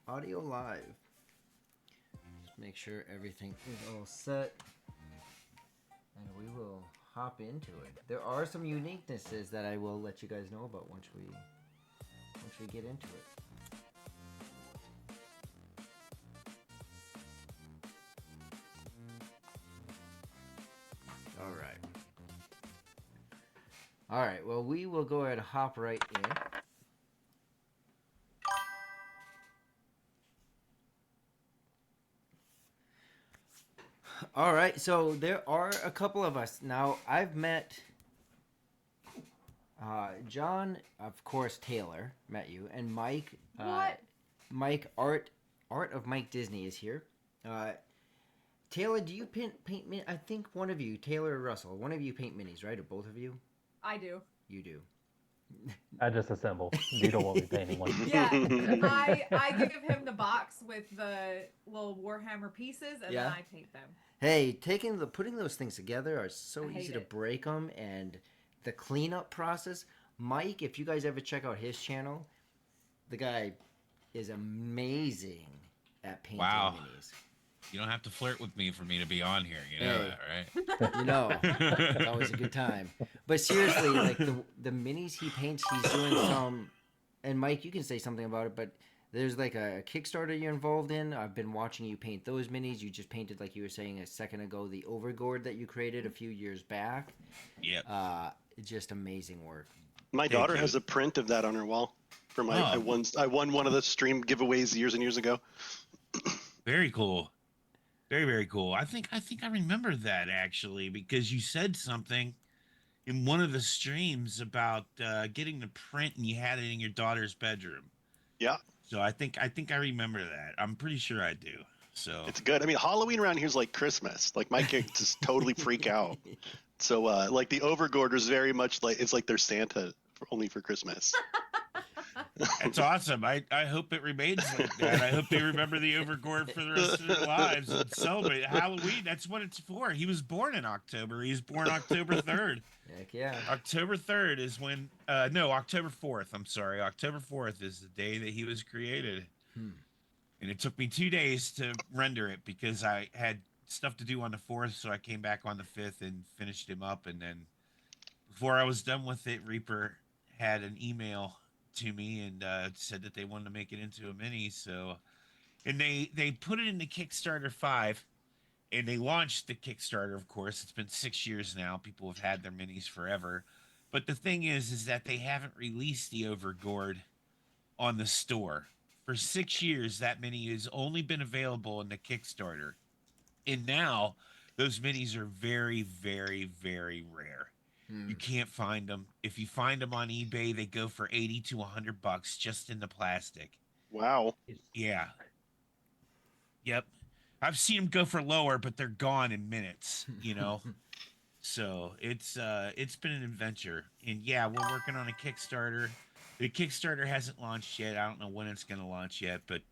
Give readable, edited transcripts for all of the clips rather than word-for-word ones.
Audio live. Just make sure everything is all set. And we will hop into it. There are some uniquenesses that I will let you guys know about once we get into it. All right. Well, we will go ahead and hop right in. All right, so there are a couple of us. Now, I've met John, of course, Taylor, met you, and Mike. What? Mike, Art of Mike Disney is here. Taylor, do you paint I think one of you, Taylor or Russell, one of you paint minis, right? Or both of you? I do. You do. I just assemble. Vito won't be painting one. Yeah, I give him the box with the little Warhammer pieces, and then I paint them. Hey, putting those things together are so easy to it. break them, and the cleanup process. Mike, if you guys ever check out his channel, the guy is amazing at painting minis. You don't have to flirt with me for me to be on here. You know that, right? You know, it's always a good time. But seriously, like the minis he paints, he's doing some. And Mike, you can say something about it, but there's like a Kickstarter you're involved in. I've been watching you paint those minis. You just painted, like you were saying a second ago, the Overgourd that you created a few years back. Yep. Just amazing work. My daughter has a print of that on her wall. For my, I won one of the stream giveaways years and years ago. Very cool. Very, very cool. I think I remember that actually because you said something in one of the streams about getting the print and you had it in your daughter's bedroom. Yeah. So I think I remember that. I'm pretty sure I do. So it's good. I mean, Halloween around here is like Christmas. Like my kids just totally freak out. So like the Overgourd is very much like it's like their Santa only for Christmas. That's awesome. I hope it remains like that. I hope they remember the Overgourd for the rest of their lives and celebrate Halloween. That's what it's for. He was born in October. He was born October 3rd. Heck yeah. October 3rd is when no, October 4th. I'm sorry. October 4th is the day that he was created. And it took me 2 days to render it because I had stuff to do on the 4th, so I came back on the 5th and finished him up, and then before I was done with it, Reaper had an email to me and said that they wanted to make it into a mini. So, and they put it in the Kickstarter 5, and they launched the Kickstarter. Of course, it's been 6 years now. People have had their minis forever, but the thing is that they haven't released the Overgourd on the store for 6 years. That mini has only been available in the Kickstarter, and now those minis are very, very, very rare. You can't find them. If you find them on eBay, they go for $80 to $100 just in the plastic. Wow. Yeah. Yep. I've seen them go for lower, but they're gone in minutes, you know. So it's been an adventure. And yeah, we're working on a Kickstarter. The Kickstarter hasn't launched yet. I don't know when it's going to launch yet, but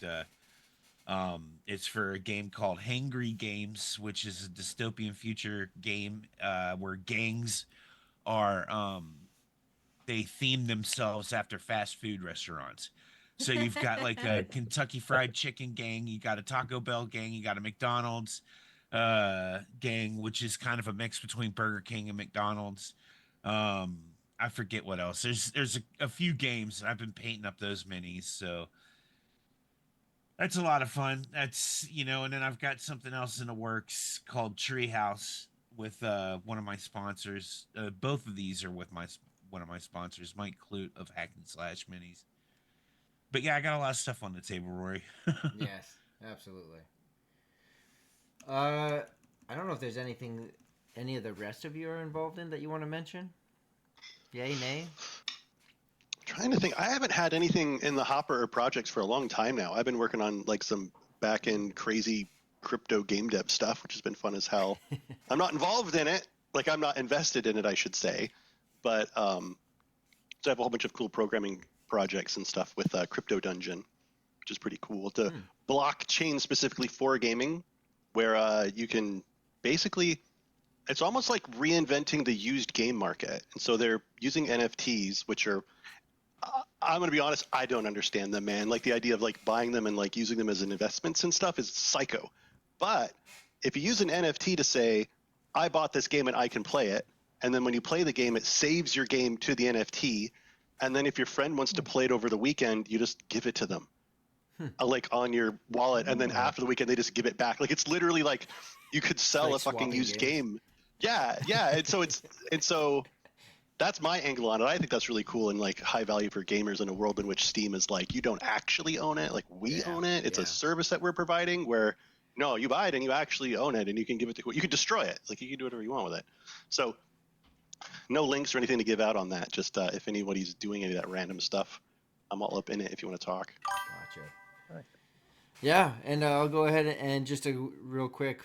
it's for a game called Hangry Games, which is a dystopian future game where gangs are they theme themselves after fast food restaurants. So you've got like a Kentucky Fried Chicken gang, you got a Taco Bell gang, you got a McDonald's gang, which is kind of a mix between Burger King and McDonald's. I forget what else. There's a few games, and I've been painting up those minis, so that's a lot of fun. That's, you know, and then I've got something else in the works called Treehouse with one of my sponsors. Both of these are with one of my sponsors, Mike Clute of Hack and Slash Minis. But yeah, I got a lot of stuff on the table, Rory. Yes, absolutely. I don't know if there's anything any of the rest of you are involved in that you want to mention. Yay, nay? Trying to think. I haven't had anything in the hopper or projects for a long time now. I've been working on like some back end crazy crypto game dev stuff, which has been fun as hell. I'm not involved in it. Like I'm not invested in it, I should say. But so I have a whole bunch of cool programming projects and stuff with Crypto Dungeon, which is pretty cool. It's a blockchain specifically for gaming, where you can basically, it's almost like reinventing the used game market. And so they're using NFTs, which are I'm gonna be honest. I don't understand them, man. Like the idea of like buying them and like using them as investments and stuff is psycho. But if you use an NFT to say, I bought this game and I can play it, and then when you play the game, it saves your game to the NFT, and then if your friend wants to play it over the weekend, you just give it to them, like on your wallet, and then after the weekend they just give it back. Like it's literally like you could sell like a fucking swapping used games. game. Yeah, yeah. And so that's my angle on it. I think that's really cool and like high value for gamers in a world in which Steam is like you don't actually own it, like we Yeah, own it. It's yeah. a service that we're providing where no, you buy it and you actually own it and you can give it to you can destroy it. Like you can do whatever you want with it. So no links or anything to give out on that. Just if anybody's doing any of that random stuff, I'm all up in it if you want to talk. Gotcha. Right. Yeah, and I'll go ahead and just a real quick,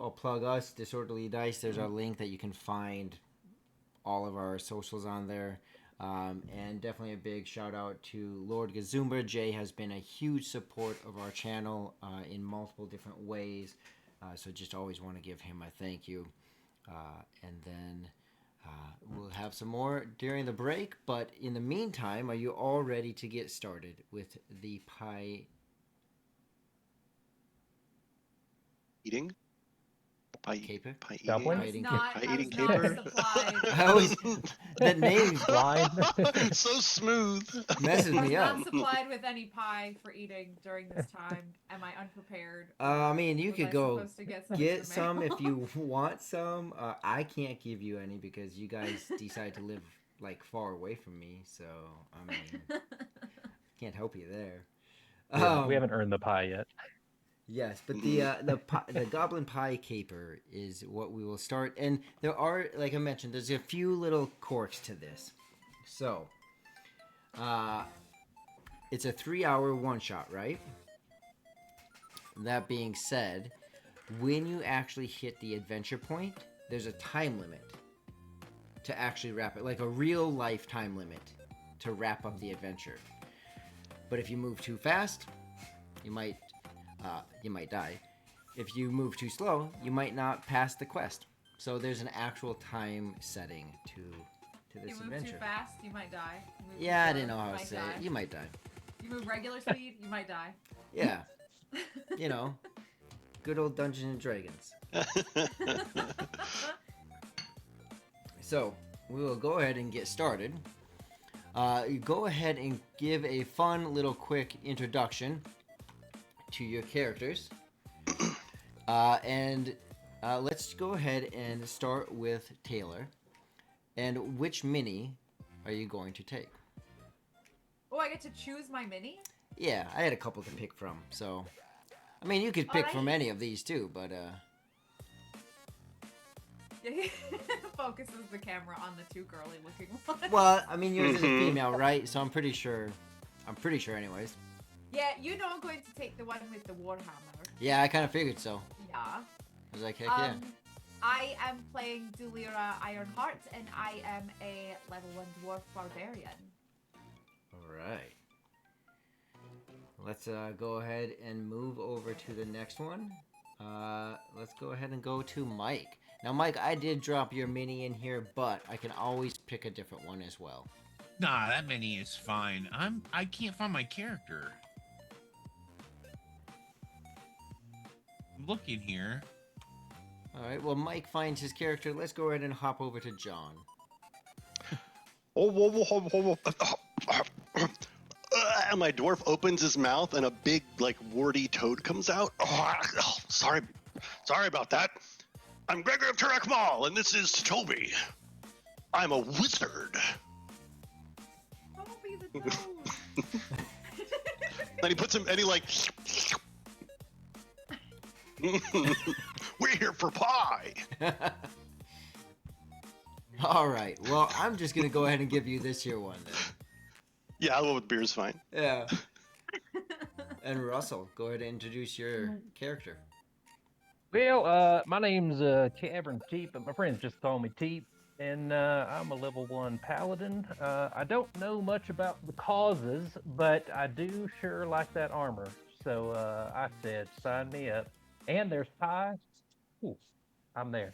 I'll plug us, Disorderly Dice. There's our link that you can find all of our socials on there. And definitely a big shout out to Lord Gazumba. Jay has been a huge support of our channel in multiple different ways. So just always want to give him a thank you. And then we'll have some more during the break. But in the meantime, are you all ready to get started with the pie? Eating? Pie, Caper? pie eating? Goblin? I was Eating not, Pie I eating was not caper? supplied. I always that name Blind. So smooth. messes I was me up. not supplied with any pie for eating during this time. Am I unprepared? I mean, you Was could I go supposed to get some, get from some if mail? you want some. I can't give you any because you guys decide to live like far away from me. So I mean, can't help you there. We haven't earned the pie yet. Yes, but the Goblin Pie Caper is what we will start, and there are, like I mentioned, there's a few little quirks to this. So, it's a 3-hour one shot, right? That being said, when you actually hit the adventure point, there's a time limit to actually wrap it, like a real life time limit to wrap up the adventure. But if you move too fast, you might die. If you move too slow, you might not pass the quest. So there's an actual time setting to You this move adventure. too fast, you might die. You move too Yeah, I slow, didn't know you how to might say die. it. You might die. You move regular speed, you might die. Yeah, you know, good old Dungeons and Dragons. So we will go ahead and get started. You go ahead and give a fun little quick introduction to your characters. And let's go ahead and start with Taylor. And which mini are you going to take? Oh, I get to choose my mini? Yeah, I had a couple to pick from. So, I mean, you could pick from Alright. any of these too, but He focuses the camera on the two girly looking ones. well, I mean, yours is a Mhm. female, right? So I'm pretty sure, anyways. Yeah, you know I'm going to take the one with the Warhammer. Yeah, I kind of figured so. Yeah. I was like, heck yeah. I am playing Dulira Ironheart, and I am a level 1 dwarf barbarian. All right. Let's go ahead and move over to the next one. Let's go ahead and go to Mike. Now, Mike, I did drop your mini in here, but I can always pick a different one as well. Nah, that mini is fine. I can't find my character. I'm looking here. All right. Well, Mike finds his character. Let's go ahead and hop over to John. And my dwarf opens his mouth and a big like warty toad comes out. Sorry about that. I'm Gregor of Turek Mall, and this is Toby. I'm a wizard. Don't be the toad. And he puts him, and he like, we're here for pie. All right. Well, I'm just gonna go ahead and give you this here one then. Yeah, I'll go with beer's fine. Yeah. And Russell, go ahead and introduce your character. Well, my name's Cavern Teep, but my friends just call me Teep, and I'm a level 1 paladin. I don't know much about the causes, but I do sure like that armor. So I said, sign me up. And there's pie. Ooh, I'm there.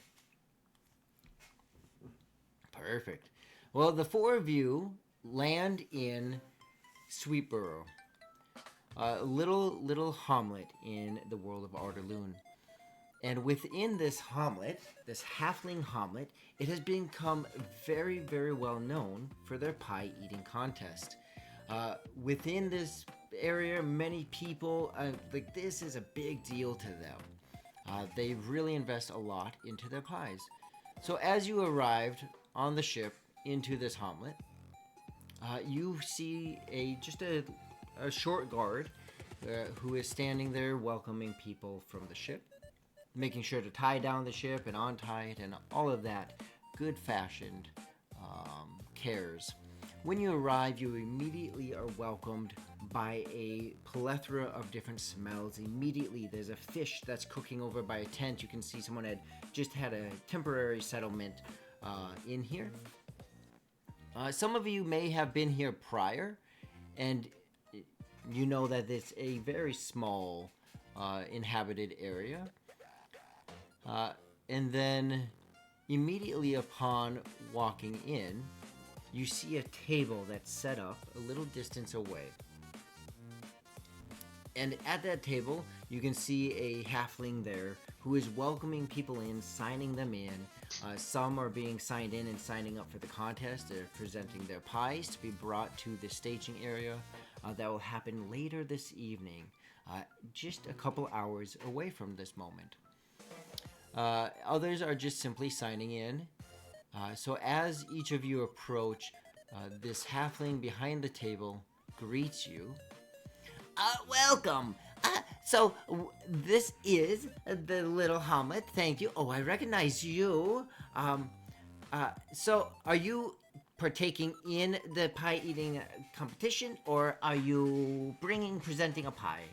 Perfect. Well, the four of you land in Sweetboro, a little hamlet in the world of Arderloon. And within this hamlet, this halfling hamlet, it has become very, very well known for their pie eating contest. Within this area, many people, like this is a big deal to them. They really invest a lot into their pies. So as you arrived on the ship into this hamlet, you see a short guard who is standing there welcoming people from the ship, making sure to tie down the ship and untie it and all of that good fashioned cares. When you arrive, you immediately are welcomed by a plethora of different smells. Immediately, there's a fish that's cooking over by a tent. You can see someone had just had a temporary settlement in here. Some of you may have been here prior, and you know that it's a very small inhabited area. And then immediately upon walking in, you see a table that's set up a little distance away. And at that table, you can see a halfling there who is welcoming people in, signing them in. Some are being signed in and signing up for the contest. They're presenting their pies to be brought to the staging area that will happen later this evening, just a couple hours away from this moment. Others are just simply signing in. So as each of you approach, this halfling behind the table greets you. Welcome! This is the little hamlet. Thank you. Oh, I recognize you. So are you partaking in the pie eating competition, or are you presenting a pie?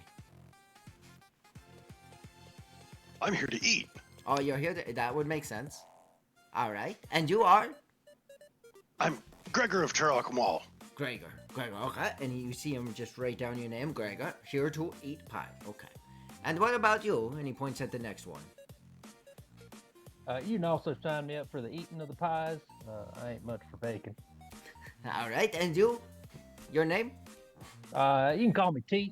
I'm here to eat. Oh, you're here that would make sense. All right. And you are? I'm Gregor of Turok Mall. Gregor, okay. And you see him just write down your name, Gregor, here to eat pie. Okay. And what about you? And he points at the next one. You can also sign me up for the eating of the pies. I ain't much for bacon. All right. And you? Your name? You can call me T.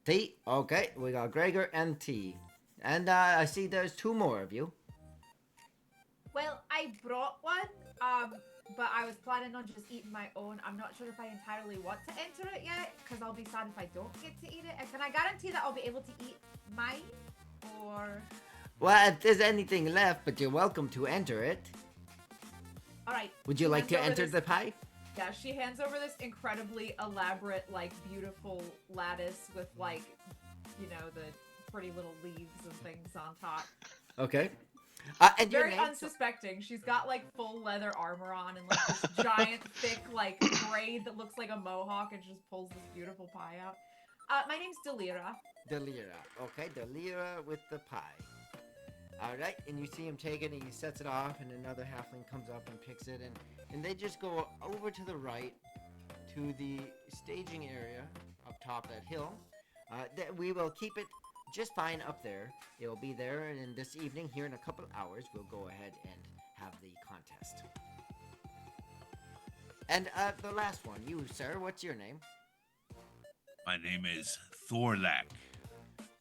T. Okay. We got Gregor and T. And I see there's two more of you. Well, I brought one, but I was planning on just eating my own. I'm not sure if I entirely want to enter it yet, because I'll be sad if I don't get to eat it. And can I guarantee that I'll be able to eat mine? Or... Well, if there's anything left, but you're welcome to enter it. All right. Would you like to enter the pie? Yeah, she hands over this incredibly elaborate, like, beautiful lattice with, like, you know, the pretty little leaves and things on top. Okay. And very unsuspecting. She's got like full leather armor on and like this giant thick like braid that looks like a mohawk and just pulls this beautiful pie out. My name's Delira. Delira. Okay, Delira with the pie. All right, and you see him take it and he sets it off, and another halfling comes up and picks it, and they just go over to the right to the staging area up top that hill. We will keep it just fine up there. It will be there, and this evening, here in a couple hours, we'll go ahead and have the contest. And the last one, you, sir, what's your name? My name is Thorlak.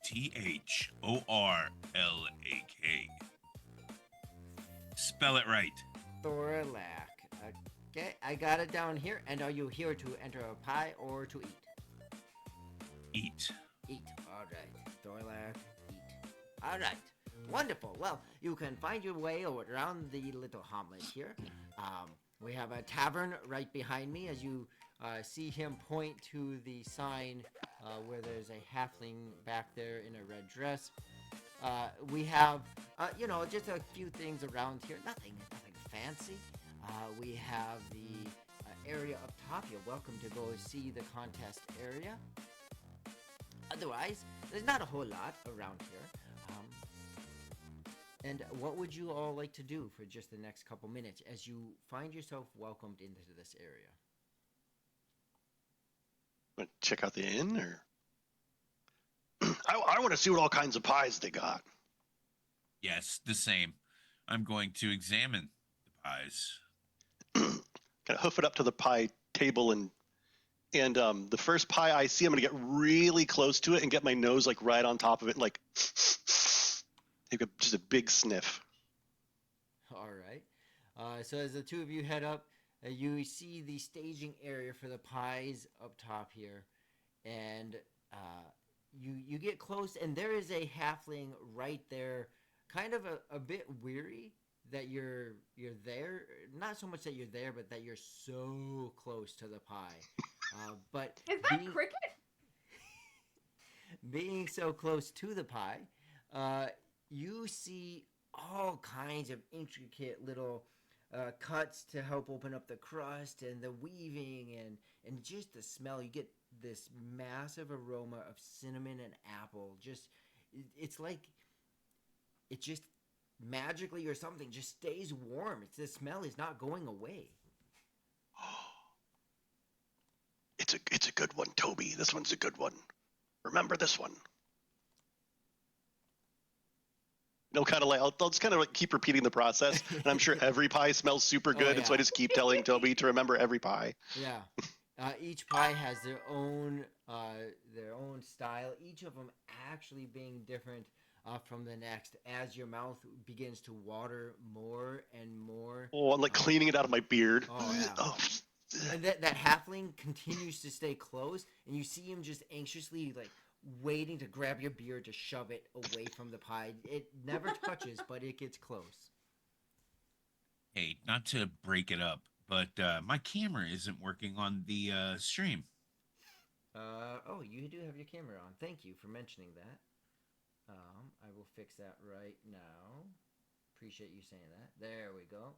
Thorlak. Spell it right. Thorlak. Okay, I got it down here. And are you here to enter a pie or to eat? Eat. Eat. All right. Thorlak, eat. All right. Wonderful. Well, you can find your way around the little hamlet here. We have a tavern right behind me as you see him point to the sign where there's a halfling back there in a red dress. We have, just a few things around here. Nothing fancy. We have the area up top. You're welcome to go see the contest area. Otherwise, there's not a whole lot around here. And what would you all like to do for just the next couple minutes as you find yourself welcomed into this area? Want to check out the inn, or I want to see what all kinds of pies they got. Yes, the same. I'm going to examine the pies. kind of hoof it up to the pie table, and the first pie I see, I'm gonna get really close to it and get my nose like right on top of it, and like take just a big sniff. All right. So as the two of you head up, you see the staging area for the pies up top here, and you get close, and there is a halfling right there, kind of a bit weary that you're there. Not so much that you're there, but that you're so close to the pie. But Is that cricket? being so close to the pie, you see all kinds of intricate little cuts to help open up the crust and the weaving and just the smell. You get this massive aroma of cinnamon and apple. It's like it just magically or something just stays warm. The smell is not going away. It's a good one, Toby. This one's a good one. Remember this one. No, kind of like I'll just kind of like keep repeating the process, and I'm sure every pie smells super good, and so I just keep telling Toby to remember every pie. Yeah, each pie has their own style. Each of them actually being different from the next. As your mouth begins to water more and more. Oh, I'm like cleaning it out of my beard. Oh yeah. Oh. And that halfling continues to stay close, and you see him just anxiously like waiting to grab your beard to shove it away from the pie. It never touches, but it gets close. Hey, not to break it up, but my camera isn't working on the stream. Oh, you do have your camera on. Thank you for mentioning that. I will fix that right now. Appreciate you saying that. There we go.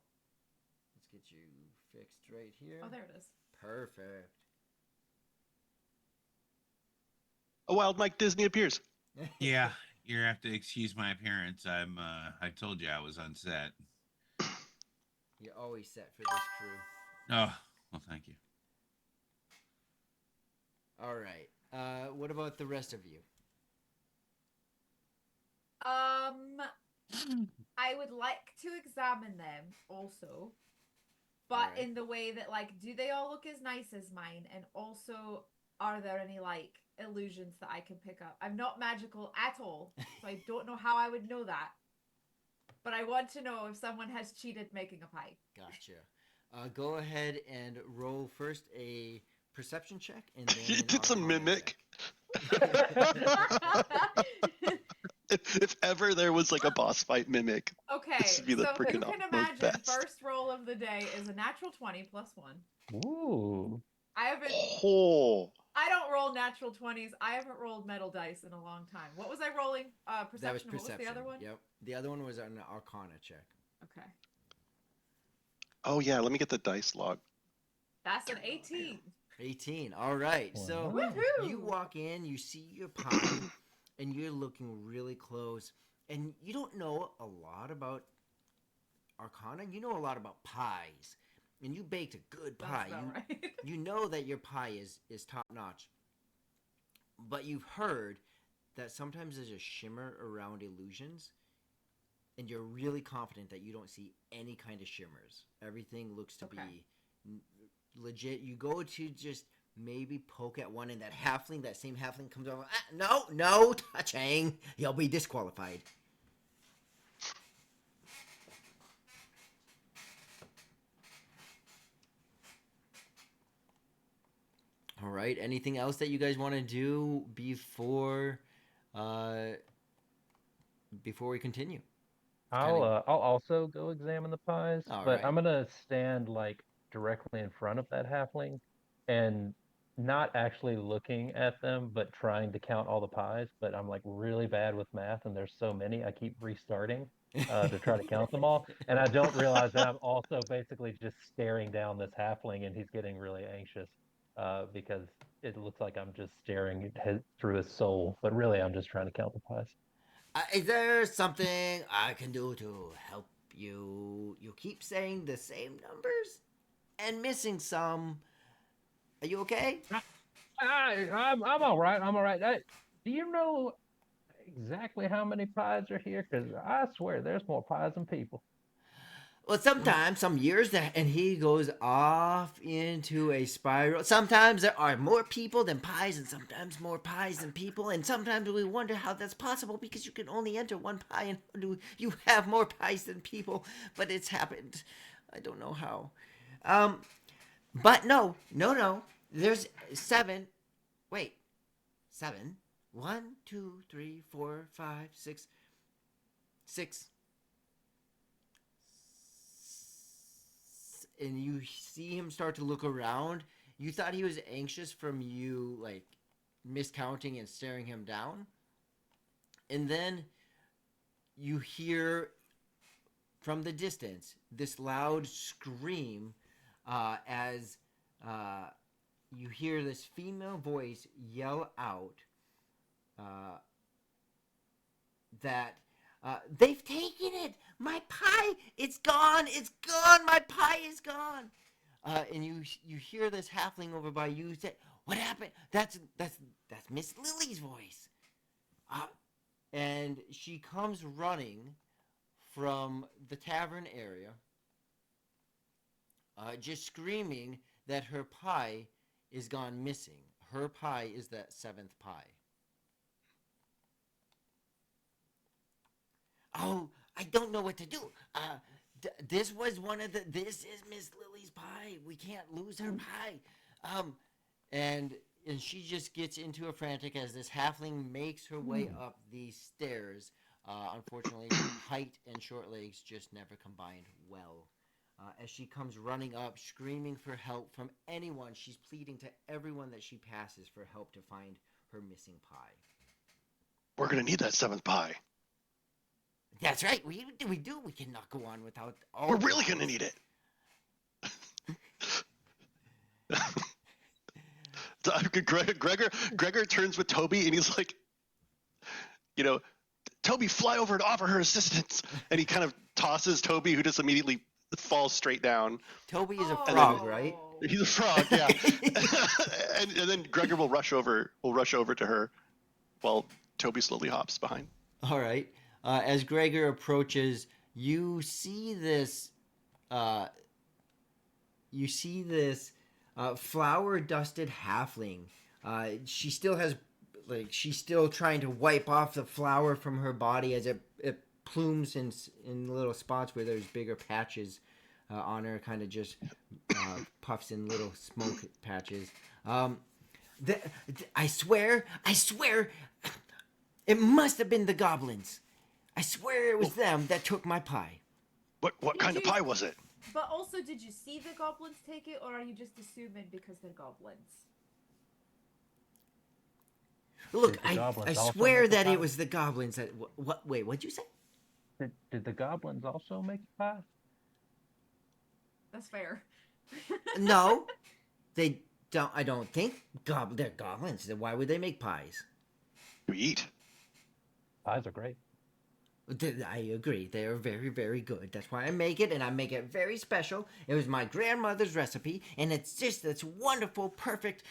Let's get you fixed right here. Oh, there it is. Perfect. A wild Mike Disney appears. Yeah, you have to excuse my appearance. I told you I was on set. You're always set for this crew. Oh, well, thank you. All right. What about the rest of you? I would like to examine them also, but Alright. in the way that, like, do they all look as nice as mine? And also, are there any, like, illusions that I can pick up? I'm not magical at all, so I don't know how I would know that. But I want to know if someone has cheated making a pie. Gotcha. Go ahead and roll first a perception check, and then It's a Arcana mimic. check. If ever there was like a boss fight mimic, Okay, this would be the so you freaking can most imagine best. first roll of the day is a natural 20 plus 1. Ooh. I haven't. Oh, I don't roll natural 20s. I haven't rolled metal dice in a long time. What was I rolling? Perception. That was What perception. was the other one? Yep. The other one was an Arcana check. Okay. oh yeah. Let me get the dice log. That's an 18. 18. All right. So Wow. Woohoo! you walk in, you see your pie, and you're looking really close. And you don't know a lot about Arcana. You know a lot about pies. And you baked a good pie. That's about right. You know that your pie is top notch. But you've heard that sometimes there's a shimmer around illusions. And you're really confident that you don't see any kind of shimmers. Everything looks to Okay. be legit. You go to just maybe poke at one, and that same halfling comes over. No touching. You'll be disqualified. All right. Anything else that you guys want to do before we continue? I'll also go examine the pies, All but right. I'm gonna stand like directly in front of that halfling and not actually looking at them, but trying to count all the pies. But I'm like really bad with math, and there's so many, I keep restarting to try to count them all, and I don't realize that I'm also basically just staring down this halfling, and he's getting really anxious because it looks like I'm just staring through his soul, but really I'm just trying to count the pies. Is there something I can do to help you? You keep saying the same numbers and missing some. Are you okay? I'm all right. I'm all right. Do you know exactly how many pies are here? Because I swear there's more pies than people. Well, sometimes, some years, and he goes off into a spiral. Sometimes there are more people than pies, and sometimes more pies than people, and sometimes we wonder how that's possible because you can only enter one pie, and how do you have more pies than people? But it's happened. I don't know how. Um, but no, no, no. There's 7. Wait, 7. 1, 2, 3, 4, 5, 6. 6. And you see him start to look around. You thought he was anxious from you, like, miscounting and staring him down. And then you hear from the distance this loud scream as you hear this female voice yell out that they've taken it. My pie, it's gone. It's gone. My pie is gone. And you hear this halfling over by you say, "What happened?" That's Miss Lily's voice. And she comes running from the tavern area, just screaming that her pie is gone missing. Her pie is that 7th pie. Oh, I don't know what to do. This was one of the. This is Miss Lily's pie. We can't lose her pie. And she just gets into a frantic as this halfling makes her way up these stairs. Unfortunately, height and short legs just never combined well. As she comes running up, screaming for help from anyone, she's pleading to everyone that she passes for help to find her missing pie. We're gonna need that 7th pie. That's right. We do. We cannot go on without all. We're really gonna need it. Gregor turns with Toby and he's like, Toby, fly over and offer her assistance. And he kind of tosses Toby, who just immediately falls straight down. Toby is a Oh. frog, right? He's a frog, yeah. and then Gregor will rush over to her while Toby slowly hops behind. All right. As Gregor approaches, you see this flour-dusted halfling. She still has, she's still trying to wipe off the flour from her body as it plumes in little spots where there's bigger patches on her, kind of just puffs in little smoke patches. I swear, it must have been the goblins. I swear it was them that took my pie. What kind of pie was it? But also, did you see the goblins take it, or are you just assuming because they're goblins? Look, Did the I goblins also swear make a that pie? it was the goblins that. What? Wait, what'd you say? Did the goblins also make pie? That's fair. No, they don't. I don't think they're goblins. Then why would they make pies? To eat. Pies are great. I agree. They are very, very good. That's why I make it, and I make it very special. It was my grandmother's recipe, and it's wonderful, perfect.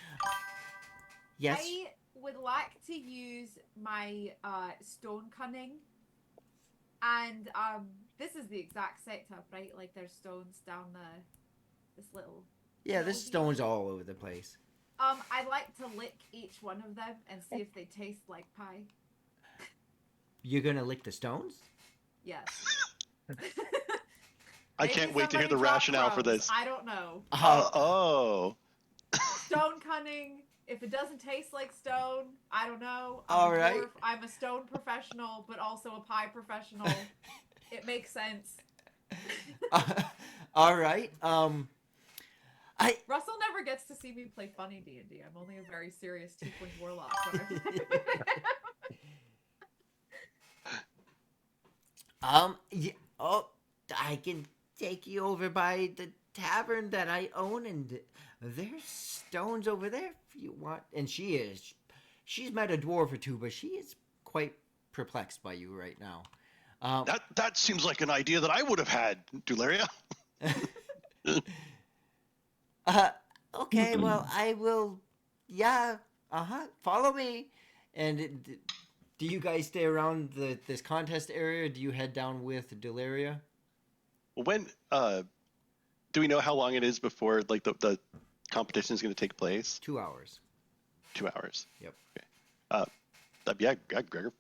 Yes. I would like to use my stone cunning, and this is the exact setup, right? Like there's stones down this little. Yeah, there's stones all over the place. I'd like to lick each one of them and see if they taste like pie. You're gonna lick the stones? Yes. I can't wait to hear the rationale for this. I don't know. Oh. Stone cunning. If it doesn't taste like stone, I don't know. All right. I'm a stone professional, but also a pie professional. It makes sense. All right. Russell never gets to see me play funny D&D. I'm only a very serious tiefling warlock. Yeah, I can take you over by the tavern that I own, and there's stones over there if you want. And she's met a dwarf or two, but she is quite perplexed by you right now. That seems like an idea that I would have had, Dularia. Okay, well, I will. Yeah, follow me. And do you guys stay around this contest area, or do you head down with Delaria? When do we know how long it is before like the competition is going to take place? 2 hours. 2 hours. Yep. Okay. Yeah, Gregor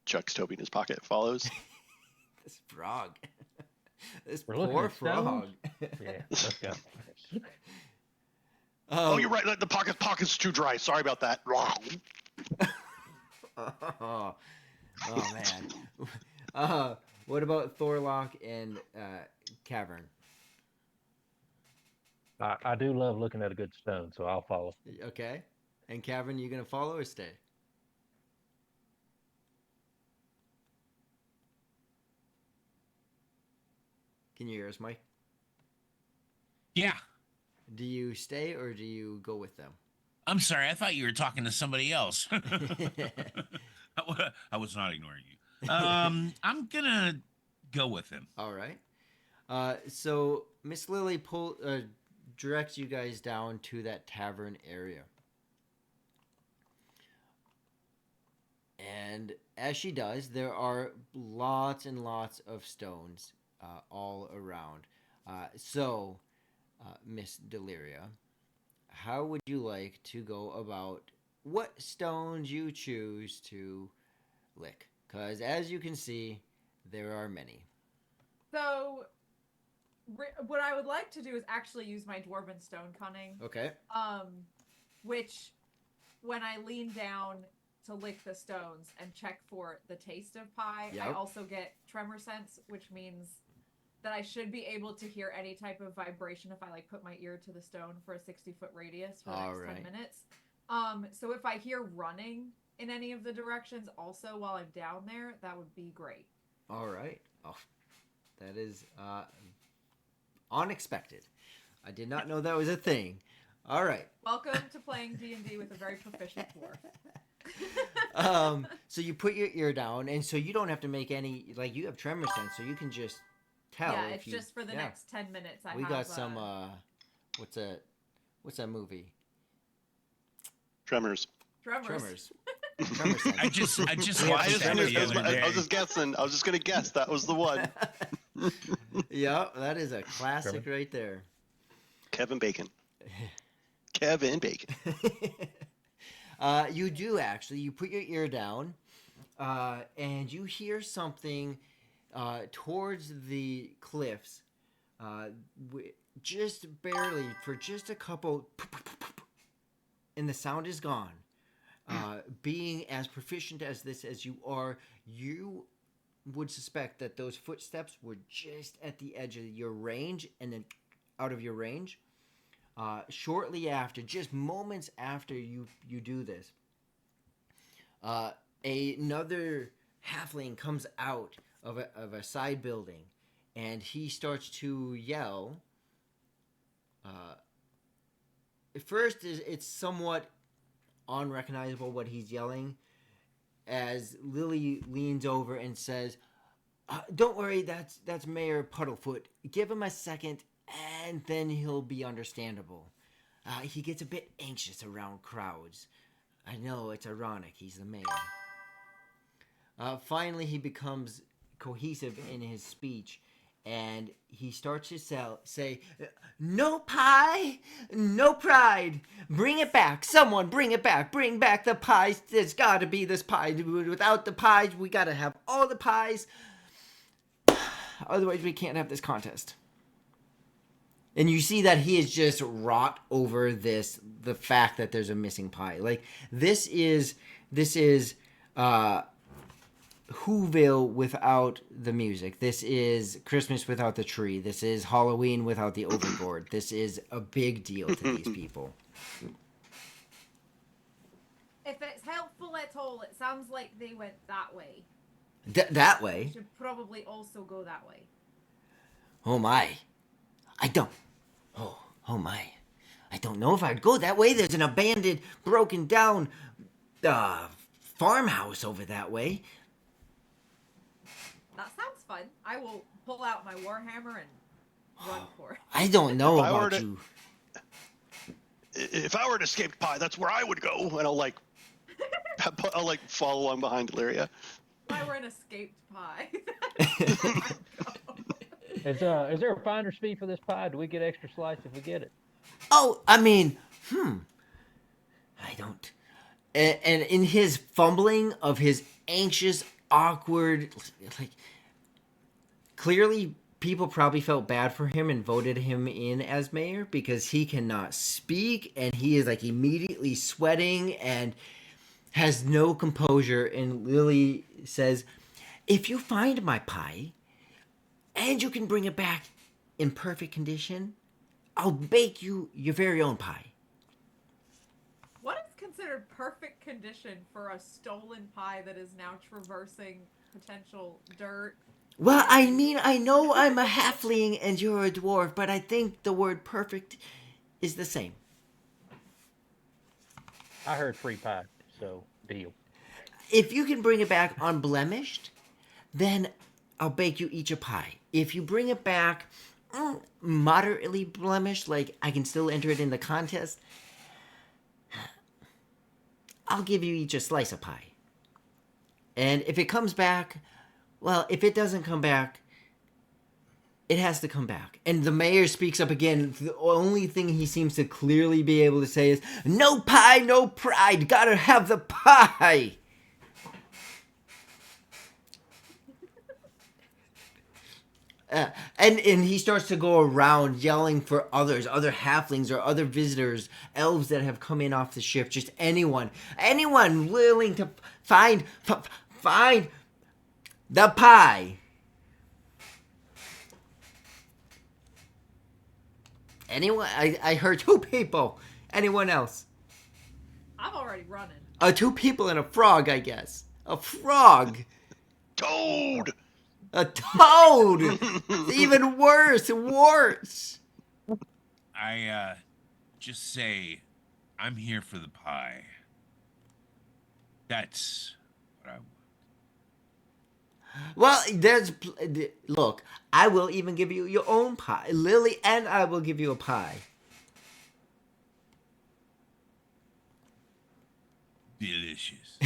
chucks Toby in his pocket. Follows. This frog. This We're looking poor at stones? frog. Yeah, let's go. Oh, you're right. The pocket's too dry. Sorry about that. Oh, man. What about Thorlock and Cavern? I do love looking at a good stone, so I'll follow. Okay. And Cavern, you gonna follow or stay? Can you hear us, Mike? Yeah. Do you stay or do you go with them? I'm sorry. I thought you were talking to somebody else. I was not ignoring you. I'm gonna go with him. All right. So Miss Lily directs you guys down to that tavern area. And as she does, there are lots and lots of stones all around. So, Miss Deliria, how would you like to go about what stones you choose to lick? Because as you can see, there are many. So, what I would like to do is actually use my Dwarven Stone Cunning. Okay. Which, when I lean down to lick the stones and check for the taste of pie, I Yep. also get tremor sense, which means that I should be able to hear any type of vibration if I like put my ear to the stone for a 60-foot radius for the next 10 minutes. So if I hear running in any of the directions also while I'm down there, that would be great. All right. Oh, that is unexpected. I did not know that was a thing. All right. Welcome to playing D&D with a very proficient dwarf. So you put your ear down, and so you don't have to make any, like, you have tremor sense, so you can just tell. Yeah, if it's you, just for the next 10 minutes. We got some, what's that movie? Tremors. Tremors. Tremor sense. I just Yeah, watched that the other day. I was just guessing. I was just gonna guess that was the one. Yeah, that is a classic right there. Kevin Bacon. Kevin Bacon. You do actually. You put your ear down, and you hear something towards the cliffs, just barely for just a couple, and the sound is gone. Being as proficient as you are, you would suspect that those footsteps were just at the edge of your range, and then out of your range. Shortly after, just moments after you do this, another halfling comes out of a side building, and he starts to yell. At first, it's somewhat unrecognizable what he's yelling, as Lily leans over and says, "Don't worry, that's Mayor Puddlefoot. Give him a second, and then he'll be understandable. He gets a bit anxious around crowds. I know, it's ironic, he's the mayor." Finally, he becomes cohesive in his speech, and he starts to say, "No pie, no pride. Bring it back. Someone bring it back. Bring back the pies. There's got to be this pie. Without the pies, we got to have all the pies. Otherwise, we can't have this contest." And you see that he is just wrought over the fact that there's a missing pie. Like, this is Whoville without the music. This is Christmas without the tree. This is Halloween without the overboard. This is a big deal to these people. If it's helpful at all, it sounds like they went that way. That way? Should probably also go that way. Oh my. I don't. Oh my. I don't know if I'd go that way. There's an abandoned, broken down farmhouse over that way. That sounds fun. I will pull out my warhammer and run for it. I don't know If I were about to- you. If I were an escaped pie, that's where I would go, and I'll follow along behind Illyria. If I were an escaped pie. Is there a finder's fee for this pie? Do we get extra slice if we get it? Oh, I mean, I don't. And in his fumbling of his anxious, awkward, like, clearly people probably felt bad for him and voted him in as mayor because he cannot speak and he is like immediately sweating and has no composure. And Lily says, if you find my pie and you can bring it back in perfect condition, I'll bake you your very own pie. What is considered perfect condition for a stolen pie that is now traversing potential dirt? Well, I mean, I know I'm a halfling and you're a dwarf, but I think the word perfect is the same. I heard free pie, so deal. If you can bring it back unblemished, then I'll bake you each a pie. If you bring it back moderately blemished, like I can still enter it in the contest, I'll give you each a slice of pie. And if it comes back, well, if it doesn't come back, it has to come back. And the mayor speaks up again. The only thing he seems to clearly be able to say is, no pie, no pride. Gotta have the pie. And he starts to go around yelling for others, other halflings or other visitors, elves that have come in off the ship, just anyone willing to find the pie. Anyone? I heard 2 people. Anyone else? I'm already running. 2 people and a frog, I guess. A frog. Toad. A toad. Even worse. I just say, I'm here for the pie. That's what I want. Well, look, I will even give you your own pie. Lily and I will give you a pie. Delicious.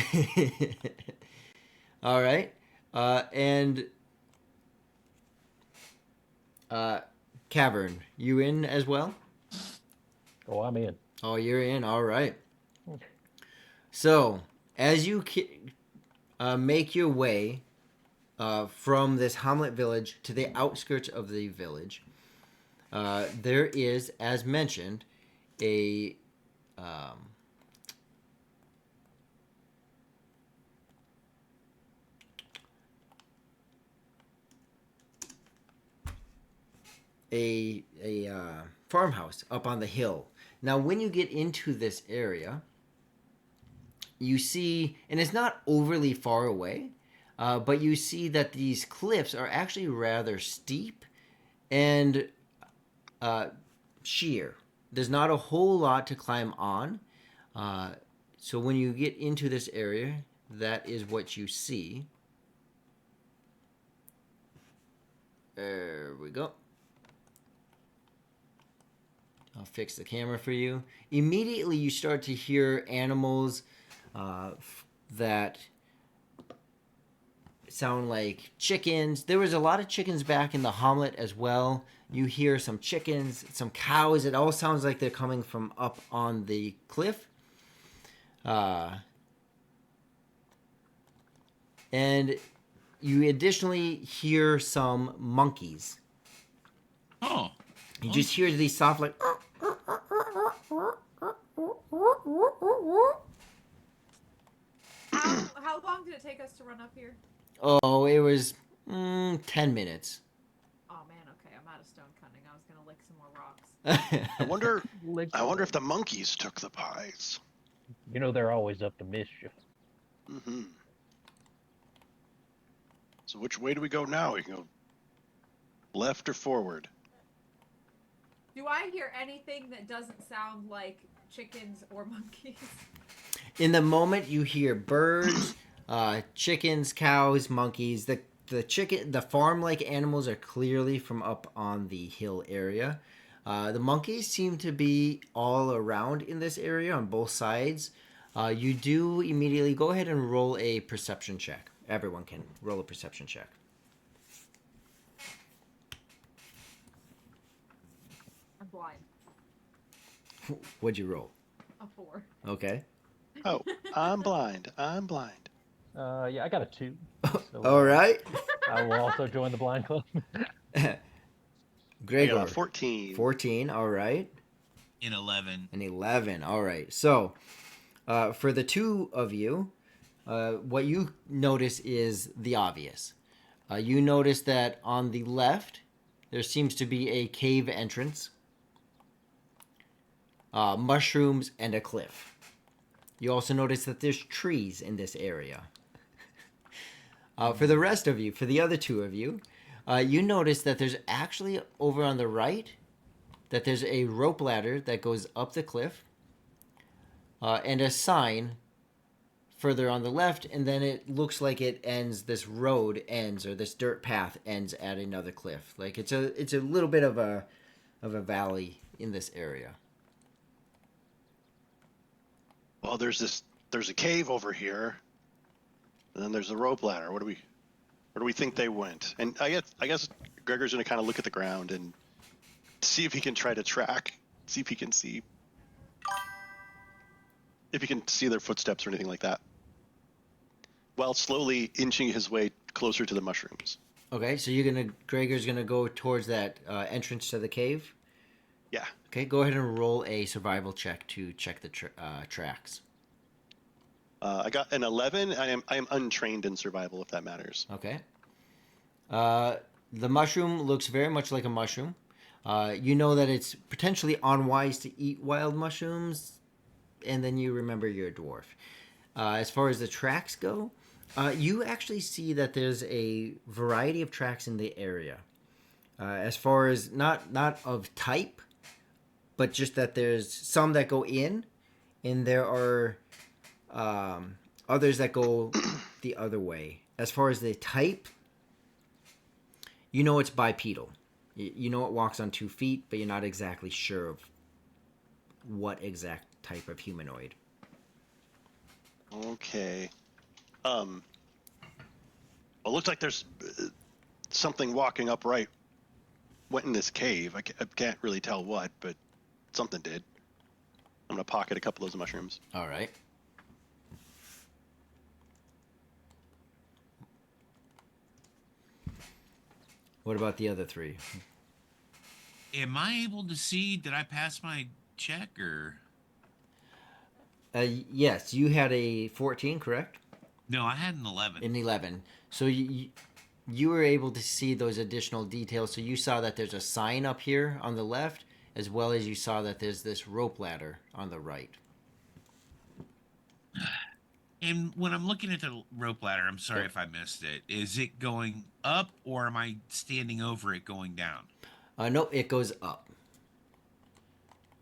All right. And Cavern, you in as well? Oh, I'm in. Oh, you're in. All right. So, as you make your way from this hamlet village to the outskirts of the village, there is, as mentioned, a farmhouse up on the hill. Now, when you get into this area, you see, and it's not overly far away, but you see that these cliffs are actually rather steep and sheer. There's not a whole lot to climb on. So when you get into this area, that is what you see. There we go. I'll fix the camera for you. Immediately you start to hear animals that sound like chickens. There was a lot of chickens back in the hamlet as well. You hear some chickens, some cows. It all sounds like they're coming from up on the cliff. And you additionally hear some monkeys. Oh. You just hear these soft like... How long did it take us to run up here? Oh, it was 10 minutes. Oh man, okay, I'm out of stone cutting. I was gonna lick some more rocks. I wonder if the monkeys took the pies. You know they're always up to mischief. Mm-hmm. So which way do we go now? We can go left or forward? Do I hear anything that doesn't sound like chickens or monkeys? In the moment you hear birds, chickens, cows, monkeys. The farm-like animals are clearly from up on the hill area. The monkeys seem to be all around in this area on both sides. You do immediately go ahead and roll a perception check. Everyone can roll a perception check. blind. What'd you roll? A 4. Okay. Oh, I'm blind. I'm blind. Yeah, I got a 2. So, All right. I will also join the blind club. I got Gregor. a 14. 14. All right. In 11. An 11. All right. So, for the two of you, what you notice is the obvious. You notice that on the left, there seems to be a cave entrance, mushrooms, and a cliff. You also notice that there's trees in this area. For the rest of you, for the other two of you, you notice that there's actually over on the right, that there's a rope ladder that goes up the cliff, and a sign further on the left, and then it looks like it ends. This road ends, or this dirt path ends at another cliff. Like it's a little bit of a valley in this area. Well, there's a cave over here, and then there's a rope ladder. Where do we think they went? And I guess Gregor's gonna kind of look at the ground and see if he can try to track, see if he can see their footsteps or anything like that, while slowly inching his way closer to the mushrooms. Okay, so Gregor's gonna go towards that entrance to the cave. Yeah. Okay, go ahead and roll a survival check to check the tracks. I got an 11. I am untrained in survival, if that matters. Okay. The mushroom looks very much like a mushroom. You know that it's potentially unwise to eat wild mushrooms, and then you remember you're a dwarf. As far as the tracks go, you actually see that there's a variety of tracks in the area. As far as not of type, but just that there's some that go in, and there are others that go the other way. As far as the type, you know it's bipedal. You know it walks on 2 feet, but you're not exactly sure of what exact type of humanoid. Okay. Well, it looks like there's something walking upright. Went in this cave. I can't really tell what, but something did. I'm gonna pocket a couple of those mushrooms. All right. What about the other three? Am I able to see? Did I pass my check or? Yes, you had a 14, correct? No, I had an 11. An 11. So you were able to see those additional details. So you saw that there's a sign up here on the left, as well as you saw that there's this rope ladder on the right. And when I'm looking at the rope ladder, I'm sorry if I missed it. Is it going up, or am I standing over it going down? No, it goes up.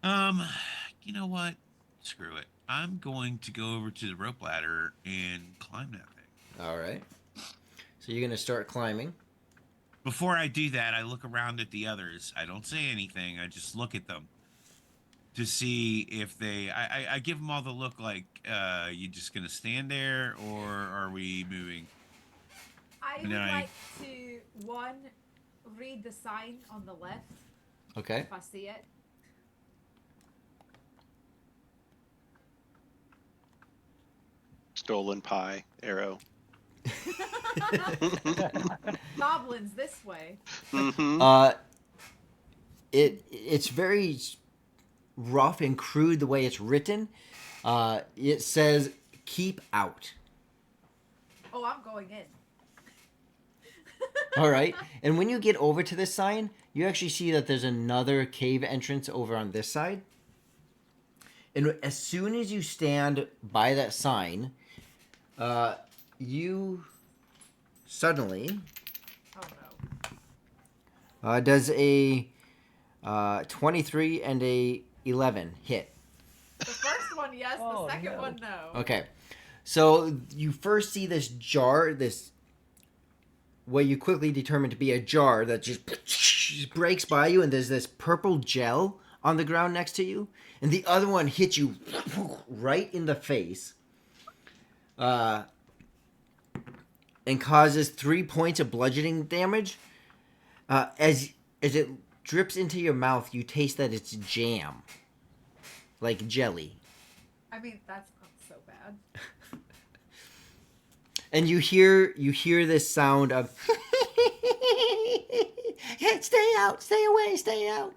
You know what? Screw it. I'm going to go over to the rope ladder and climb that thing. All right. So you're going to start climbing. Before I do that, I look around at the others. I don't say anything. I just look at them to see if they... I give them all the look like, you just going to stand there, or are we moving? I would like to, one, read the sign on the left. Okay. If I see it. Stolen pie, arrow. Goblins this way. Mm-hmm. It's very rough and crude the way it's written. It says, "Keep out." Oh, I'm going in. All right. And when you get over to this sign, you actually see that there's another cave entrance over on this side. And as soon as you stand by that sign, you suddenly Oh no. does a 23 and a 11 hit. The first one, yes. Oh, The second no. one, no. Okay. So you first see this jar, what you quickly determine to be a jar that just breaks by you, and there's this purple gel on the ground next to you, and the other one hits you right in the face, and causes 3 points of bludgeoning damage. As it drips into your mouth, you taste that it's jam, like jelly. I mean, that's not so bad. And you hear this sound of stay out, stay away, stay out.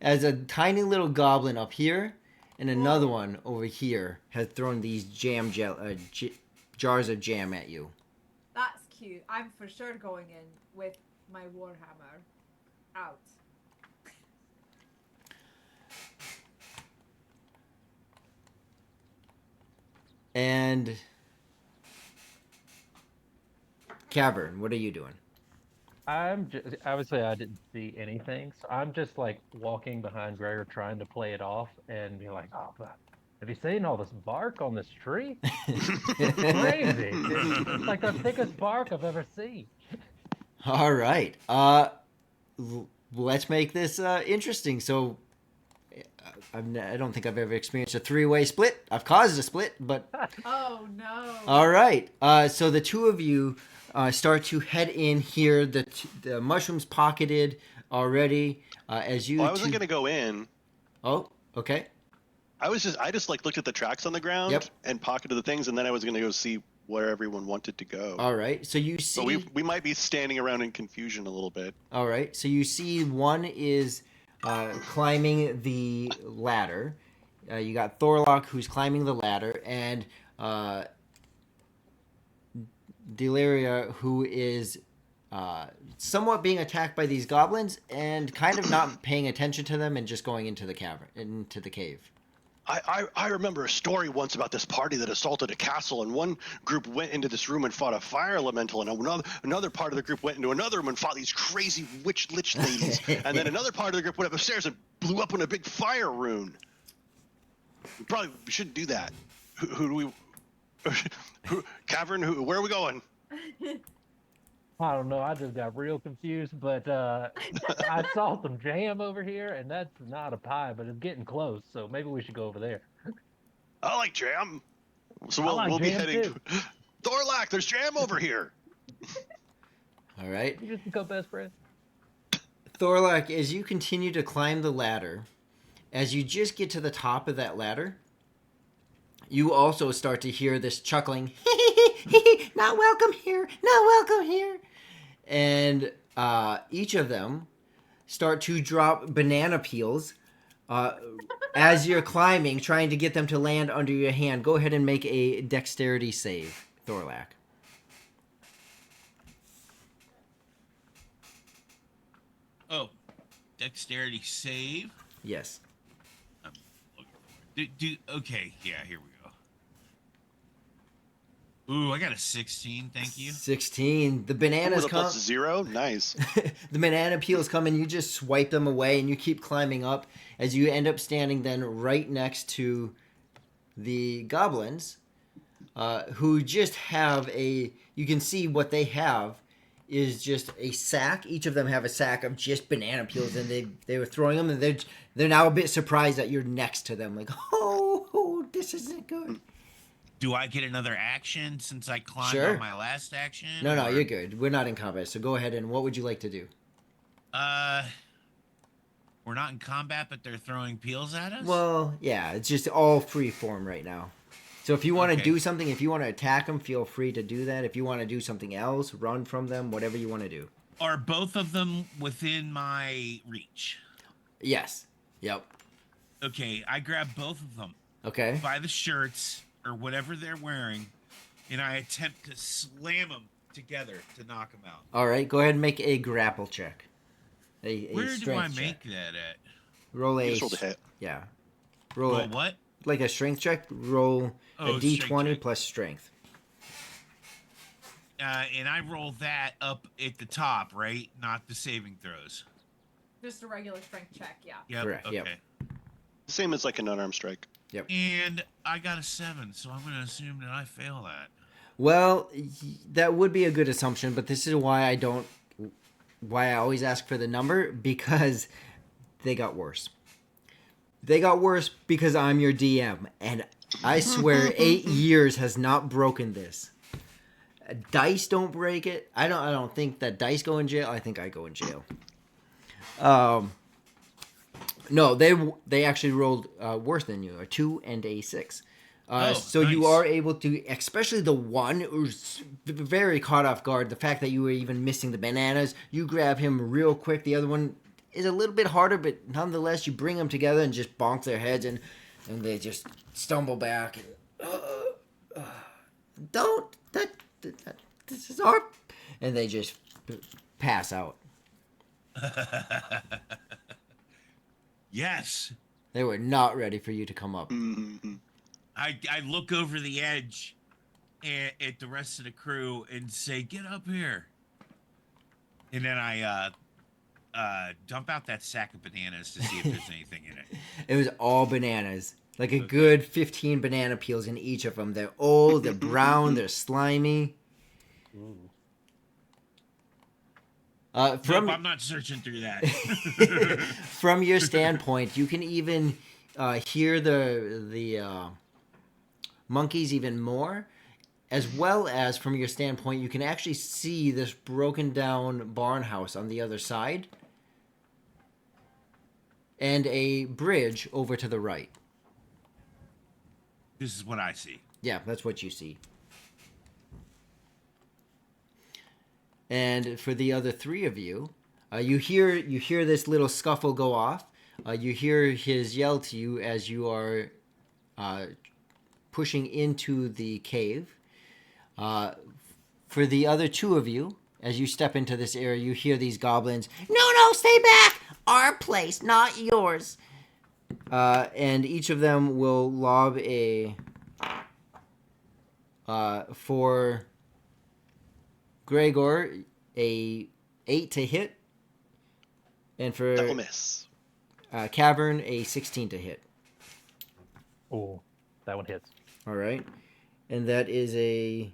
As a tiny little goblin up here and another one over here has thrown these jars of jam at you. That's cute. I'm for sure going in with my warhammer out. And Cavern, what are you doing? I'm just obviously I didn't see anything, so I'm just like walking behind Gregor trying to play it off and be like, "Oh, but have you seen all this bark on this tree? It's crazy. It's like the thickest bark I've ever seen." All right. Let's make this interesting. So, I don't think I've ever experienced a three-way split. I've caused a split, but Oh no. all right. So the two of you start to head in here. The mushrooms pocketed already. As you. Oh, I wasn't gonna go in. Oh, okay. I just like looked at the tracks on the ground Yep. and pocketed the things, and then I was gonna go see where everyone wanted to go. All right. So you see. So we might be standing around in confusion a little bit. All right. So you see one is climbing the ladder. You got Thorlock who's climbing the ladder, and Deliria who is somewhat being attacked by these goblins and kind of not paying attention to them and just going into the cavern, into the cave. I remember a story once about this party that assaulted a castle, and one group went into this room and fought a fire elemental, and another part of the group went into another room and fought these crazy lich ladies, and then another part of the group went upstairs and blew up in a big fire rune. We shouldn't do that. Who do we? Cavern? Where are we going? I don't know. I just got real confused, but I saw some jam over here, and that's not a pie, but it's getting close. So maybe we should go over there. I like jam. So I like we'll be jam, heading. too. Thorlac, there's jam over here. All right. You just become best friends. Thorlock, as you continue to climb the ladder, as you just get to the top of that ladder, you also start to hear this chuckling, not welcome here, not welcome here. And each of them start to drop banana peels as you're climbing, trying to get them to land under your hand. Go ahead and make a dexterity save, Thorlac. Oh, dexterity save. Yes. Okay, yeah, here we go. Ooh, I got a 16. Thank you. 16. The bananas With a come. +0, nice. The banana peels come and you just swipe them away and you keep climbing up as you end up standing then right next to the goblins who just have you can see what they have is just a sack. Each of them have a sack of just banana peels and they were throwing them and they're now a bit surprised that you're next to them like, oh, this isn't good. Do I get another action since I climbed Sure. on my last action? No, or- you're good. We're not in combat, so go ahead and what would you like to do? We're not in combat, but they're throwing peels at us? Well, yeah, it's just all free form right now. So if you want to Okay. do something, if you want to attack them, feel free to do that. If you want to do something else, run from them, whatever you want to do. Are both of them within my reach? Yes. Yep. Okay, I grab both of them Okay. by the shirts or whatever they're wearing, and I attempt to slam them together to knock them out. All right. Go ahead and make a grapple check. A Where do I strength make check. that at? Roll You a just rolled a hit. Yeah. Roll Well, it what? like a strength check. Roll Oh, a d20 strength check. plus strength. And I roll that up at the top, right? Not the saving throws. Just a regular strength check, yeah. Yep. Correct, Okay. yep. Same as like an unarmed strike. And I got a 7, so I'm going to assume that I fail that. Well, that would be a good assumption, but this is why I always ask for the number, because they got worse. They got worse because I'm your DM, and I swear 8 years has not broken this. Dice don't break it. I don't think that dice go in jail. I think I go in jail. No, they actually rolled worse than you, a 2 and a 6. So you nice. are able to, especially the one who's very caught off guard. The fact that you were even missing the bananas, you grab him real quick. The other one is a little bit harder, but nonetheless, you bring them together and just bonk their heads, and they just stumble back. And, don't that this is our, and they just pass out. Yes. They were not ready for you to come up. Mm-hmm. I look over the edge at the rest of the crew and say, "Get up here." And then I dump out that sack of bananas to see if there's anything in it. It was all bananas. Like a good 15 banana peels in each of them. They're old, they're brown, they're slimy. Nope, I'm not searching through that. From your standpoint, you can even hear the monkeys even more, as well as from your standpoint, you can actually see this broken down barn house on the other side, and a bridge over to the right. This is what I see. Yeah, that's what you see. And for the other three of you, you hear this little scuffle go off. You hear his yell to you as you are pushing into the cave. For the other two of you, as you step into this area, you hear these goblins. No, stay back! Our place, not yours. And each of them will lob a for Gregor a 8 to hit, and for That will miss. Cavern a 16 to hit. Oh, that one hits. All right, and that is a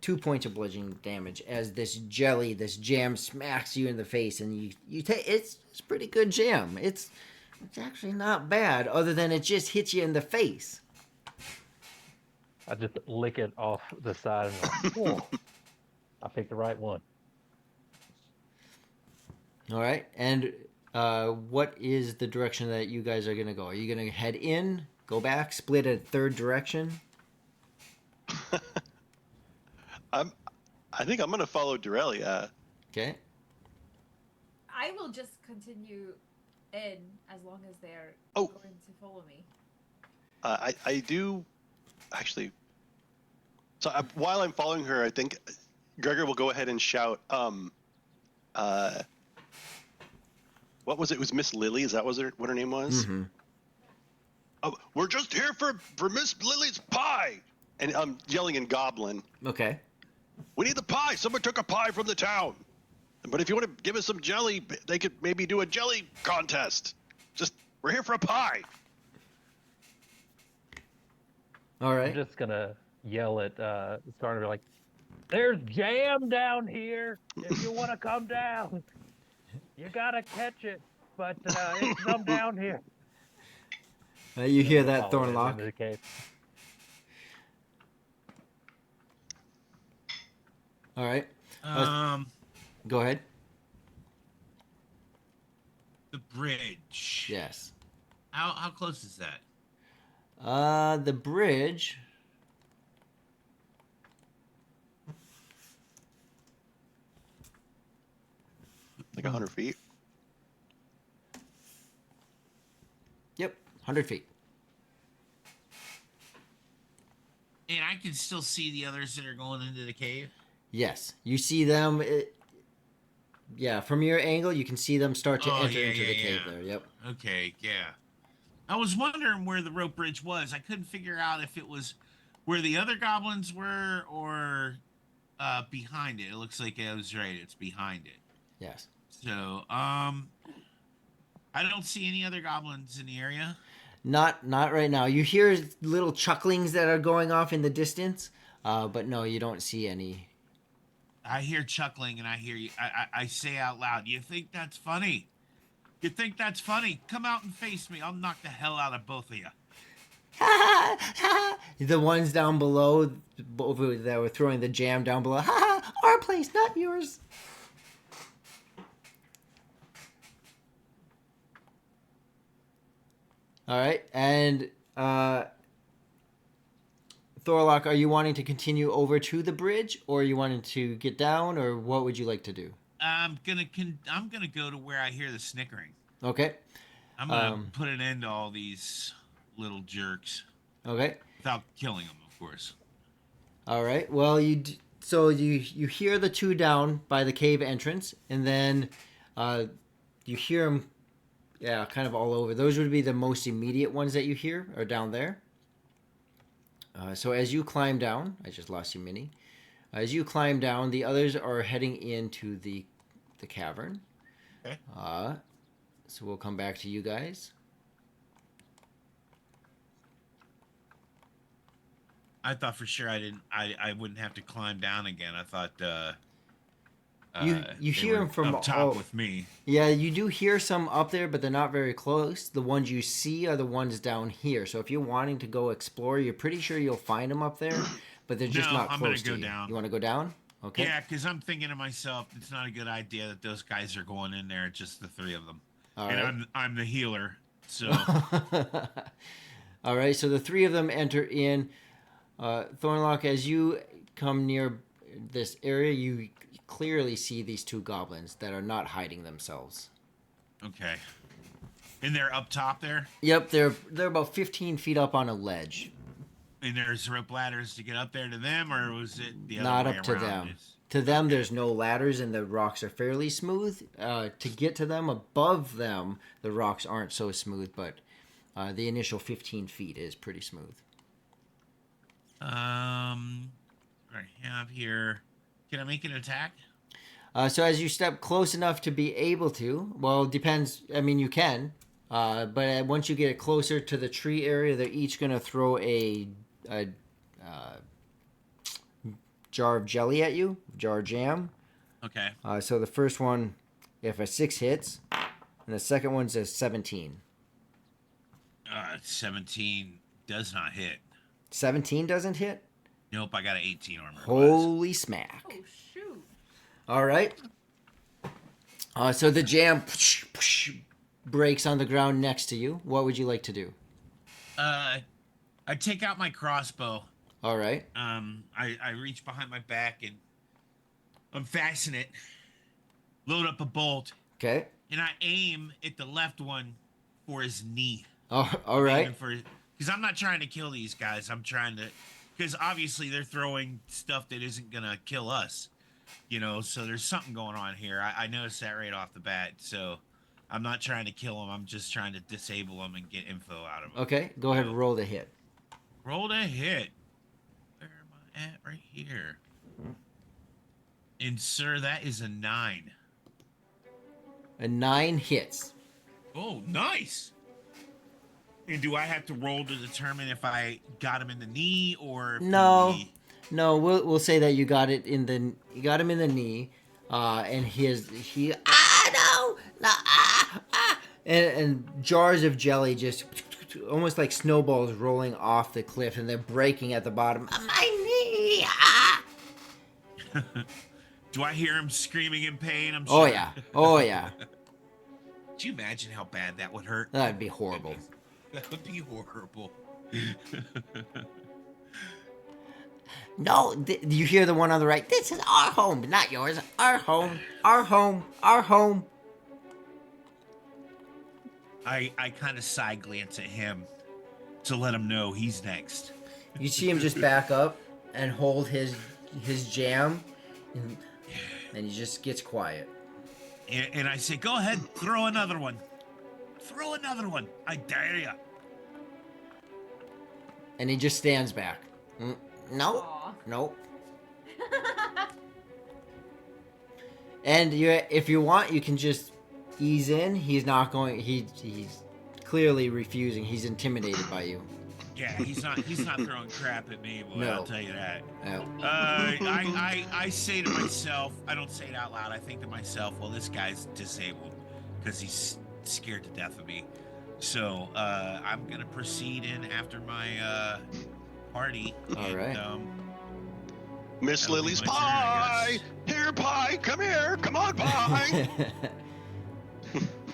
2 points of bludgeoning damage as this jam smacks you in the face, and you take it's pretty good jam. It's actually not bad, other than it just hits you in the face. I just lick it off the side and go, "Whoa, I picked the right one." All right, and what is the direction that you guys are gonna go? Are you gonna head in, go back, split a third direction? I think I'm gonna follow Durrell. Yeah. Okay. I will just continue in as long as they're Oh. going to follow me. I do actually. So while I'm following her, I think Gregor will go ahead and shout. What was it? It was Miss Lily. Is that what her name was? Mm-hmm. Oh, we're just here for Miss Lily's pie. And I'm yelling in Goblin. Okay. We need the pie. Someone took a pie from the town. But if you want to give us some jelly, they could maybe do a jelly contest. Just, we're here for a pie. All I'm right. just gonna yell at Starter like, "There's jam down here. If you want to come down, you gotta catch it. But it's some down here." You hear that, Follow it Thornlock? into the cave. All right. Go ahead. The bridge. Yes. How close is that? The bridge. Like 100 feet. Yep, 100 feet. And I can still see the others that are going into the cave. Yes, you see them. Yeah, from your angle, you can see them start to enter into the cave there. Yep. Okay, yeah. I was wondering where the rope bridge was. I couldn't figure out if it was where the other goblins were or behind it. It looks like I was right. It's behind it. Yes. So, I don't see any other goblins in the area. Not right now. You hear little chucklings that are going off in the distance, but no, you don't see any. I hear chuckling and I hear you. I say out loud, "You think that's funny? You think that's funny? Come out and face me. I'll knock the hell out of both of you." The ones down below that were throwing the jam down below. Our place, not yours. All right, and Thorlock, are you wanting to continue over to the bridge, or are you wanting to get down, or what would you like to do? I'm gonna go to where I hear the snickering. Okay. I'm gonna put an end to all these little jerks Okay. without killing them, of course. All right. Well, so you hear the two down by the cave entrance, and then you hear them, yeah, kind of all over. Those would be the most immediate ones that you hear are down there. So as you climb down, I just lost you, Minnie. As you climb down, the others are heading into the cavern. Okay. So we'll come back to you guys. I thought for sure I wouldn't have to climb down again. I thought You they hear were them from up top all, with me. Yeah, you do hear some up there, but they're not very close. The ones you see are the ones down here. So if you're wanting to go explore, you're pretty sure you'll find them up there, but they're just No, not I'm close gonna to go you. down. You want to go down? Okay. Yeah, because I'm thinking to myself, it's not a good idea that those guys are going in there, just the three of them. All and right. I'm the healer, so All right, so the three of them enter in. Thornlock, as you come near this area, you clearly see these two goblins that are not hiding themselves. okay. And they're up top there, Yep, they're about 15 feet up on a ledge. and there's rope ladders to get up there to them, or was it the other Not way up to around? them. It's- To them, there's no ladders, and the rocks are fairly smooth. To get to them, above them, the rocks aren't so smooth, but the initial 15 feet is pretty smooth. I have here. Can I make an attack? So as you step close enough to be able to, well, it depends. I mean, you can, but once you get closer to the tree area, they're each going to throw a jar of jelly at you, jar of jam. Okay. So the first one, if a 6 hits, and the second one's a 17. 17 does not hit. 17 doesn't hit? Nope, I got an 18 armor. Holy smack. Oh shoot! All right. So the jam breaks on the ground next to you. What would you like to do? I take out my crossbow. All right. I reach behind my back and unfasten it, load up a bolt, Okay. and I aim at the left one for his knee. Oh, all right. Because I'm not trying to kill these guys. I'm trying to, because obviously they're throwing stuff that isn't gonna kill us, you know. So there's something going on here. I noticed that right off the bat. So I'm not trying to kill them. I'm just trying to disable them and get info out of them. Okay. Go ahead and roll the hit. Rolled a hit. Where am I at? Right here. And sir, that is a 9. A 9 hits. Oh, nice. And do I have to roll to determine if I got him in the knee or if No. he- No, we'll say that you got him in the knee, and and jars of jelly just almost like snowballs rolling off the cliff, and they're breaking at the bottom. My knee! Ah! Do I hear him screaming in pain? I'm Oh sure. yeah, oh yeah, Do you imagine how bad that would hurt? that'd be horrible. That would be horrible. No, you hear the one on the right. This is our home, not yours. Our home, our home, our home. I kind of side glance at him to let him know he's next. You see him just back up and hold his jam, and he just gets quiet. And I say, go ahead, throw another one. Throw another one. I dare you. And he just stands back. No, Aw. no. And if you want, you can just ease in. He's not going. He's clearly refusing. He's intimidated by you. Yeah, he's not throwing crap at me, boy. No. I'll tell you that. Oh. I say to myself, I don't say it out loud. I think to myself, well, this guy's disabled because he's scared to death of me. So I'm gonna proceed in after my party. All and, right. Miss That'll be Lily's my turn, I pie. guess. Here, pie. Come here. Come on, pie.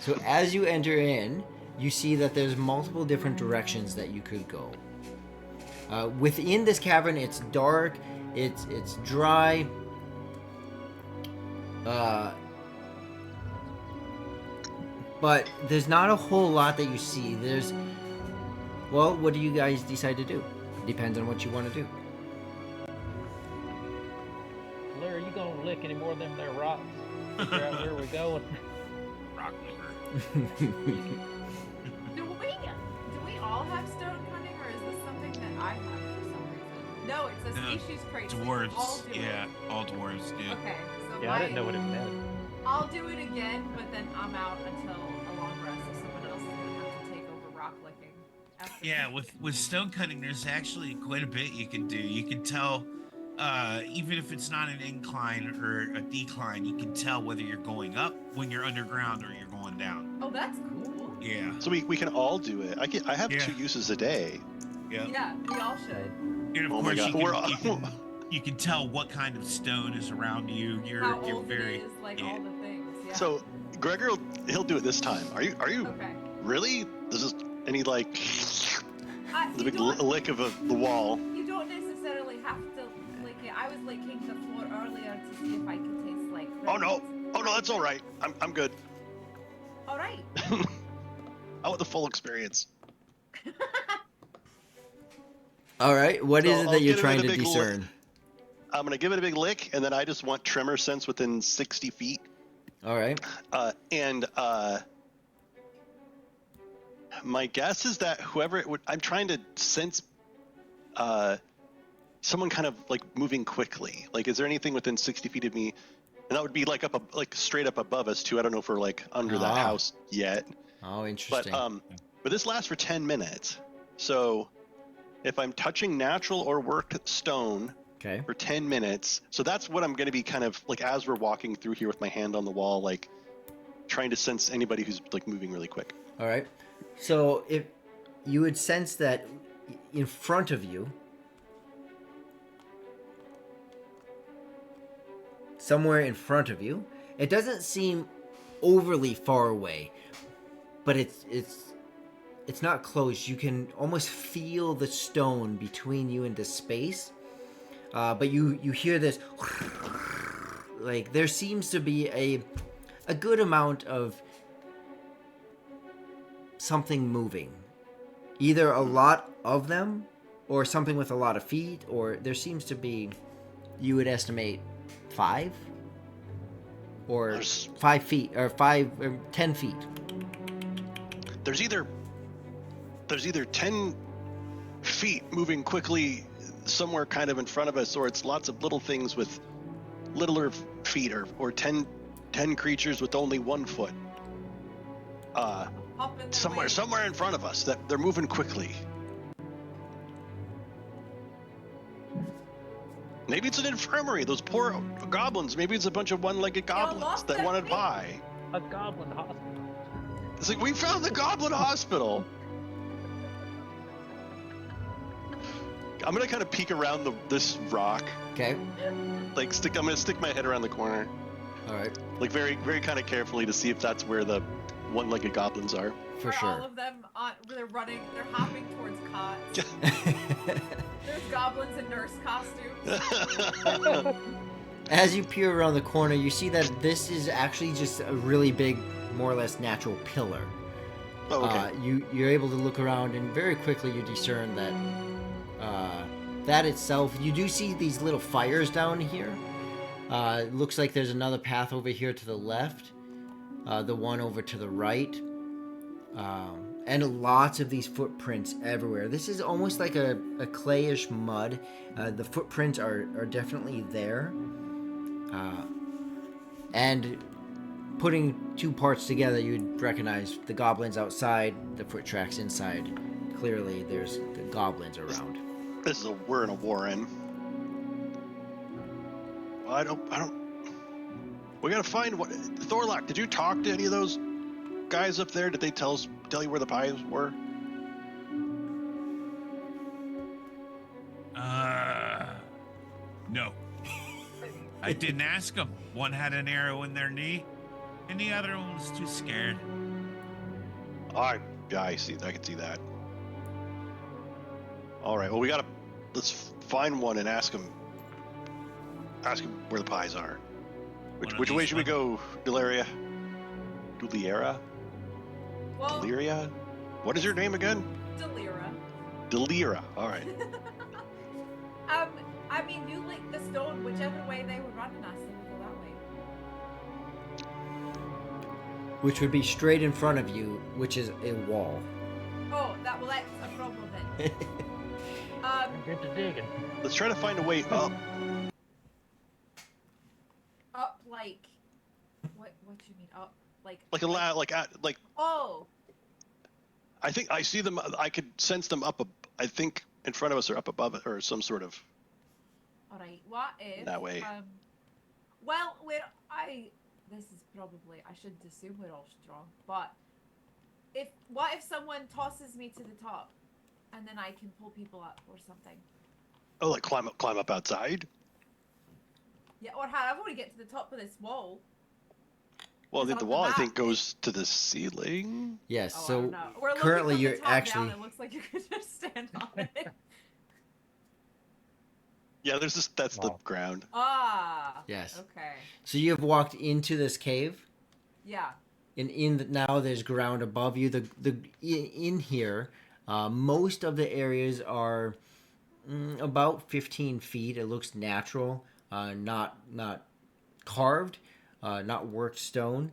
So as you enter in, you see that there's multiple different directions that you could go. Within this cavern, it's dark, it's dry. But there's not a whole lot that you see. Well, what do you guys decide to do? Depends on what you want to do. Larry, you gonna lick any more of them there rocks? Figure out where we're going. Rock liquor. Do we all have stone cutting, or is this something that I have for some reason? No, it's a No, species trait. so we all Dwarves. do Yeah, it. all dwarves do. Okay, so Yeah, I didn't know what it meant. I'll do it again, but then I'm out until a long rest, so someone else is gonna have to take over rock licking. after Yeah, me. with stone cutting, there's actually quite a bit you can do. You can tell, even if it's not an incline or a decline, you can tell whether you're going up when you're underground or you're going down. Oh, that's cool. Yeah, So we can all do it. I have Yeah. 2 uses a day. yeah. Yeah, we all should. And of Oh my course, God, you can tell what kind of stone is around you. How You're old very it is, like yeah. all the things. Yeah. So Gregor, he'll do it this time. Are you Okay. really? This is any like the You big don't- lick of the wall. You don't necessarily have to lick it. I was licking the floor earlier to see if I could taste like. Oh no! raisins. Oh no, that's all right. I'm good. All right. I want the full experience. All right, what So is it I'll that you're get it trying in to a big discern? I'm gonna give it a big lick, and then I just want tremor sense within 60 feet. All right. And my guess is that whoever it would, I'm trying to sense someone kind of like moving quickly. Like, is there anything within 60 feet of me? And that would be like like straight up above us too. I don't know if we're like under that Ah. house yet. Oh, But interesting. but this lasts for 10 minutes. So if I'm touching natural or worked stone Okay. for 10 minutes, so that's what I'm going to be kind of like as we're walking through here with my hand on the wall, like trying to sense anybody who's like moving really quick. All right. So if you would sense that in front of you, somewhere in front of you, it doesn't seem overly far away, but it's not close. You can almost feel the stone between you and the space. But you hear this, like there seems to be a good amount of something moving, either a lot of them or something with a lot of feet, or there seems to be, you would estimate 5 or There's- 5 feet or 5 or 10 feet. There's either 10 feet moving quickly somewhere kind of in front of us, or it's lots of little things with littler feet, or 10 creatures with only 1 foot. Hop in their way. Somewhere in front of us that they're moving quickly. Maybe it's an infirmary. Those poor goblins. Maybe it's a bunch of one-legged goblins lost that their wanted feet. pie. A goblin hospital. It's like, we found the goblin hospital. I'm gonna kind of peek around this rock. Okay. Like I'm gonna stick my head around the corner, All right. like very, very kind of carefully to see if that's where the one-legged goblins are. For Where sure. all of them, they're running, they're hopping towards cots. There's goblins in nurse costumes. As you peer around the corner, you see that this is actually just a really big, more or less natural pillar. Oh, okay. You're able to look around, and very quickly you discern that that itself. You do see these little fires down here. It looks like there's another path over here to the left, the one over to the right, and lots of these footprints everywhere. This is almost like a clayish mud. The footprints are definitely there. And putting 2 parts together, you'd recognize the goblins outside, the foot tracks inside. Clearly, there's the goblins around. We're in a warren. Well, I don't. We gotta find what. Thorlock, did you talk to any of those guys up there? Did they tell you where the pies were? No. I didn't ask them. One had an arrow in their knee, and the other one was too scared. All right. Yeah, I see. I can see that. All right. Well, let's find one and ask him. Ask him where the pies are. Which way should we go, Deliria? Well, Deliria? What is your name again? Delira. Delira. All right. I mean, you lick the stone, whichever way they were running us, they would go that way. Which would be straight in front of you, which is a wall. Oh, that's a problem then. Get to digging. Let's try to find a way up. Up like, what do you mean up? Like Oh, I think I see them. I could sense them up. I think in front of us or up above it or some sort of. all right. What if That way. Well, this is probably, I shouldn't assume we're all strong, but what if someone tosses me to the top, and then I can pull people up or something? Oh, like climb up outside. Yeah, or how? I've already get to the top of this wall. Well, Is the it on wall the I think map? goes to the ceiling. Yes. Oh, I So don't know. We're looking currently from the you're top actually. down. It looks like you could just stand on it. Yeah, that's the Wow. ground. Ah. Yes. Okay. So you have walked into this cave, Yeah. and now there's ground above you. In here, most of the areas are about 15 feet. It looks natural, not carved, not worked stone.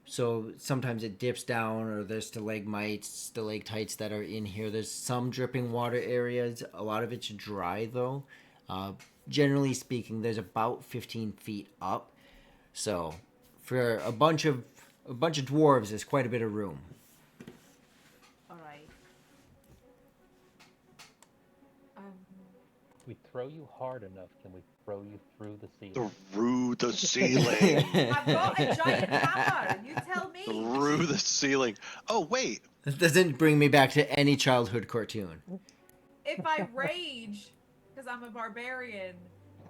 So sometimes it dips down, or there's stalactites that are in here. There's some dripping water areas. A lot of it's dry though. Generally speaking, there's about 15 feet up. So for a bunch of dwarves, there's quite a bit of room. All right. If we throw you hard enough, can we throw you through the ceiling? Through the ceiling. I've got a giant hammer. You tell me. Through the ceiling. Oh wait. This doesn't bring me back to any childhood cartoon. If I rage, because I'm a barbarian,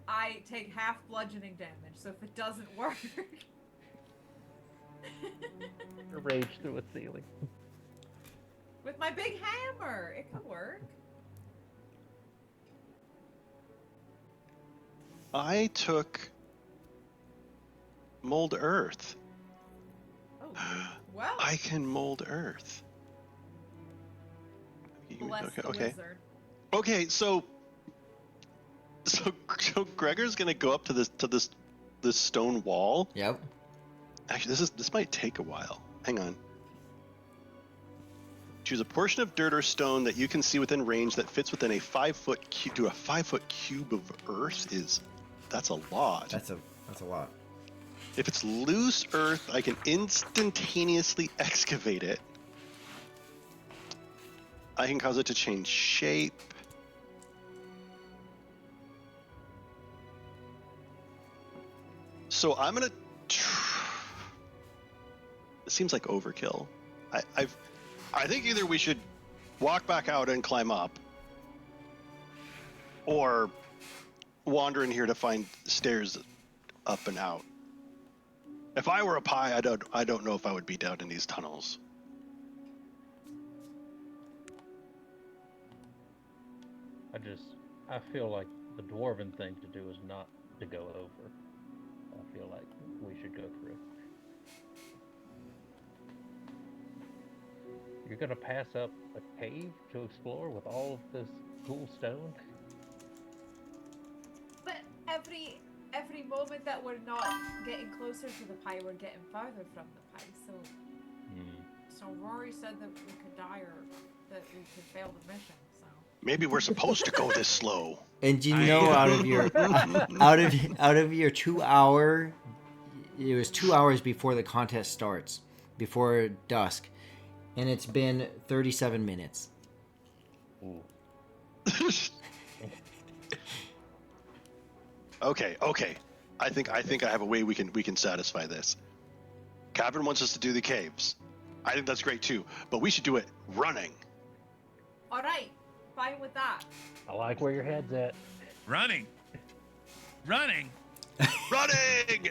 I take half bludgeoning damage. So if it doesn't work, Rage through a ceiling. with my big hammer, it could work. I took mold earth. Oh, well. I can mold earth. Bless Okay. the Okay. wizard. Okay. So Gregor's gonna go up to this stone wall. Yep. Actually, this might take a while. Hang on. Choose a portion of dirt or stone that you can see within range that fits within a 5-foot cube. To a 5-foot cube of earth that's a lot. That's a lot. If it's loose earth, I can instantaneously excavate it. I can cause it to change shape. So I'm gonna. It seems like overkill. I think either we should walk back out and climb up, or wander in here to find stairs up and out. If I were a pie, I don't know if I would be down in these tunnels. I feel like the dwarven thing to do is not to go over. I feel like we should go through. You're gonna pass up a cave to explore with all of this cool stone? But every moment that we're not getting closer to the pie, we're getting farther from the pie. So Rory said that we could die or that we could fail the mission. So Maybe we're supposed to go this slow. And you know, out of your 2 hour, it was 2 hours before the contest starts, before dusk, and it's been 37 minutes. Ooh. Okay. I think I have a way we can satisfy this. Cavern wants us to do the caves. I think that's great too, but we should do it running. all right, fine with that. I like where your head's at. Running. Running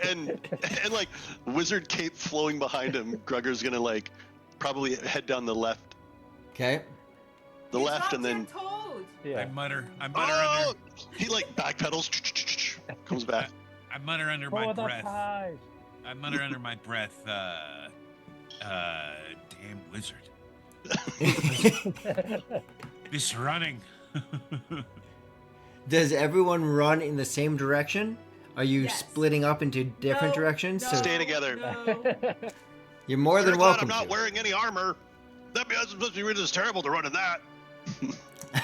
and like wizard cape flowing behind him. Gregor's gonna like probably head down the left Okay. The You left, dropped and then your toad. I Yeah. mutter oh, he like backpedals, comes back. I mutter under For my the breath. pies. I mutter under my breath, damn wizard. This running. Does everyone run in the same direction? Are you Yes. splitting up into different No, directions? no, So Stay together. No. you're more Sure than glad I'm welcome not wearing any armor. That means I'm supposed to be really terrible to run in that.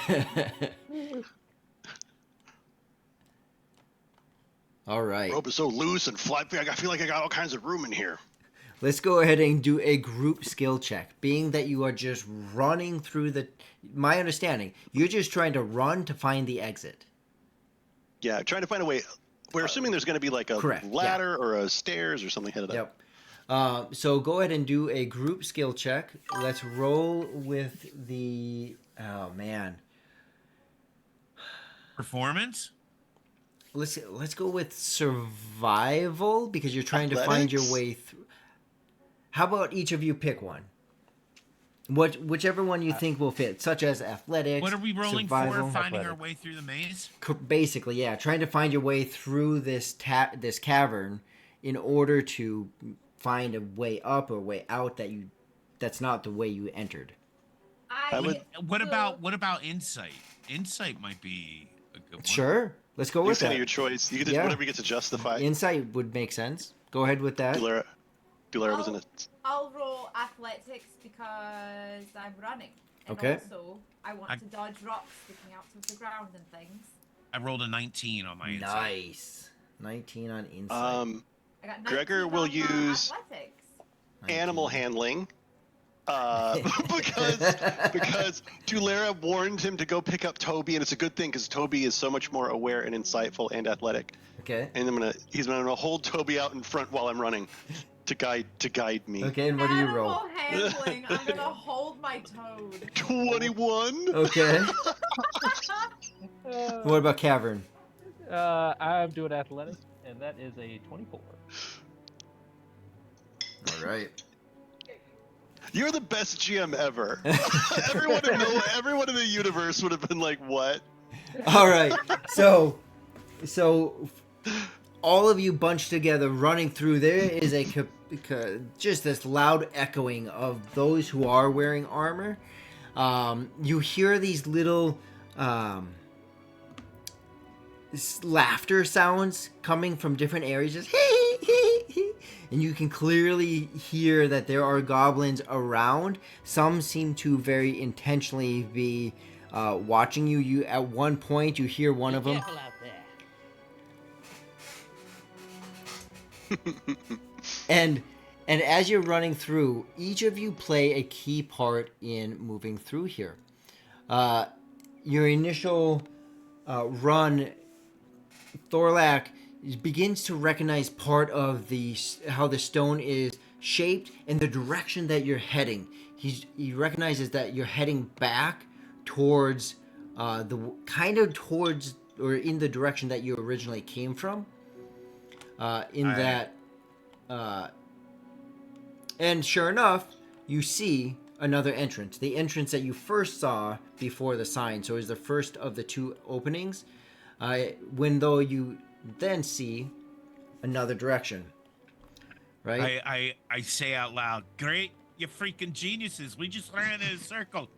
to. All right. Rope is so loose and flappy. I feel like I got all kinds of room in here. Let's go ahead and do a group skill check. Being that you are just running through my understanding, you're just trying to run to find the exit. Yeah, trying to find a way. We're assuming there's going to be like a Correct, ladder or a stairs or something headed up. Yep. So go ahead and do a group skill check. Let's roll with the. Oh man. Performance? Let's go with survival because you're trying to find your Athletics? way through. How about each of you pick one? Whichever one you think will fit, such as athletics. What are we rolling survival. for? Finding our Athletics. way through the maze? Basically, yeah, trying to find your way through this cavern in order to find a way up or way out that's not the way you entered. I would- What about insight? Insight might be a good one. Sure, let's go You with can that. your choice. You can Yeah. whatever you get to justify. Insight would make sense. Go ahead with that. Dulera was in it. I'll roll athletics because I'm running. And Okay. also, I want to dodge rocks sticking out of the ground and things. I rolled a 19 on my insight. Nice. 19 on insight. I got 19 Gregor will on my use athletics. Animal handling. Because Dulera warned him to go pick up Toby, and it's a good thing because Toby is so much more aware and insightful and athletic. Okay. And he's gonna hold Toby out in front while I'm running to guide me. Okay, and what do you roll? Animal handling. I'm gonna hold my toad. 21. Okay. What about cavern? I'm doing athletics, and that is a 24. All right. You're the best GM ever. Everyone in the universe would have been like, "What?" All right. So all of you bunched together running through. There is just this loud echoing of those who are wearing armor. You hear these little laughter sounds coming from different areas, just and you can clearly hear that there are goblins around. Some seem to very intentionally be watching you. You at one point you hear one of them. Careful out there. And as you're running through, each of you play a key part in moving through here. Your initial run, Thorlak begins to recognize part of how the stone is shaped and the direction that you're heading. He recognizes that you're heading back towards in the direction that you originally came from. And sure enough, you see another entrance. The entrance that you first saw before the sign, so is the first of the two openings. Though you then see another direction. Right? I say out loud, "Great, you freaking geniuses! We just ran in a circle."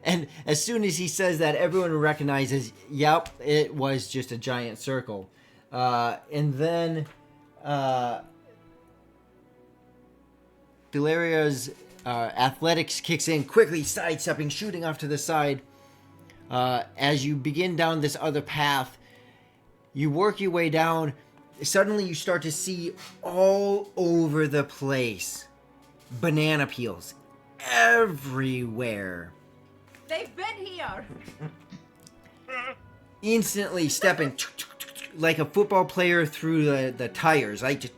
And as soon as he says that, everyone recognizes, yep, it was just a giant circle. And then Deliria's athletics kicks in, quickly sidestepping, shooting off to the side. As you begin down this other path, you work your way down. Suddenly you start to see all over the place banana peels everywhere. They've been here. Instantly stepping like a football player through the tires, like just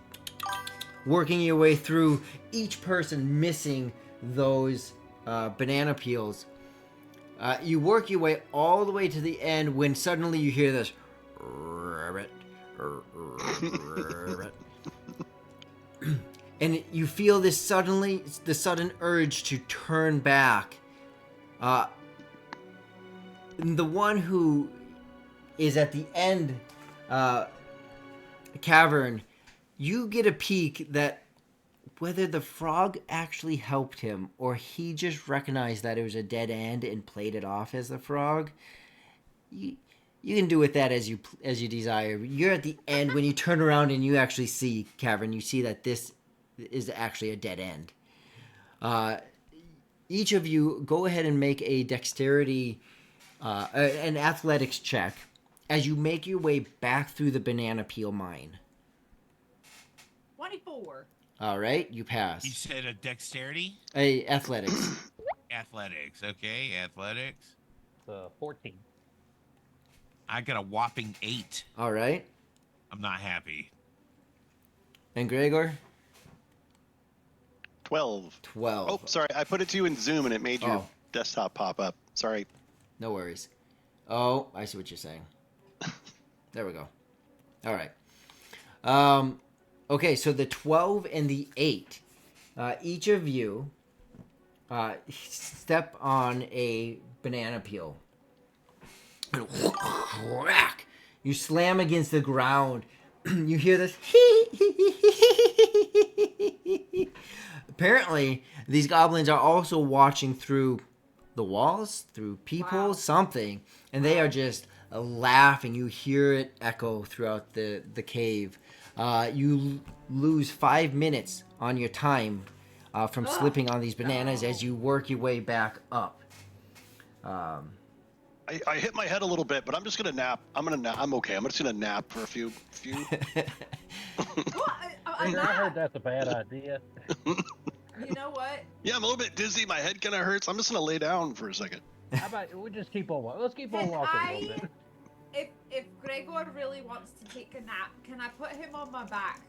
working your way through, each person missing those banana peels. You work your way all the way to the end when suddenly you hear this rabbit, rabbit. and you feel the sudden urge to turn back. The one who is at the end cavern, you get a peek that whether the frog actually helped him or he just recognized that it was a dead end and played it off as the frog, you can do with that as you desire. You're at the end when you turn around and you actually see cavern. You see that this is actually a dead end. Each of you go ahead and make a dexterity, an athletics check as you make your way back through the banana peel mine. 24. All right, you pass. You said a dexterity? Athletics. Athletics. Okay, athletics. 14. I got a whopping 8. All right. I'm not happy. And Gregor? 12. 12. Oh, sorry. I put it to you in Zoom and it made your Oh. desktop pop up. Sorry. No worries. Oh, I see what you're saying. There we go. All right. Okay, so the 12 and the 8. Each of you step on a banana peel. And whack! You slam against the ground. You hear this. Apparently, these goblins are also watching through the walls, through people, Wow. something, and they are just laughing. You hear it echo throughout the cave. You lose 5 minutes on your time from slipping on these bananas as you work your way back up. I hit my head a little bit, but I'm just gonna nap. I'm okay. I'm just gonna nap for a few. What? I heard that's a bad idea. You know what? Yeah, I'm a little bit dizzy. My head kind of hurts. I'm just gonna lay down for a second. How about we just keep on walking? Let's keep on Can walking a little bit. If Gregor really wants to take a nap, can I put him on my back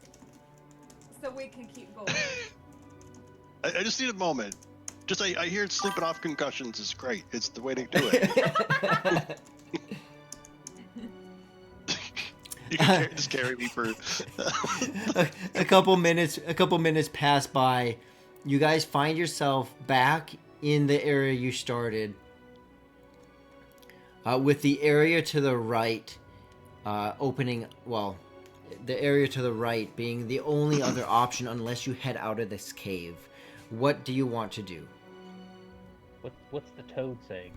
so we can keep going? I just need a moment. Just I hear sleeping off concussions is great. It's the way to do it. You can just carry me for. a couple minutes pass by. You guys find yourself back in the area you started, with the area to the right opening. Well, the area to the right being the only other option unless you head out of this cave. What do you want to do? What's the toad saying?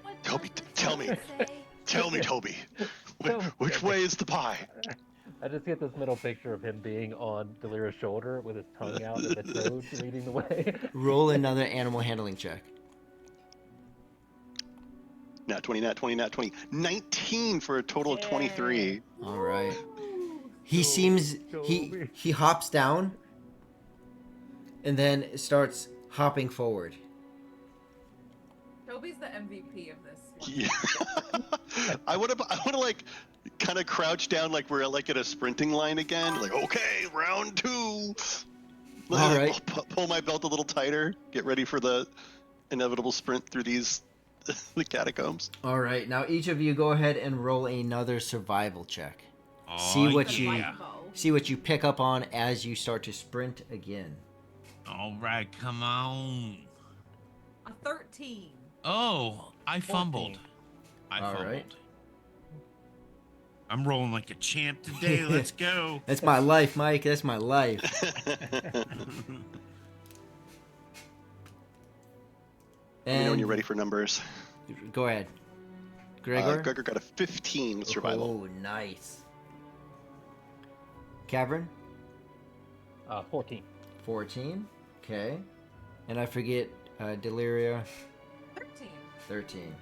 What Toby, does the tell me. toad say? Tell me, Toby. Which way is the pie? I just get this middle picture of him being on Delira's shoulder with his tongue out and the toad leading the way. Roll another animal handling check. Nat 20, nat 20, nat 20. 19 for a total of 23. All right. Ooh. He seems Toby. he hops down and then starts hopping forward. Toby's the MVP of this one. Yeah. I would have like kind of crouched down like we're like at a sprinting line again. Like, okay, round 2. All Like, right. Pull my belt a little tighter. Get ready for the inevitable sprint through these the catacombs. All right. Now each of you go ahead and roll another survival check. Oh, See what you- yeah. Survival. See what you pick up on as you start to sprint again. All right, come on. A 13. Oh, I fumbled. 14. I All fumbled. right. I'm rolling like a champ today. Let's go. That's my life, Mike. That's my life. Let me know when And you're ready for numbers. go ahead. Gregor? Gregor got a 15 with survival. Oh, nice. Cavern? 14. 14. Okay. And I forget Deliria. 13. 13.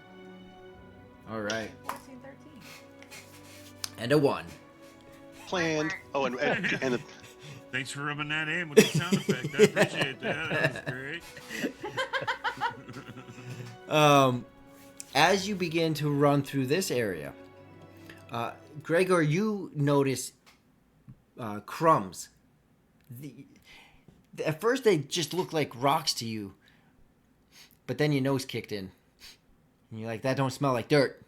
All right. 14, 13. And a 1. Planned. Oh, and the, Thanks for rubbing that in with the sound effect. I appreciate that. That was great. As you begin to run through this area, Gregor, you notice crumbs. At first, they just look like rocks to you, but then your nose kicked in, and you're like, "That don't smell like dirt."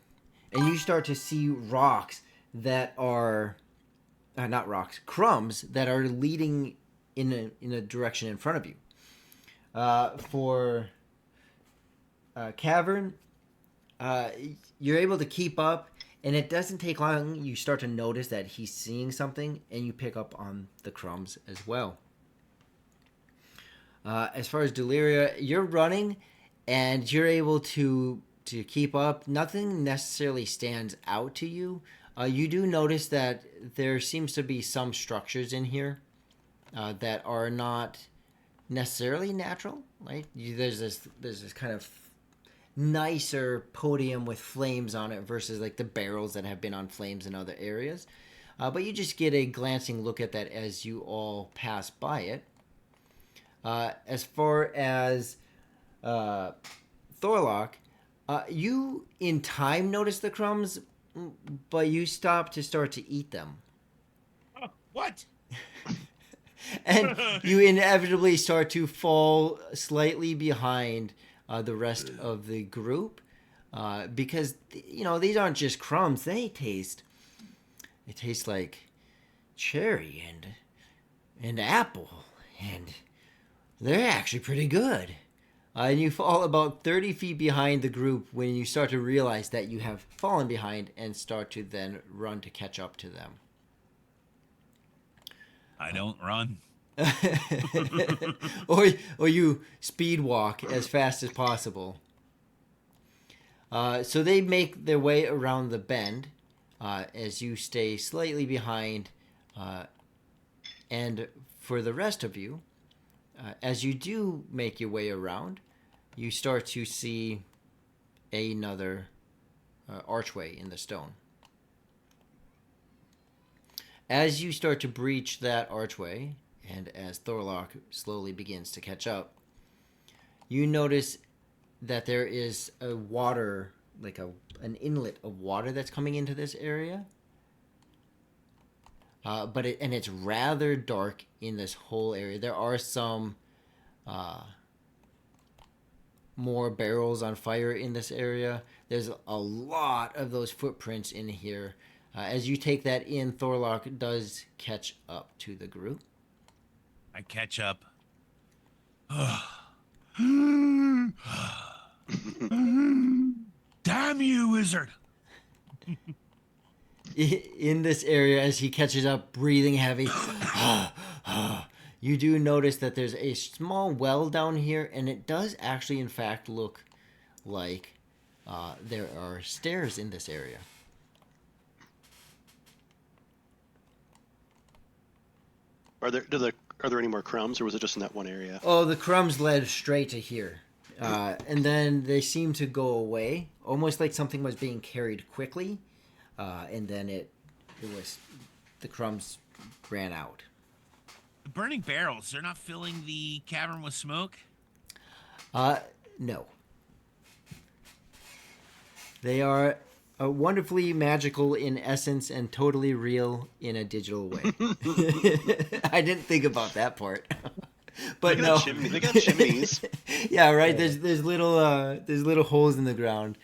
And you start to see rocks that are not rocks, crumbs that are leading in a direction in front of you. For Cavern, you're able to keep up, and it doesn't take long. You start to notice that he's seeing something, and you pick up on the crumbs as well. As far as Deliria, you're running, and you're able to keep up. Nothing necessarily stands out to you. You do notice that there seems to be some structures in here that are not necessarily natural. Right? There's this kind of nicer podium with flames on it versus like the barrels that have been on flames in other areas. But you just get a glancing look at that as you all pass by it. As far as Thorlock, you in time notice the crumbs, but you stop to start to eat them. What? And you inevitably start to fall slightly behind the rest of the group because, these aren't just crumbs. They taste like cherry and apple, and they're actually pretty good. And you fall about 30 feet behind the group when you start to realize that you have fallen behind and start to then run to catch up to them. I don't run. or you speed walk as fast as possible. So they make their way around the bend as you stay slightly behind. And for the rest of you, as you do make your way around, you start to see another archway in the stone. As you start to breach that archway, and as Thorlock slowly begins to catch up, you notice that there is a water, like an inlet of water that's coming into this area. But it's rather dark in this whole area. There are some more barrels on fire in this area. There's a lot of those footprints in here. As you take that in, Thorlock does catch up to the group. I catch up. Damn you, wizard! In this area, as he catches up, breathing heavy, you do notice that there's a small well down here, and it does actually, in fact, look like there are stairs in this area. Are there any more crumbs, or was it just in that one area? Oh, the crumbs led straight to here. And then they seem to go away, almost like something was being carried quickly. And then the crumbs ran out. The burning barrels, they're not filling the cavern with smoke? No. They are wonderfully magical in essence and totally real in a digital way. I didn't think about that part. But no. They got chimneys. Yeah, right. There's little holes in the ground.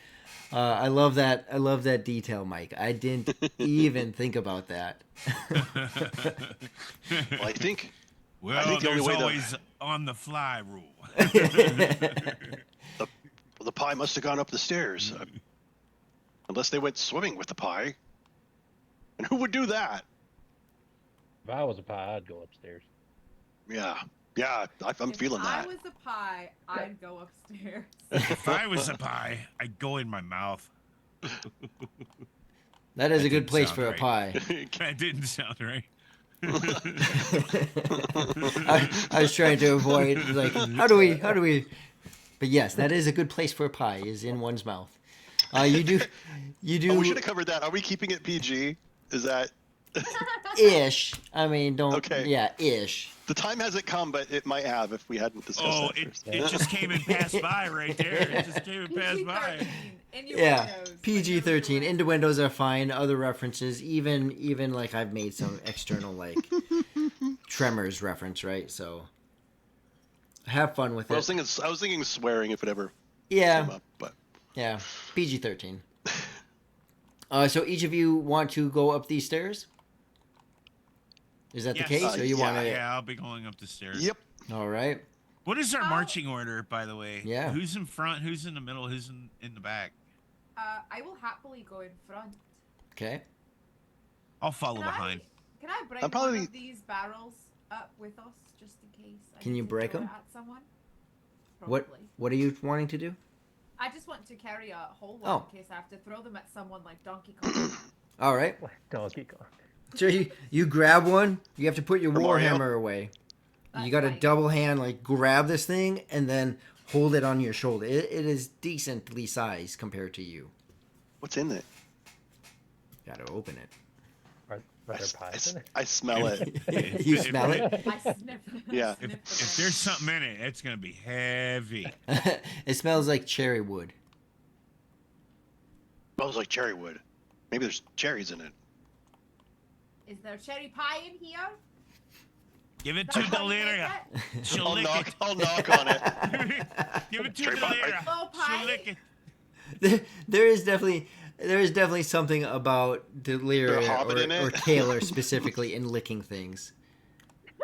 I love that. I love that detail, Mike. I didn't even think about that. Well, I think Well, the only way always on the fly rule. the pie must have gone up the stairs. Unless they went swimming with the pie. And who would do that? If I was a pie, I'd go upstairs. Yeah, I'm feeling If that. I was a pie, I'd go upstairs. If I was a pie, I'd go in my mouth. That is a good didn't place sound for a right. pie. That didn't sound right. I was trying to avoid how do we? But yes, that is a good place for a pie. Is in one's mouth. You do. Oh, we should have covered that. Are we keeping it PG? Is that Ish. I mean, don't. Okay. Yeah, ish. the time hasn't come, but it might have if we hadn't discussed Oh, that first. it just came and passed by right there. It just came and passed by. Yeah, PG-13. Innuendos are fine. Other references, even like I've made some external like Tremors reference, right? So have fun with I it. was thinking swearing if it ever Yeah, came up, but yeah, PG-13. So each of you want to go up these stairs? Is that Yes. the case, or you yeah, want to? Yeah, I'll be going up the stairs. Yep. All right. What is our How- marching order, by the way? Yeah. Who's in front? Who's in the middle? Who's in the back? I will happily go in front. Okay. I'll follow Can behind. Can I break I'm probably- one of these barrels up with us just in case? I Can need you to break throw it 'em? At someone? What? Probably. What are you wanting to do? I just want to carry a whole one Oh. in case I have to throw them at someone like Donkey Kong. All right. Donkey Kong. So you grab one. You have to put your For Mario? warhammer away. That's You got to fine. double hand like grab this thing and then hold it on your shoulder. It is decently sized compared to you. What's in it? Got to open it. Are there pies in it? I smell it. You smell it? I sniff. Yeah. sniff If them. there's something in it, it's gonna be heavy. It smells like cherry wood. Smells like cherry wood. Maybe there's cherries in it. Is there cherry pie in here? Give it Is to that how you make Delira. it? She'll I'll lick knock. it. I'll knock on it. Give it to Cherry pie. Delira. Oh, pie? She'll lick it. There is definitely something about Delirium hobbit in it? or Taylor specifically in licking things.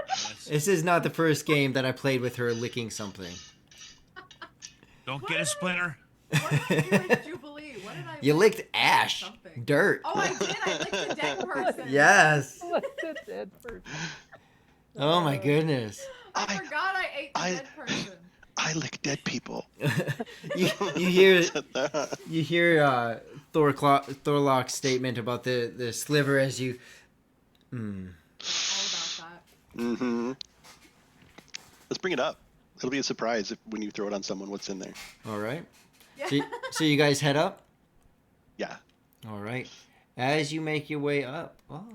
Yes. This is not the first game that I played with her licking something. Don't get a splinter. What did I do with Jubilee? What did I You lick? licked ash, Something. dirt. Oh, I did. I licked a dead person. Yes. What's a dead person? Oh my goodness. I forgot I ate the I- dead person. I lick dead people. you hear Thorlock's statement about the sliver as you. All about that. Mm-hmm. Let's bring it up. It'll be a surprise when you throw it on someone. What's in there? All right. Yeah. So you guys head up. Yeah. All right. As you make your way up. Oh,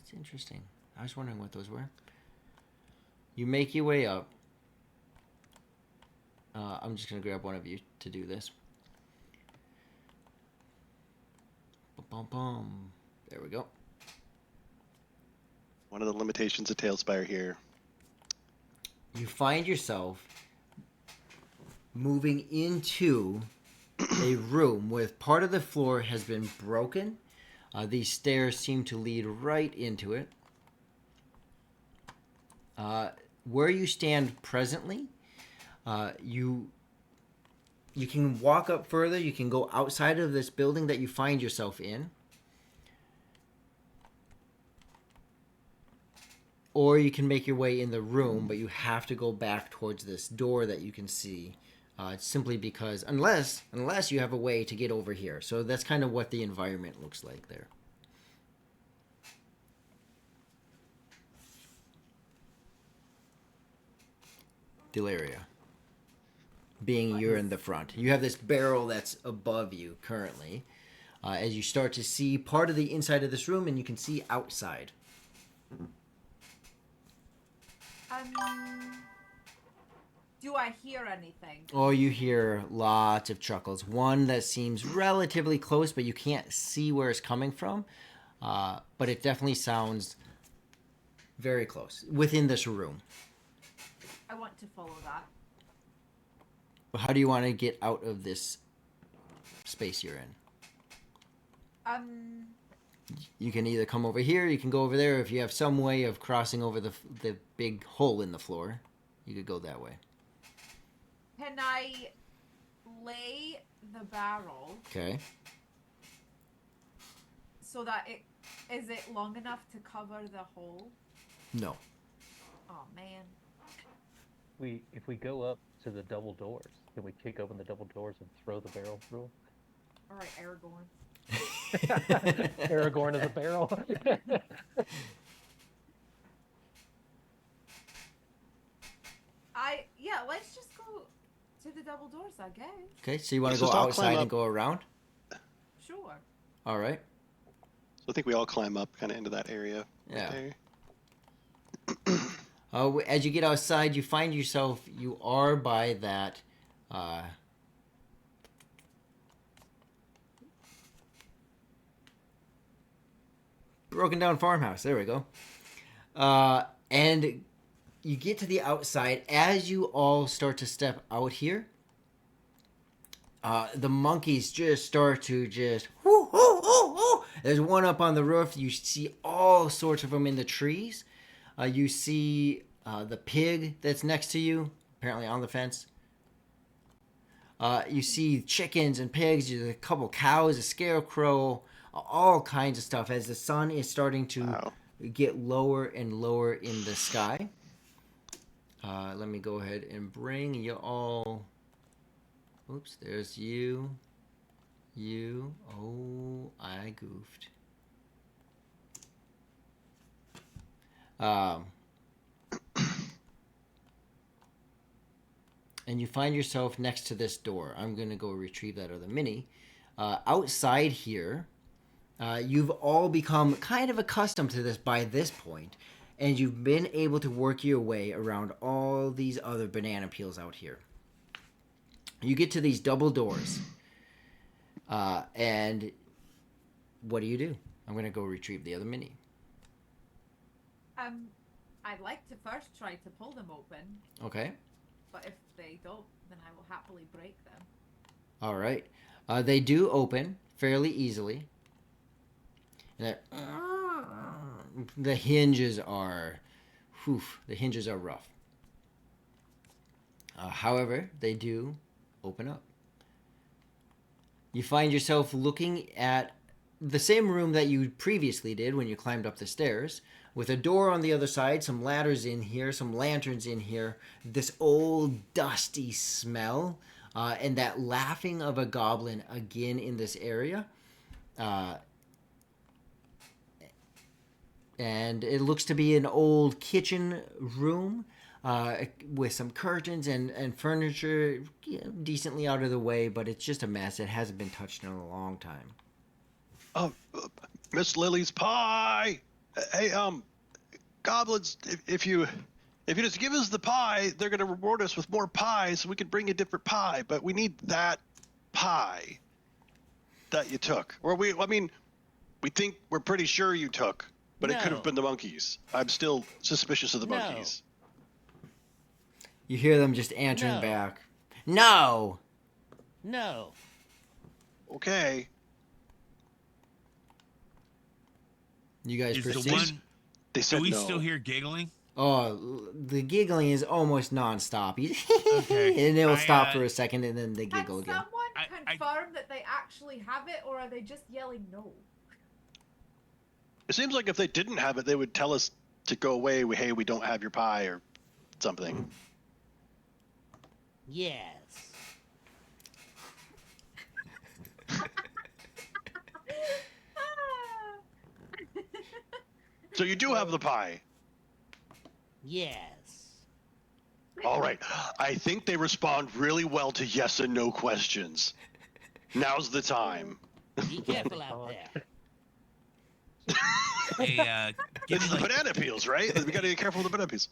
it's interesting. I was wondering what those were. You make your way up. I'm just going to grab one of you to do this. Bum. There we go. One of the limitations of Tailspire here. You find yourself moving into a room with part of the floor has been broken. These stairs seem to lead right into it. Where you stand presently, you can walk up further. You can go outside of this building that you find yourself in. Or you can make your way in the room, but you have to go back towards this door that you can see. Simply because, unless you have a way to get over here. So that's kind of what the environment looks like there. Delaria. Being you're in the front. You have this barrel that's above you currently. As you start to see part of the inside of this room, and you can see outside. Do I hear anything? Oh, you hear lots of chuckles. One that seems relatively close, but you can't see where it's coming from. But it definitely sounds very close within this room. I want to follow that. How do you want to get out of this space you're in? You can either come over here, you can go over there. If you have some way of crossing over the big hole in the floor, you could go that way. Can I lay the barrel Okay. so that is it long enough to cover the hole? No. Oh man. If we go up to the double doors, can we kick open the double doors and throw the barrel through? All right, Aragorn. Aragorn is a barrel. Let's just go to the double doors, I guess. Okay, so you want to Let's go just all climb outside and up. go around? Sure. All right. So I think we all climb up kind of into that area. Yeah. There. As you get outside, you find yourself, you are by that broken down farmhouse. There we go. And you get to the outside. As you all start to step out here, the monkeys just start to just whoo, whoo, whoo, whoo. There's one up on the roof. You see all sorts of them in the trees. You see the pig that's next to you, apparently on the fence. You see chickens and pigs. There's a couple cows, a scarecrow, all kinds of stuff as the sun is starting to get lower and lower in the sky. Let me go ahead and bring you all. Oops, there's you. You. Oh, I goofed. And you find yourself next to this door. I'm going to go retrieve that other mini. Outside here, you've all become kind of accustomed to this by this point, and you've been able to work your way around all these other banana peels out here. You get to these double doors, and what do? I'm going to go retrieve the other mini. I'd like to first try to pull them open. Okay. But if they don't, then I will happily break them. All right. They do open fairly easily. And the hinges are, the hinges are rough. However, they do open up. You find yourself looking at the same room that you previously did when you climbed up the stairs, with a door on the other side, some ladders in here, some lanterns in here, this old dusty smell, and that laughing of a goblin again in this area. And it looks to be an old kitchen room with some curtains and furniture decently out of the way, but it's just a mess. It hasn't been touched in a long time. Oh, Miss Lily's pie. Hey, goblins, if you just give us the pie, they're gonna reward us with more pies, so we can bring a different pie. But we need that pie that you took, or we think we're pretty sure you took, but it could have been the monkeys. I'm still suspicious of the monkeys. You hear them just answering back. No. No. Okay. You guys Is proceed? the one? They said Do we no. still hear giggling? Oh, the giggling is almost nonstop. Okay. And it will I, stop for a second, and then they Can giggle again. someone confirm that they actually have it, or are they just yelling no? It seems like if they didn't have it, they would tell us to go away. Hey, we don't have your pie or something. Yes. So you do have the pie. Yes. All right. I think they respond really well to yes and no questions. Now's the time. Be careful out there. Hey, give It's me the like, banana peels, right? We gotta be careful with the banana peels.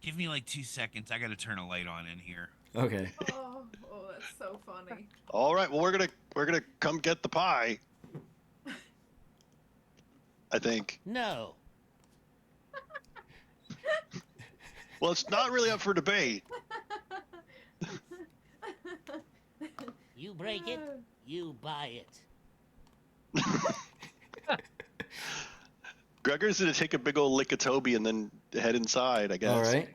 give me like 2 seconds. I gotta turn a light on in here. Okay. Oh, that's so funny. All right. Well, we're gonna come get the pie. I think. No. Well, it's not really up for debate. You break it, you buy it. Gregor's gonna take a big old lick of Toby and then head inside, I guess. All right.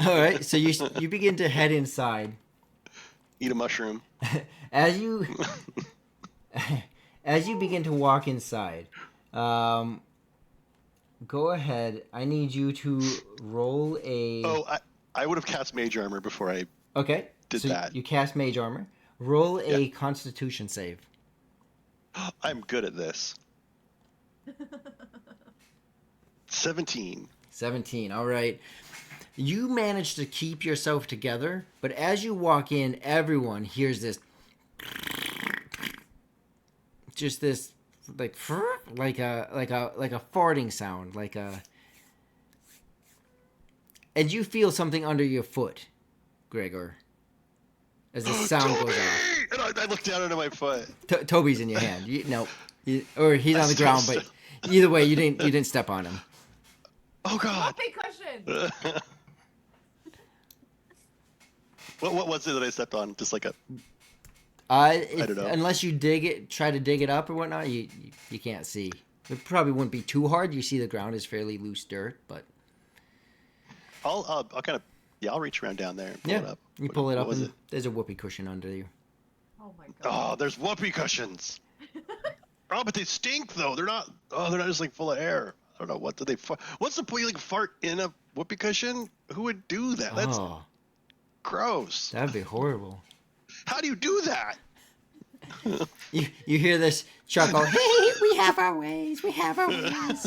All right. So you begin to head inside. Eat a mushroom. As you begin to walk inside, go ahead. I need you to roll a. Oh, I would have cast Mage Armor before I Okay. did so that. You cast Mage Armor. Roll a Constitution save. I'm good at this. 17. 17. All right. You manage to keep yourself together, but as you walk in, everyone hears this. Just this, like a farting sound, and you feel something under your foot, Gregor, as the sound Toby! goes off. And I look down into my foot. Toby's in your hand. Or he's on the ground, but either way, you didn't step on him. Oh God! Whoopee cushion. What was it that I stepped on? Just like a. I don't know. Unless you try to dig it up or whatnot, you can't see. It probably wouldn't be too hard. You see the ground is fairly loose dirt, but I'll kind of I'll reach around down there and pull it up. you pull it What up was and it? there's a whoopee cushion under you. Oh my god. Oh, there's whoopee cushions. Oh, but they stink though. They're not. Oh, they're not just like full of air. I don't know. What do they? What's the point? You like fart in a whoopee cushion? Who would do that? That's Oh, gross. that'd be horrible. How do you do that? You hear this chuckle? Hey, we have our ways. We have our ways.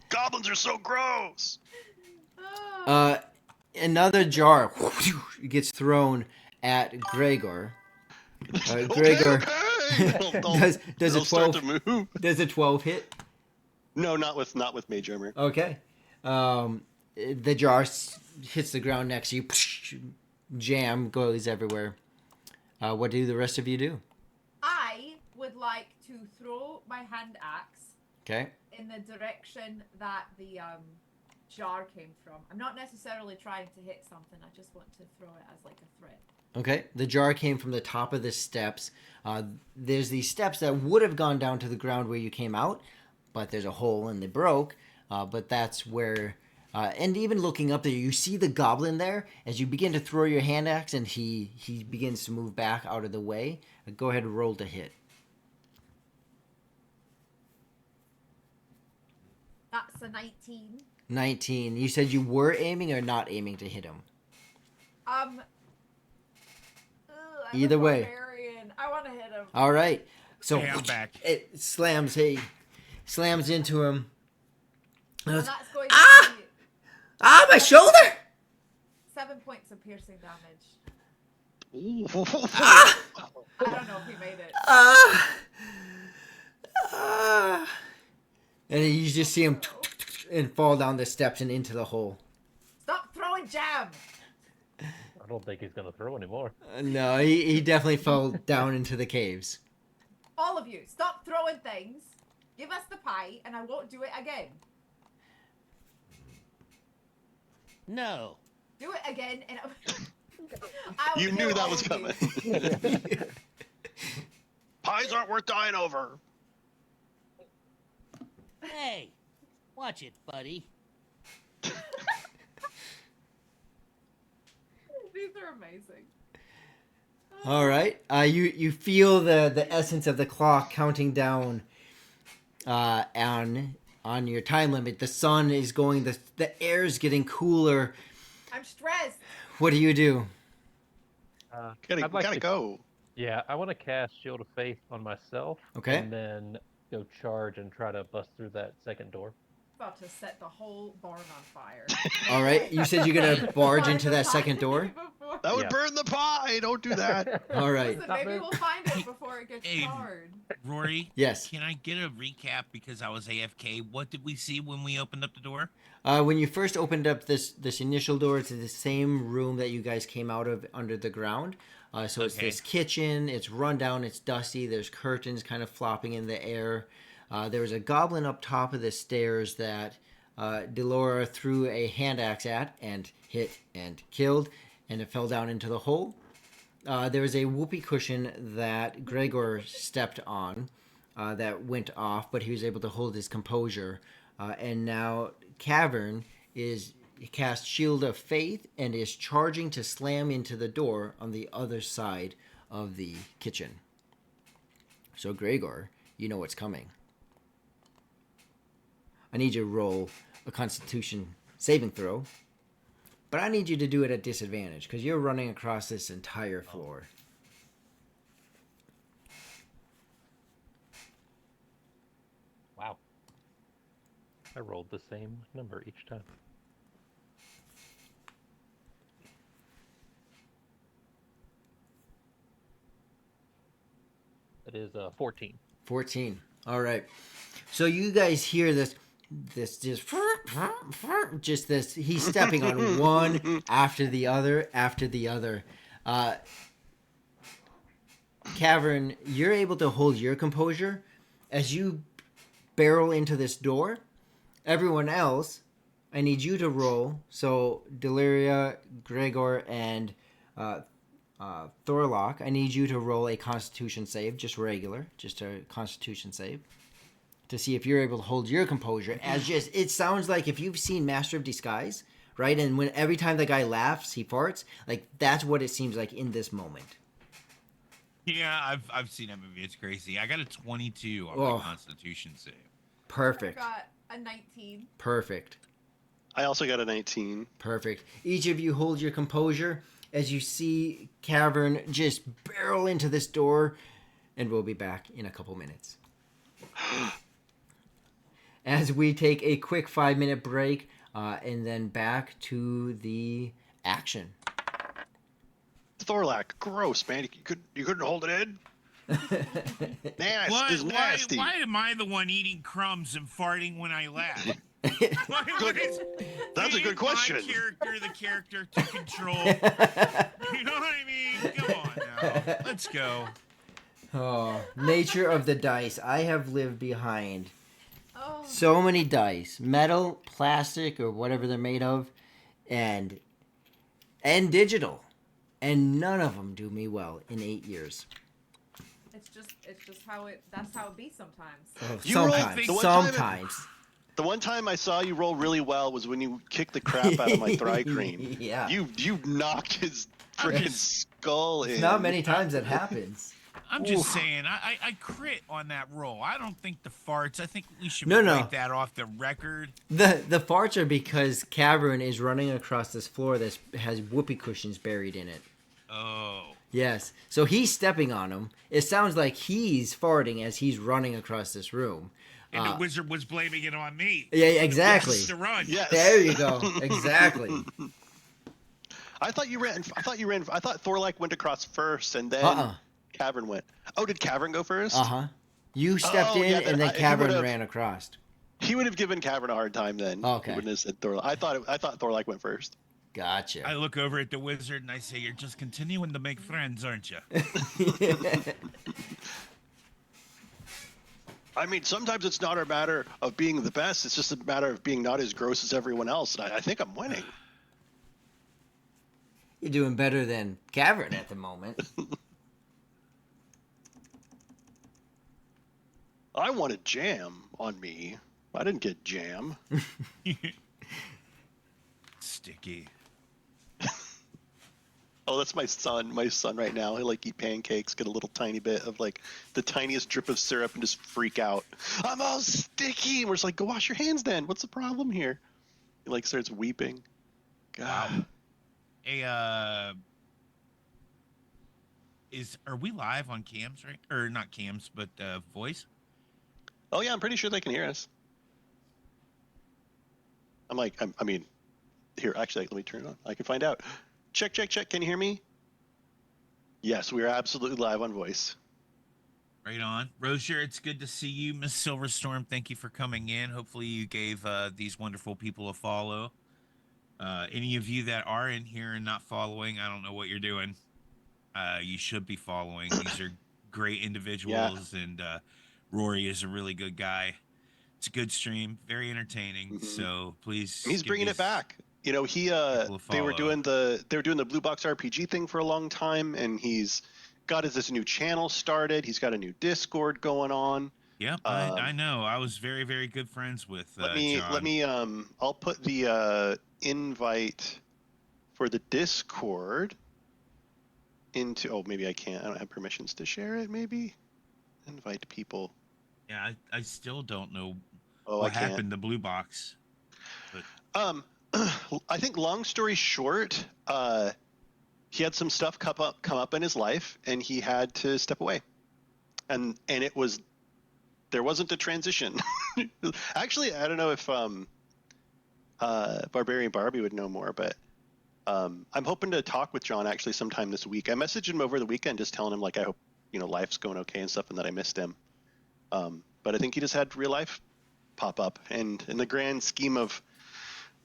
Goblins are so gross. Another jar gets thrown at Gregor. Gregor, Okay. does a They'll start 12 to move. does a 12 hit? No, not with mage armor. Okay. The jar hits the ground next to you. Jam goes everywhere. What do the rest of you do? I would like to throw my hand axe Okay. in the direction that the jar came from. I'm not necessarily trying to hit something. I just want to throw it as like a threat. Okay. The jar came from the top of the steps. There's these steps that would have gone down to the ground where you came out, but there's a hole and they broke. But that's where... and even looking up there, you see the goblin there. As you begin to throw your hand axe and he begins to move back out of the way. Go ahead and roll to hit. That's a 19. 19. You said you were aiming or not aiming to hit him? I'm Either a way. barbarian. I want to hit him. All right. So Hey, I'm back. it slams into him. And Goes, that's going to Ah! be Ah, my shoulder! 7 points of piercing damage. Ah! I don't know if he made it. Ah! Ah! And you just see him and fall down the steps and into the hole. Stop throwing jam! I don't think he's gonna throw anymore. No, he definitely fell down into the caves. All of you, stop throwing things. Give us the pie, and I won't do it again. No. Do it again, and I'll You knew kill that all was of coming. you. Pies aren't worth dying over. Hey, watch it, buddy. These are amazing. All right. You feel the essence of the clock counting down on your time limit. The sun is going. The air is getting cooler. I'm stressed. What do you do? Gotta, I'd like gotta to- go. Yeah, I want to cast Shield of Faith on myself. Okay. And then go charge and try to bust through that second door. About to set the whole barn on fire. All right. You said you're gonna barge into that second door. That would Yeah. burn the pie. Don't do that. All right. Listen, maybe we'll find it before it gets Hey. charred. Rory, Yes. can I get a recap because I was AFK? What did we see when we opened up the door? When you first opened up this initial door, it's the same room that you guys came out of under the ground. So it's Okay. this kitchen. It's run down. It's dusty. There's curtains kind of flopping in the air. There was a goblin up top of the stairs that Delora threw a hand axe at and hit and killed, and it fell down into the hole. There was a whoopee cushion that Gregor stepped on that went off, but he was able to hold his composure. And now Cavern is cast Shield of Faith and is charging to slam into the door on the other side of the kitchen. So Gregor, you know what's coming. I need you to roll a Constitution saving throw, but I need you to do it at disadvantage because you're running across this entire floor. Wow. I rolled the same number each time. It is 14. 14. All right. So you guys hear this just this. He's stepping on one after the other. Cavern, you're able to hold your composure as you barrel into this door. Everyone else, I need you to roll. So Deliria, Gregor, and Thorlock, I need you to roll a Constitution save, just regular, just a Constitution save. to see if you're able to hold your composure. As just it sounds like if you've seen Master of Disguise, right? And when every time the guy laughs, he farts. Like that's what it seems like in this moment. Yeah, I've seen that movie. It's crazy. I got a 22 on Oh. my Constitution save. Perfect. Got a 19. Perfect. I also got a 19. Perfect. Each of you hold your composure as you see Cavern just barrel into this door, and we'll be back in a couple minutes. As we take a quick 5-minute break, and then back to the action. Thorlak, gross, man. You couldn't hold it in? Nasty. It's nasty. Why am I the one eating crumbs and farting when I laugh? That's a good question. My character, the character to control. You know what I mean? Come on now. Let's go. Oh, nature of the dice. I have lived behind Oh. so many dice, metal, plastic, or whatever they're made of, and digital, and none of them do me well in 8 years. It's just how that's how it be sometimes. Oh, You rolled sometimes, the one time sometimes. The one time I saw you roll really well was when you kicked the crap out of my Thri-Kreen. Yeah. You knocked his freaking skull in. It's not many times that happens. I'm just saying, I crit on that roll. I don't think the farts. I think we should No. break that off the record. The farts are because Cavern is running across this floor that has whoopee cushions buried in it. Oh. Yes. So he's stepping on them. It sounds like he's farting as he's running across this room. And the wizard was blaming it on me. Yeah, exactly. To run. Yes. There you go. Exactly. I thought Thorlak went across first and then Cavern went. Oh, did Cavern go first? You stepped in and then Cavern ran across. He would have given Cavern a hard time then. Okay. He wouldn't have said Thorlak. I thought Thorlak went first. Gotcha. I look over at the wizard and I say, "You're just continuing to make friends, aren't you?" I mean, sometimes it's not a matter of being the best. It's just a matter of being not as gross as everyone else. And I think I'm winning. You're doing better than Cavern at the moment. I wanted jam on me. I didn't get jam. Sticky. Oh, that's my son. My son right now. He'll like eat pancakes, get a little tiny bit of like the tiniest drip of syrup, and just freak out. I'm all sticky. And we're just like, go wash your hands then. What's the problem here? He like starts weeping. God. Hey, are we live on cams, right? Or not cams, but voice? Oh yeah, I'm pretty sure they can hear us. I mean, here, actually, let me turn it on. I can find out. Check. Can you hear me? Yes, we are absolutely live on voice. Right on. Rozier, it's good to see you. Miss Silverstorm, thank you for coming in. Hopefully you gave these wonderful people a follow. Any of you that are in here and not following, I don't know what you're doing. You should be following. These are great individuals, and Rory is a really good guy. It's a good stream, very entertaining. So please, He's bringing it back. You know, they were doing the Blue Box RPG thing for a long time, and he's got this new channel started. He's got a new Discord going on. Yep, I know. I was very, very good friends with John. I'll put the invite for the Discord into. Oh, maybe I can't. I don't have permissions to share it. Maybe invite people. Yeah, I still don't know what happened to Blue Box. But I think long story short, he had some stuff come up in his life, and he had to step away. And there wasn't a transition. Actually, I don't know if Barbarian Barbie would know more, but I'm hoping to talk with John actually sometime this week. I messaged him over the weekend just telling him like I hope life's going okay and stuff, and that I missed him. But I think he just had real life pop up, and in the grand scheme of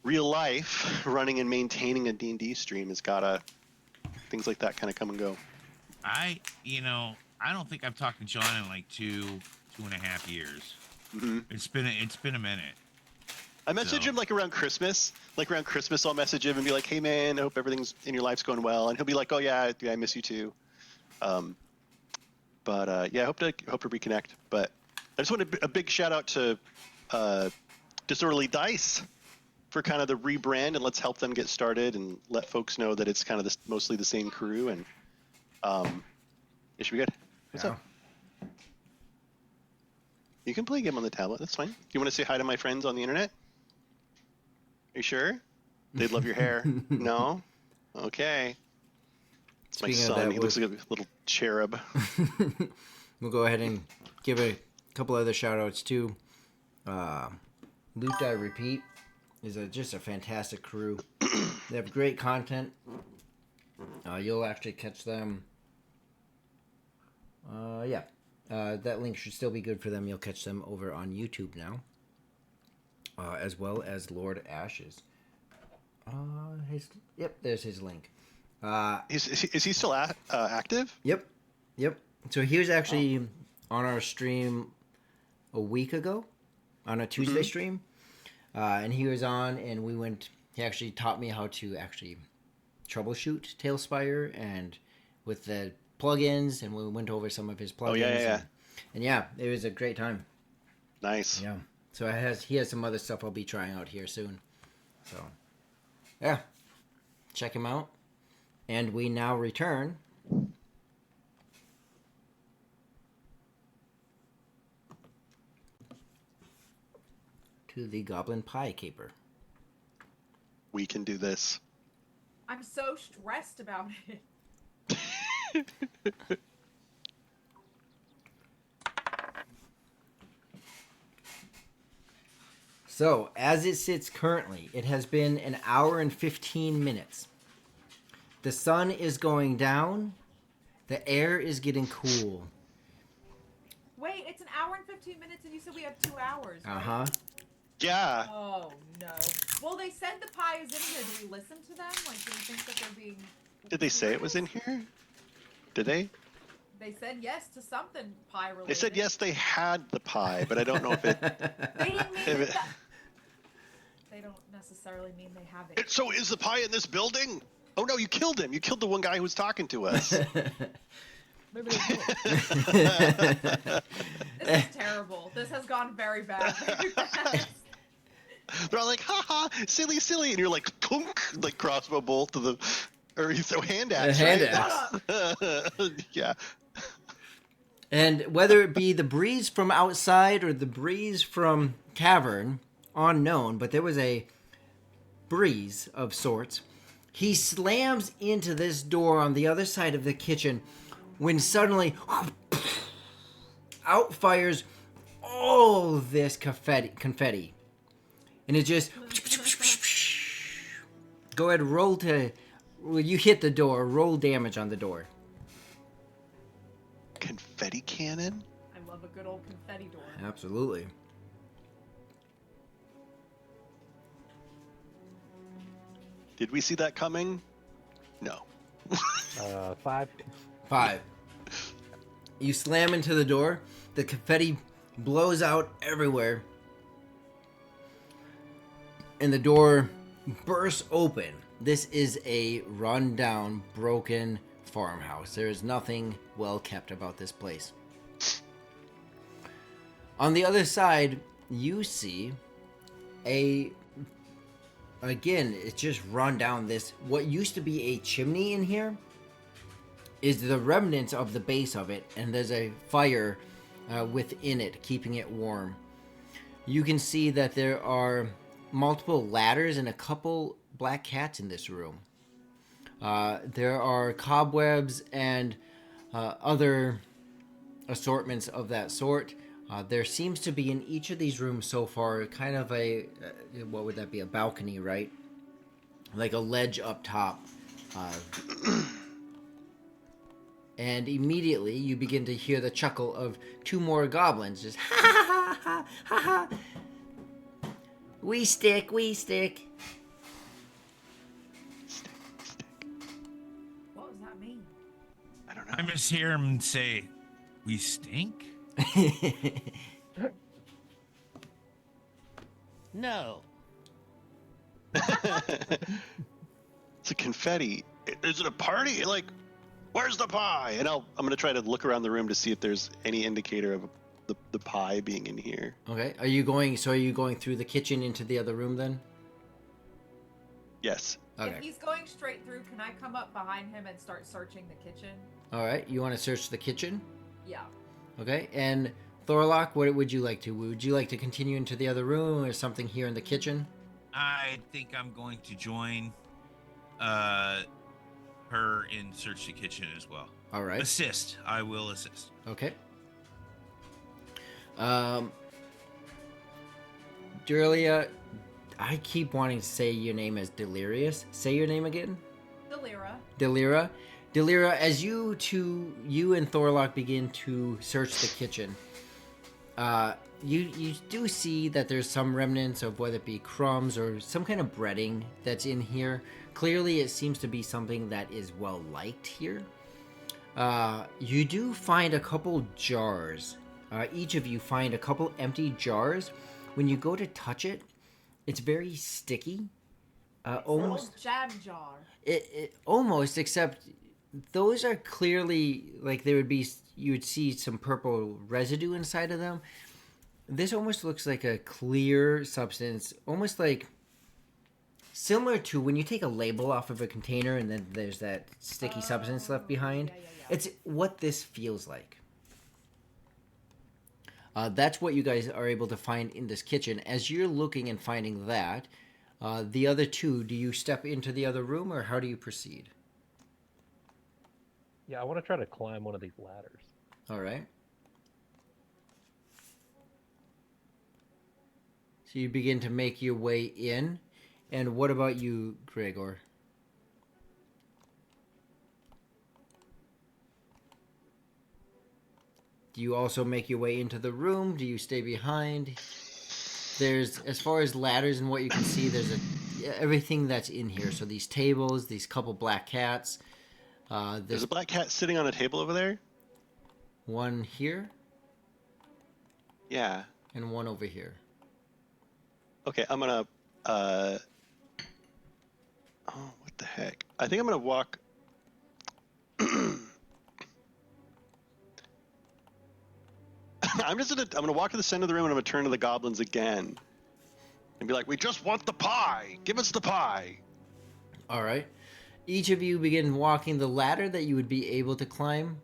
real life, running and maintaining a D&D stream has gotta things like that kind of come and go. I don't think I've talked to John in like 2.5 years. Mm-hmm. It's been a minute. I message him like around Christmas. I'll message him and be like, "Hey man, I hope everything's in your life's going well." And he'll be like, "Oh yeah, I miss you too." I hope to reconnect. But I just want a big shout out to Disorderly Dice for kind of the rebrand, and let's help them get started and let folks know that it's kind of mostly the same crew, and it should be good. What's up? You can play a game on the tablet. That's fine. You want to say hi to my friends on the internet? Are you sure? They'd love your hair. No? Okay. It's my Speaking of son. that, He looks like a little cherub. We'll go ahead and give a couple other shout outs too. Loot Die Repeat is just a fantastic crew. They have great content. You'll actually catch them. That link should still be good for them. You'll catch them over on YouTube now, as well as Lord Ashes. There's his link. Is he still active? Yep. So he was actually on our stream a week ago, on a Tuesday stream, and he was on, and we went. He actually taught me how to actually troubleshoot Tailspire and with the plugins, and we went over some of his plugins. Oh yeah. And yeah, it was a great time. Nice. Yeah. So he has some other stuff I'll be trying out here soon. So yeah, check him out. And we now return to the Goblin Pie Caper. We can do this. I'm so stressed about it. So, as it sits currently, it has been an hour and 15 minutes. The sun is going down. The air is getting cool. Wait, it's an hour and 15 minutes, and you said we have 2 hours. Right? Uh-huh. Yeah. Oh, no. Well, they said the pie is in here. Do we listen to them? Like, do we think that they're being... Did they say it was in here? Did they? They said yes to something pie related. They said yes, they had the pie, but I don't know if it... They didn't mean that... They don't necessarily mean they have it. So is the pie in this building? Oh no, you killed him. You killed the one guy who was talking to us. Maybe they did. This is terrible. This has gone very bad. Very fast. They're all like, ha, silly, silly. And you're like, clunk, like crossbow bolt to the... Or you throw hand axe, hand right? Yeah. And whether it be the breeze from outside or the breeze from cavern, unknown, but there was a breeze of sorts. He slams into this door on the other side of the kitchen when suddenly out fires all this confetti. And it just... Go ahead, roll to... When you hit the door, roll damage on the door. Confetti cannon? I love a good old confetti door. Absolutely. Did we see that coming? No. 5. 5. You slam into the door. The confetti blows out everywhere. And the door bursts open. This is a run-down, broken farmhouse. There is nothing well kept about this place. On the other side, you see again, it's just run down. This, what used to be a chimney in here, is the remnants of the base of it, and there's a fire within it, keeping it warm. You can see that there are multiple ladders and a couple black cats in this room. There are cobwebs and other assortments of that sort. There seems to be in each of these rooms so far kind of a, what would that be, a balcony, right? Like a ledge up top. And immediately you begin to hear the chuckle of 2 more goblins. Just ha ha ha ha ha ha. We stick. What does that mean? I don't know. I just hear him say, "We stink." No. It's a confetti. Is it a party? Like, where's the pie? And I'm gonna try to look around the room to see if there's any indicator of the pie being in here. Okay. Are you going through the kitchen into the other room then? Yes. Okay. If he's going straight through, can I come up behind him and start searching the kitchen? All right. You want to search the kitchen? Yeah. Okay. And Thorlock, what would you like to? Would you like to continue into the other room or something here in the kitchen? I think I'm going to join her in search the kitchen as well. All right. Assist. I will assist. Okay. Delia, I keep wanting to say your name as Delirious. Say your name again. Delira. Delira, as you and Thorlock begin to search the kitchen, you do see that there's some remnants of whether it be crumbs or some kind of breading that's in here. Clearly, it seems to be something that is well liked here. You do find a couple jars. Each of you find a couple empty jars. When you go to touch it, it's very sticky. Almost jam jar. It almost, except those are clearly like there would be. You would see some purple residue inside of them. This almost looks like a clear substance, almost like similar to when you take a label off of a container and then there's that sticky substance left behind. Yeah. It's what this feels like. That's what you guys are able to find in this kitchen. As you're looking and finding that, the other two, do you step into the other room or how do you proceed? Yeah, I want to try to climb one of these ladders. All right. So you begin to make your way in. And what about you, Gregor? Do you also make your way into the room? Do you stay behind? There's, as far as ladders and what you can see, there's everything that's in here. So these tables, these couple black cats. There's a black cat sitting on a table over there. One here. Yeah. And one over here. Okay, I'm gonna. Oh, what the heck? I think I'm gonna walk. I'm gonna walk to the center of the room and I'm gonna turn to the goblins again, and be like, "We just want the pie. Give us the pie." All right. Each of you begin walking the ladder that you would be able to climb,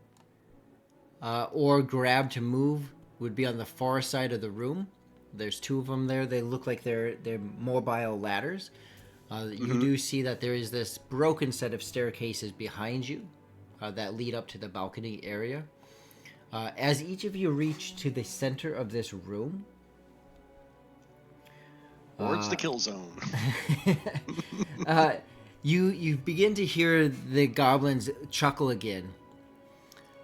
or grab to move. Would be on the far side of the room. There's two of them there. They look like they're mobile ladders. You do see that there is this broken set of staircases behind you that lead up to the balcony area. As each of you reach to the center of this room, Towards the kill zone. you begin to hear the goblins chuckle again,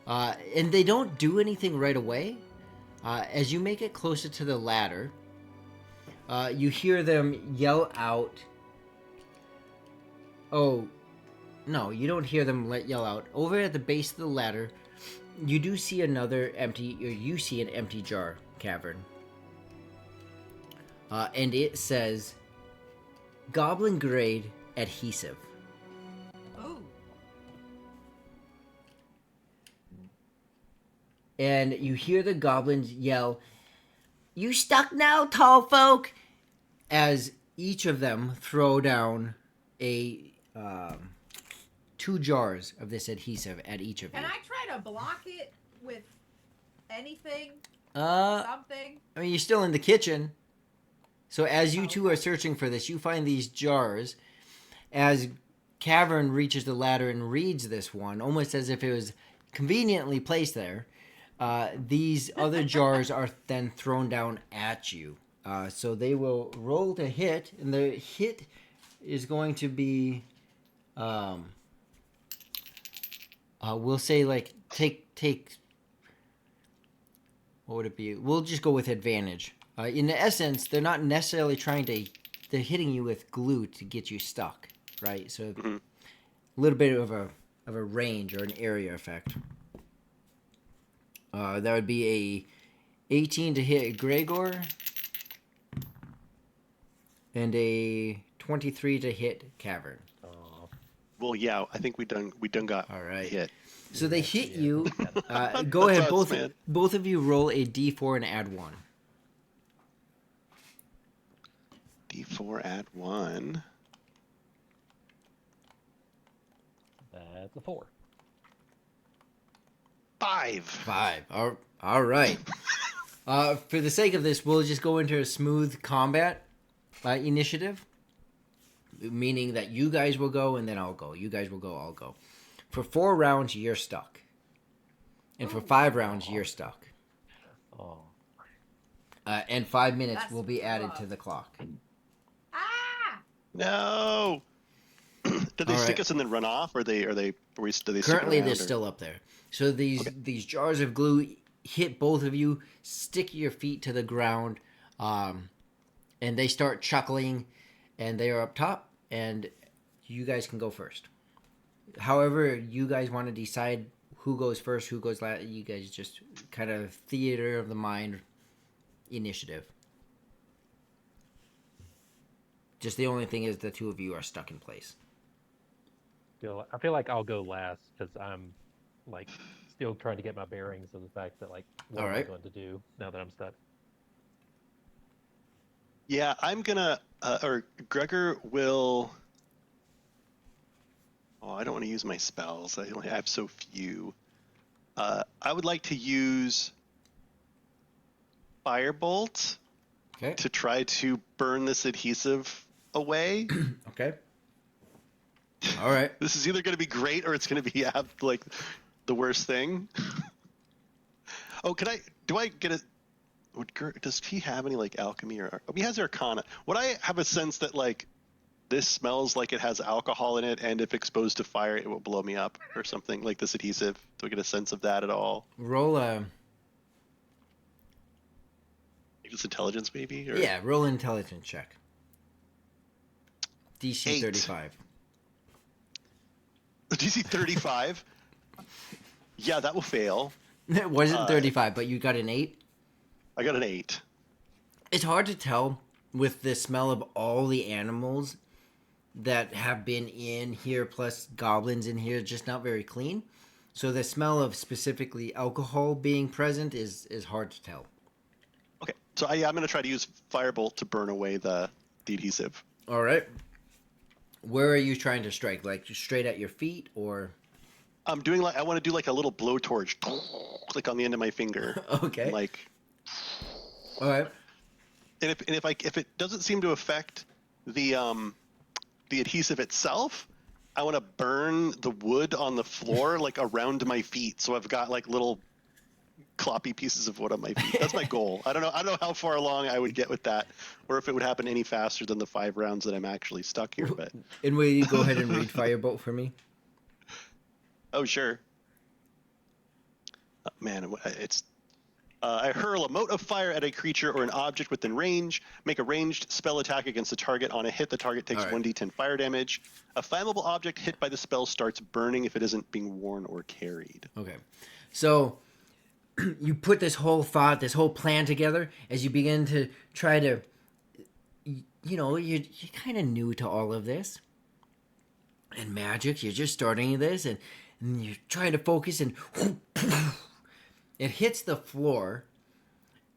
and they don't do anything right away. As you make it closer to the ladder, you hear them yell out. Oh, no, you don't hear them yell out. Over at the base of the ladder, you do see an empty jar cavern. And it says, Goblin grade adhesive. Oh. And you hear the goblins yell, "You stuck now, tall folk?" As each of them throw down two jars of this adhesive at each of you. Can I try to block it with anything? I Something? mean, you're still in the kitchen. So as you two are searching for this, you find these jars. As Cavern reaches the ladder and reads this one, almost as if it was conveniently placed there, these other jars are then thrown down at you. So they will roll to hit, and the hit is going to be, we'll say like take. What would it be? We'll just go with advantage. In essence, they're not necessarily they're hitting you with glue to get you stuck, right? So a little bit of a range or an area effect. That would be a 18 to hit Gregor, and a 23 to hit Cavern. Well, yeah, I think we done got All right. hit. So they hit you. Yeah. Go ahead, That's us, man. both of you roll a d4 and add 1. D4 add 1. That's a 4. 5. 5. All right. For the sake of this, we'll just go into a smooth combat initiative, meaning that you guys will go and then I'll go. You guys will go, I'll go. For 4 rounds, you're stuck. And for 5 rounds, you're stuck. Oh. And 5 minutes That's will be added rough. to the clock. Ah! No. Did they All stick right. us and then run off, or do they stick Currently, around, they're or- still up there. So these jars of glue hit both of you, stick your feet to the ground, and they start chuckling, and they are up top, and you guys can go first. However, you guys want to decide who goes first, who goes last. You guys just kind of theater of the mind initiative. Just the only thing is the two of you are stuck in place. I feel like I'll go last because I'm like still trying to get my bearings of the fact that like what All am I right. going to do now that I'm stuck. Yeah, I'm gonna, or Gregor will. Oh, I don't want to use my spells. I only have so few. I would like to use Firebolt Okay. to try to burn this adhesive away. Okay. All right. This is either going to be great or it's going to be like the worst thing. Oh, do I get it? Does he have any like alchemy or he has Arcana? Would I have a sense that like this smells like it has alcohol in it, and if exposed to fire, it will blow me up or something like this adhesive? Do I get a sense of that at all? Roll a Just intelligence, maybe? Or... yeah. Roll an intelligence check. DC 8. 35. DC 35. Yeah, that will fail. It wasn't 35, but you got an 8. I got an 8. It's hard to tell with the smell of all the animals that have been in here, plus goblins in here, just not very clean. So the smell of specifically alcohol being present is hard to tell. Okay, so I'm going to try to use Firebolt to burn away the adhesive. All right. Where are you trying to strike? Like straight at your feet, or? I'm doing like I want to do like a little blowtorch, like on the end of my finger. Okay. Like, All right. and if it doesn't seem to affect the adhesive itself, I want to burn the wood on the floor like around my feet, so I've got like little cloppy pieces of wood on my feet. That's my goal. I don't know how far along I would get with that, or if it would happen any faster than the 5 rounds that I'm actually stuck here. But And will you go ahead and read Firebolt for me? oh sure. Man, it's. I hurl a mote of fire at a creature or an object within range. Make a ranged spell attack against the target. On a hit, the target takes All right. 1d10 fire damage. A flammable object hit by the spell starts burning if it isn't being worn or carried. Okay. So you put this whole plan together as you begin to try to, you're kind of new to all of this. And magic, you're just starting this, and you're trying to focus, and it hits the floor.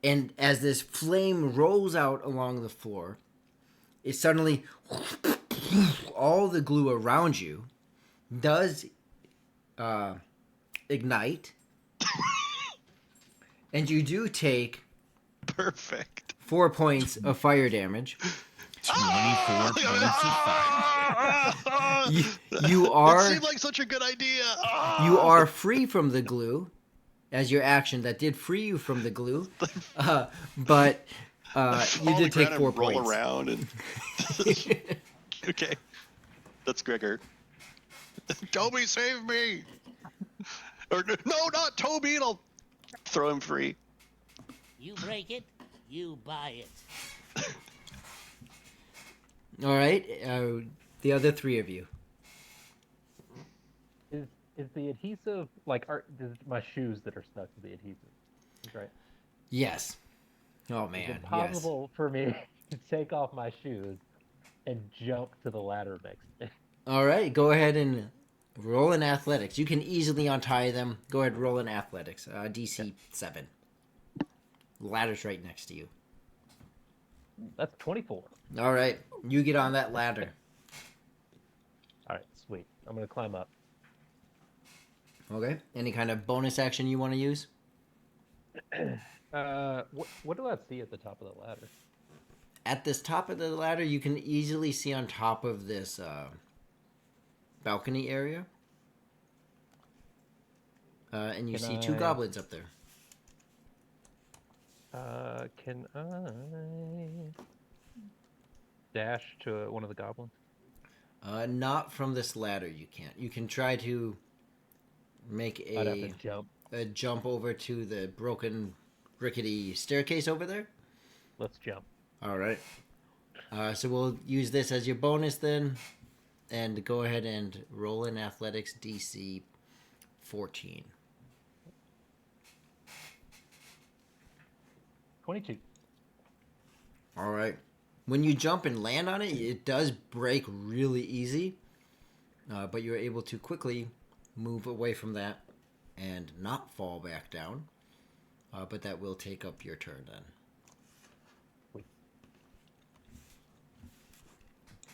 And as this flame rolls out along the floor, it suddenly, all the glue around you does ignite. And you do take Perfect. 4 points of fire damage. 24 points of fire. You It are seemed like such a good idea. you are free from the glue, as your action that did free you from the glue. But you Fall did to the take ground 4 and roll points. around and okay, that's Gregor. Toby, save me! Or no, not Toby. And I'll throw him free. You break it, you buy it. All right, the other 3 of you. Is the adhesive like my shoes that are stuck to the adhesive? Right. Yes. Oh Is man, it possible for me to take off my shoes and jump to the ladder next to me? All right, go ahead and roll in athletics. You can easily untie them. Go ahead, roll in athletics. DC 7. Ladder's right next to you. That's 24. All right, you get on that ladder. All right, sweet. I'm gonna climb up. Okay. Any kind of bonus action you want to use? What do I see at the top of the ladder? At this top of the ladder, you can easily see on top of this balcony area. And you Can see two I- goblins up there. Can I dash to one of the goblins? Not from this ladder, you can't. You can try to make I'd have to jump. a jump over to the broken, rickety staircase over there. Let's jump. All right. So we'll use this as your bonus then, and go ahead and roll in athletics DC 14. 22. All right. When you jump and land on it, it does break really easy, but you're able to quickly move away from that and not fall back down. But that will take up your turn then. Wait.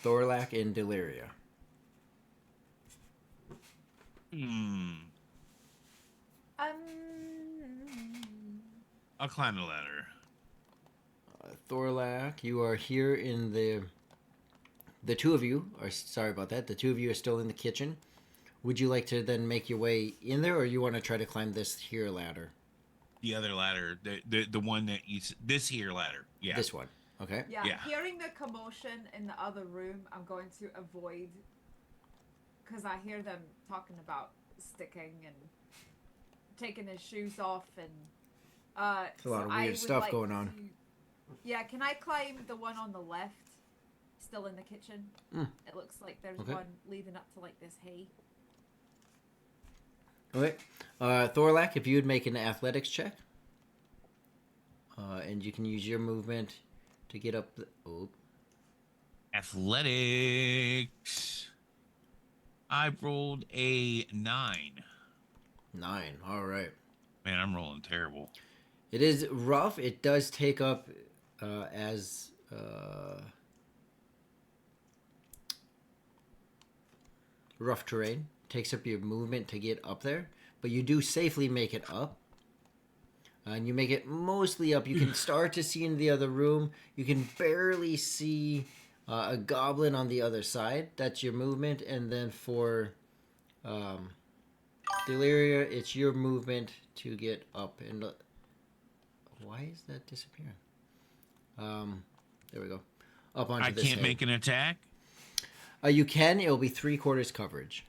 Thorlak and Deliria. I'll climb the ladder. Thorlak, you are here in the two of you are, sorry about that, the two of you are still in the kitchen. Would you like to then make your way in there, or you want to try to climb this here ladder? The other ladder, the one that this here ladder. Yeah. This one. Okay. Yeah, Yeah. hearing the commotion in the other room, I'm going to avoid, because I hear them talking about sticking and taking his shoes off, and It's a lot of I weird would stuff like going on. to- Yeah, can I climb the one on the left, still in the kitchen? Mm. It looks like there's Okay. one leading up to like this hay. Okay. Thorlak, if you would make an athletics check. And you can use your movement to get up the... Oh, Athletics. I rolled a 9. 9. All right. Man, I'm rolling terrible. It is rough. It does take up as... rough terrain. Takes up your movement to get up there. But you do safely make it up. And you make it mostly up. You can start to see into the other room. You can barely see a goblin on the other side. That's your movement. And then for Deliria, it's your movement to get up. And why is that disappearing? There we go. Up onto I this can't hay. make an attack. You can. It'll be 3/4 coverage.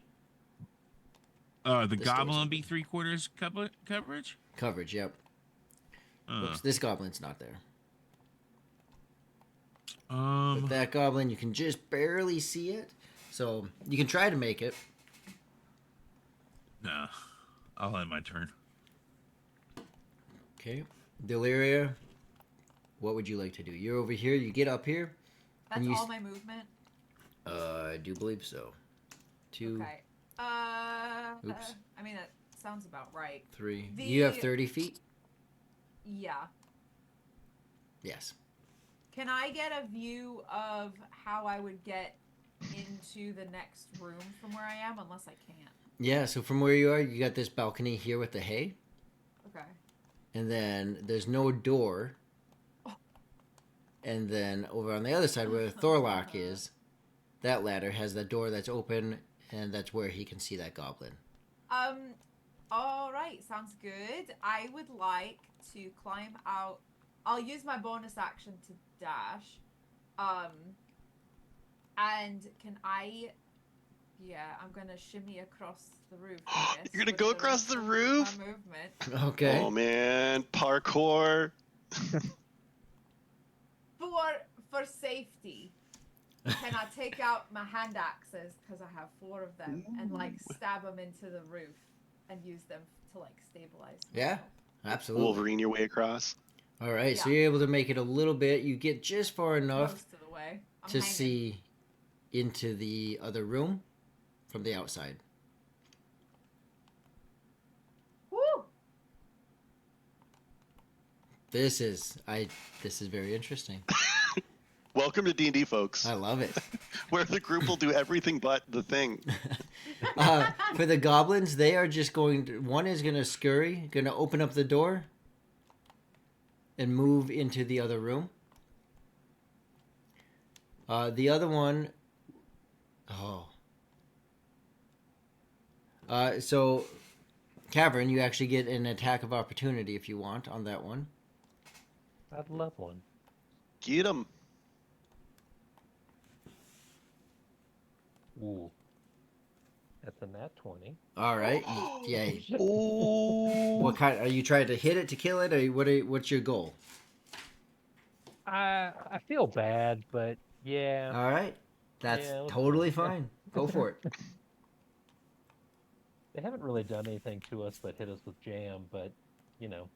The This goblin door's will be 3/4 coverage. Coverage, yep. Oops, this goblin's not there. But that goblin, you can just barely see it. So you can try to make it. Nah, I'll end my turn. Okay. Deliria, what would you like to do? You're over here. You get up here. That's And you all my movement. I do believe so. 2, Okay. Oops. I mean, that sounds about right. 3. The- You have 30 feet? Yeah. Yes. Can I get a view of how I would get into the next room from where I am? Unless I can't. Yeah, so from where you are, you got this balcony here with the hay. Okay. And then there's no door. And then over on the other side where Thorlak is, that ladder has the door that's open, and that's where he can see that goblin. All right. Sounds good. I would like to climb out. I'll use my bonus action to dash. And can I? Yeah, I'm gonna shimmy across the roof. I guess, You're gonna with go the across rest the of roof? My movement. Okay. Oh man, parkour. For safety. Can I take out my hand axes, because I have 4 of them, and like stab them into the roof and use them to like stabilize Yeah, myself? absolutely. Wolverine your way across. All right, so Yeah. you're able to make it a little bit. You get just far enough Most of the way. I'm to hanging. see into the other room. from the outside. Woo! This is very interesting. Welcome to D&D, folks, I love it. where the group will do everything but the thing. For the goblins, they are just going to, one is going to scurry, going to open up the door and move into the other room. The other one, so Cavern, you actually get an attack of opportunity if you want on that one. I'd love one. Get him. Ooh. That's a nat 20. All right. Yay. Oh. What kind? Are you trying to hit it to kill it, or what's your goal? I feel bad, but yeah. All right. That's Yeah, let's totally go. fine. Go for it. They haven't really done anything to us but hit us with jam, but you know,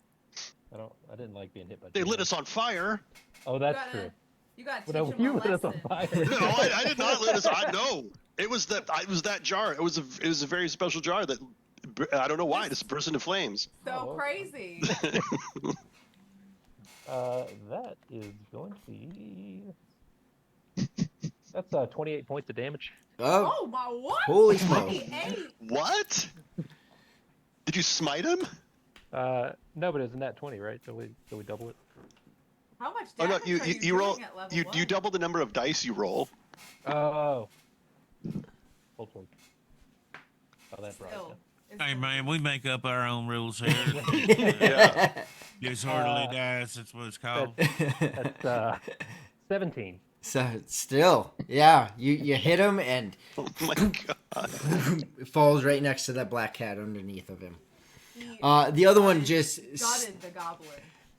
I didn't like being hit by They jam. lit us on fire. Oh, that's true. You got to But teach them you a lit us on lesson. fire. No, I did not lit us on. No, it was that jar. It was a very special jar that I don't know why just burst into flames. So Oh. crazy. That is going to be. That's 28 points of damage. Oh, Oh my what? holy smoke. 28? What? Did you smite him? No, but it's a nat 20, right? So we double it. How much Oh damage no, you are you, you roll doing at level you 1? double the number of dice you roll. Oh. Hopefully. Oh, that brought it Still, down. it's Hey still- man, we make up our own rules here. Yeah. Disorderly dice, that's what it's called. That's 17. So still, yeah, you hit him and Oh my god. it falls right next to that black cat underneath of him. He The other one just gutted the goblin.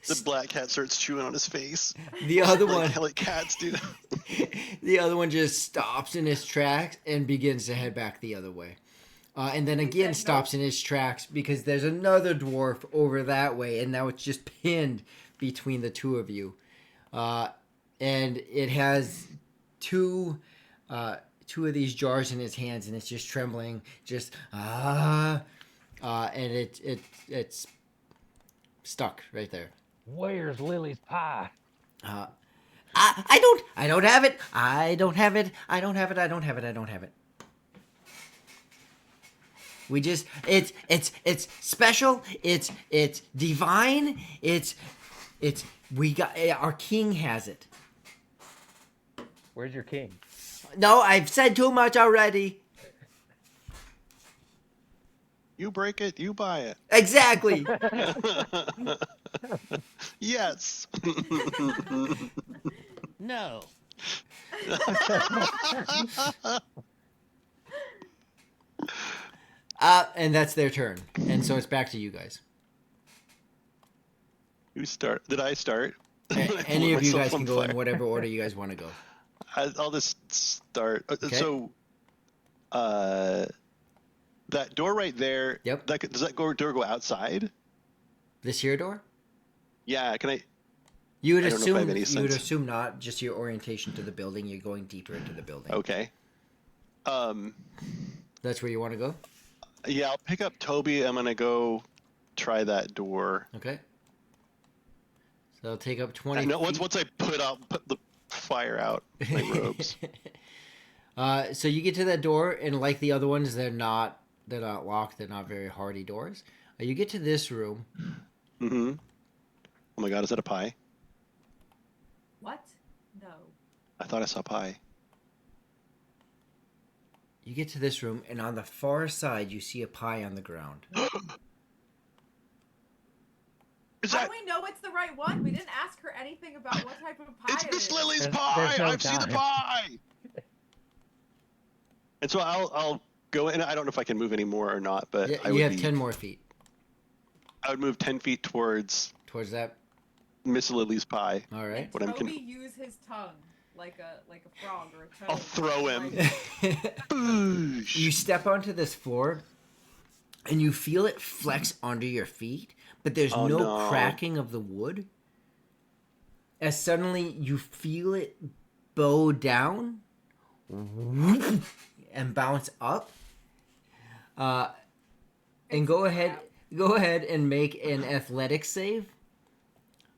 The black cat starts chewing on his face. the other Like, one like cats do. the other one just stops in his tracks and begins to head back the other way. And then again said stops in his tracks because there's another dwarf over that way, and now it's just pinned between the two of you. And it has two of these jars in his hands, and it's just trembling, just and it's stuck right there. Where's Lily's pie? I don't have it. I don't have it. I don't have it. I don't have it. I don't have it. We just it's special. It's divine. It's we got our king has it. Where's your king? No, I've said too much already. You break it, you buy it. Exactly. Yes. No. And that's their turn. And so it's back to you guys. You start. Did I start? Any of you Myself guys on can go in fire. whatever order you guys want to go. I'll just start. Okay. So, that door right there. Yep. Does that door go outside? This here door? Yeah. Can I? You would I don't know if I have assume any you would sense. assume not. Just your orientation to the building. You're going deeper into the building. Okay. That's where you want to go. Yeah. I'll pick up Toby. I'm gonna go try that door. Okay. So I'll take up 20. No, feet. once I put the fire out my robes. So you get to that door, and like the other ones, they're not locked. They're not very hardy doors. You get to this room. Mm-hmm. Oh my god, is that a pie? What? No. I thought I saw pie. You get to this room, and on the far side, you see a pie on the ground. Is How that? do we know it's the right one? We didn't ask her anything about what type of pie It's it Miss is. Lily's There's pie. no I've seen the time. pie. And so I'll go in. I don't know if I can move anymore or not, but Yeah, I you would have be, 10 more feet I would move 10 feet towards towards that. Miss Lily's pie. All And right. What I'm Toby use his tongue like a frog or a toad. I'll throw him. Like, Boosh. You step onto this floor, and you feel it flex under your feet, but there's Oh, no no. cracking of the wood. As suddenly you feel it bow down and bounce up, And It's go a ahead. trap. Go ahead and make an athletics save.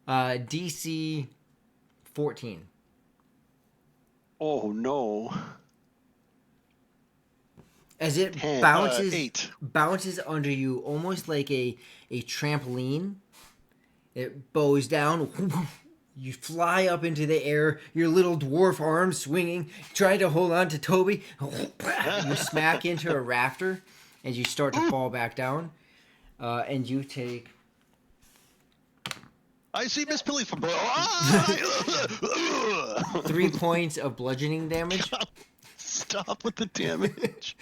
DC 14. Oh no. As it 10, bounces 8. bounces under you almost like a trampoline. It bows down. You fly up into the air, your little dwarf arms swinging, trying to hold on to Toby. You smack into a rafter as you start to fall back down. And you take I see Miss Pilly from 3 points of bludgeoning damage. Stop with the damage.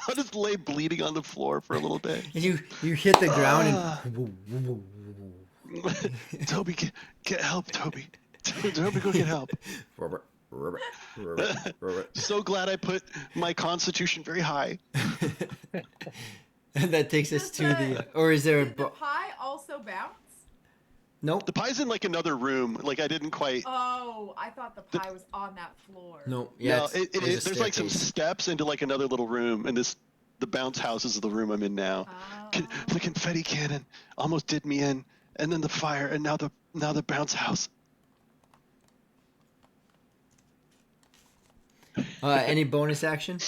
I'll just lay bleeding on the floor for a little bit. And you hit the ground Toby, get help, Toby. Toby, go get help. So glad I put my constitution very high. And that takes us to the. Or is there a. Did the pie also bounce? Nope. The pie's in like another room. Like I didn't quite. Oh, I thought the pie was on that floor. No. Yeah. No, there's like some staircase. steps into like another little room, and the bounce house is the room I'm in now. Oh. The confetti cannon almost did me in, and then the fire, and now the bounce house. Any bonus action?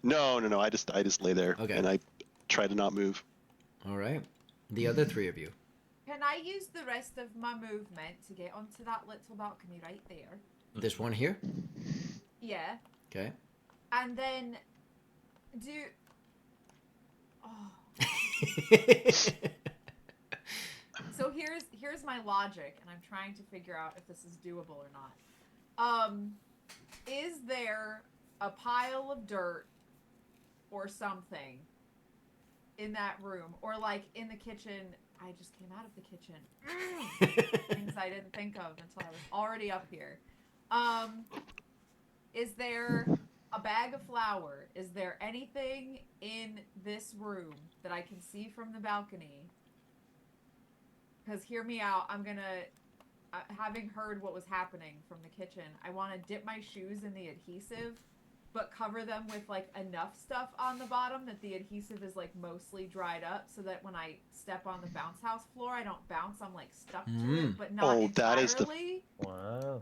No. I just lay there, Okay. and I try to not move. All right. The other 3 of you. Can I use the rest of my movement to get onto that little balcony right there? This one here. Yeah. Okay. And then do. Oh. So here's my logic, and I'm trying to figure out if this is doable or not. Is there a pile of dirt or something in that room, or like in the kitchen? I just came out of the kitchen. Things I didn't think of until I was already up here. Is there a bag of flour? Is there anything in this room that I can see from the balcony? Because hear me out, I'm gonna, having heard what was happening from the kitchen, I want to dip my shoes in the adhesive, but cover them with like enough stuff on the bottom that the adhesive is like mostly dried up, so that when I step on the bounce house floor, I don't bounce. I'm like stuck to it, but not Oh, entirely. Wow.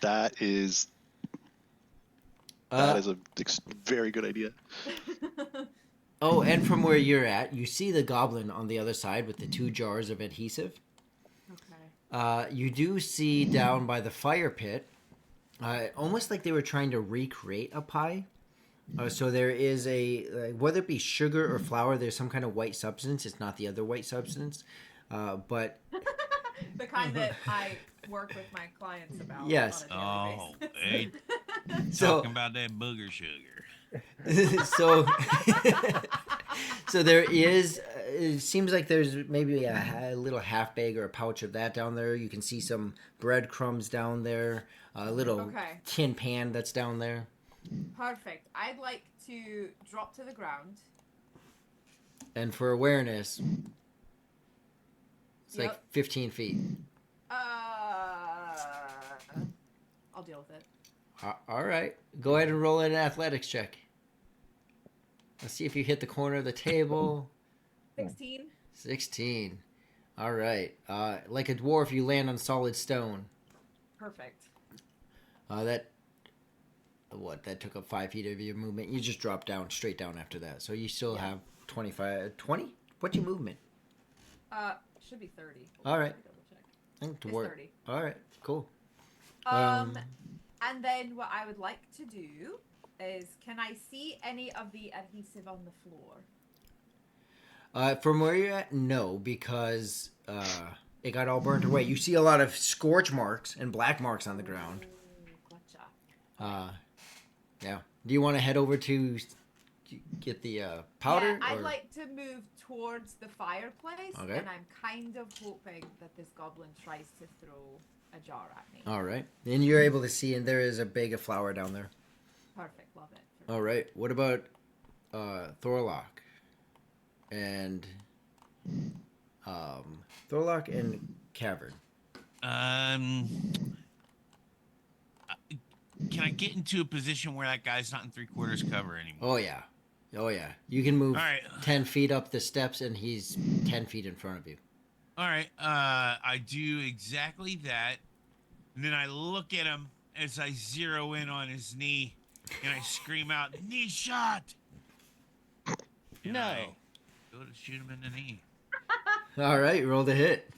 That is a very good idea. Oh, and from where you're at, you see the goblin on the other side with the 2 jars of adhesive. Okay. You do see down by the fire pit, almost like they were trying to recreate a pie. So there is whether it be sugar or flour, there's some kind of white substance. It's not the other white substance, but The kind that I work with my clients about. Yes. On a Oh, daily hey, basis. so talking about that booger sugar. so there is. It seems like there's maybe a little half bag or a pouch of that down there. You can see some breadcrumbs down there. A little Okay. tin pan that's down there. Perfect. I'd like to drop to the ground. And for awareness, it's like Yep. 15 feet. I'll deal with it. All right. Go ahead and roll an athletics check. Let's see if you hit the corner of the table. 16. 16. All right. Like a dwarf, you land on solid stone. Perfect. That took up 5 feet of your movement. You just drop down, straight down after that. So you still have 25, 20? What's your movement? Should be 30. All right. Double check. I think It's dwarf. 30. All right. Cool. And then what I would like to do is, can I see any of the adhesive on the floor? From where you're at, no, because it got all burnt away. You see a lot of scorch marks and black marks on the ground. Ooh, gotcha. Yeah. Do you want to head over to get the powder? Yeah, I'd or- like to move towards the fireplace, Okay. and I'm kind of hoping that this goblin tries to throw a jar at me. All right. And you're able to see, and there is a bag of flour down there. Perfect, love it. All right. What about Thorlock and Thorlock and Cavern? can I get into a position where that guy's not in 3/4 cover anymore? Oh yeah. Oh yeah. You can move All right. 10 feet up the steps and he's 10 feet in front of you. All right. I do exactly that. And then I look at him as I zero in on his knee and I scream out, knee shot! And No. I go to shoot him in the knee. All right, roll the hit.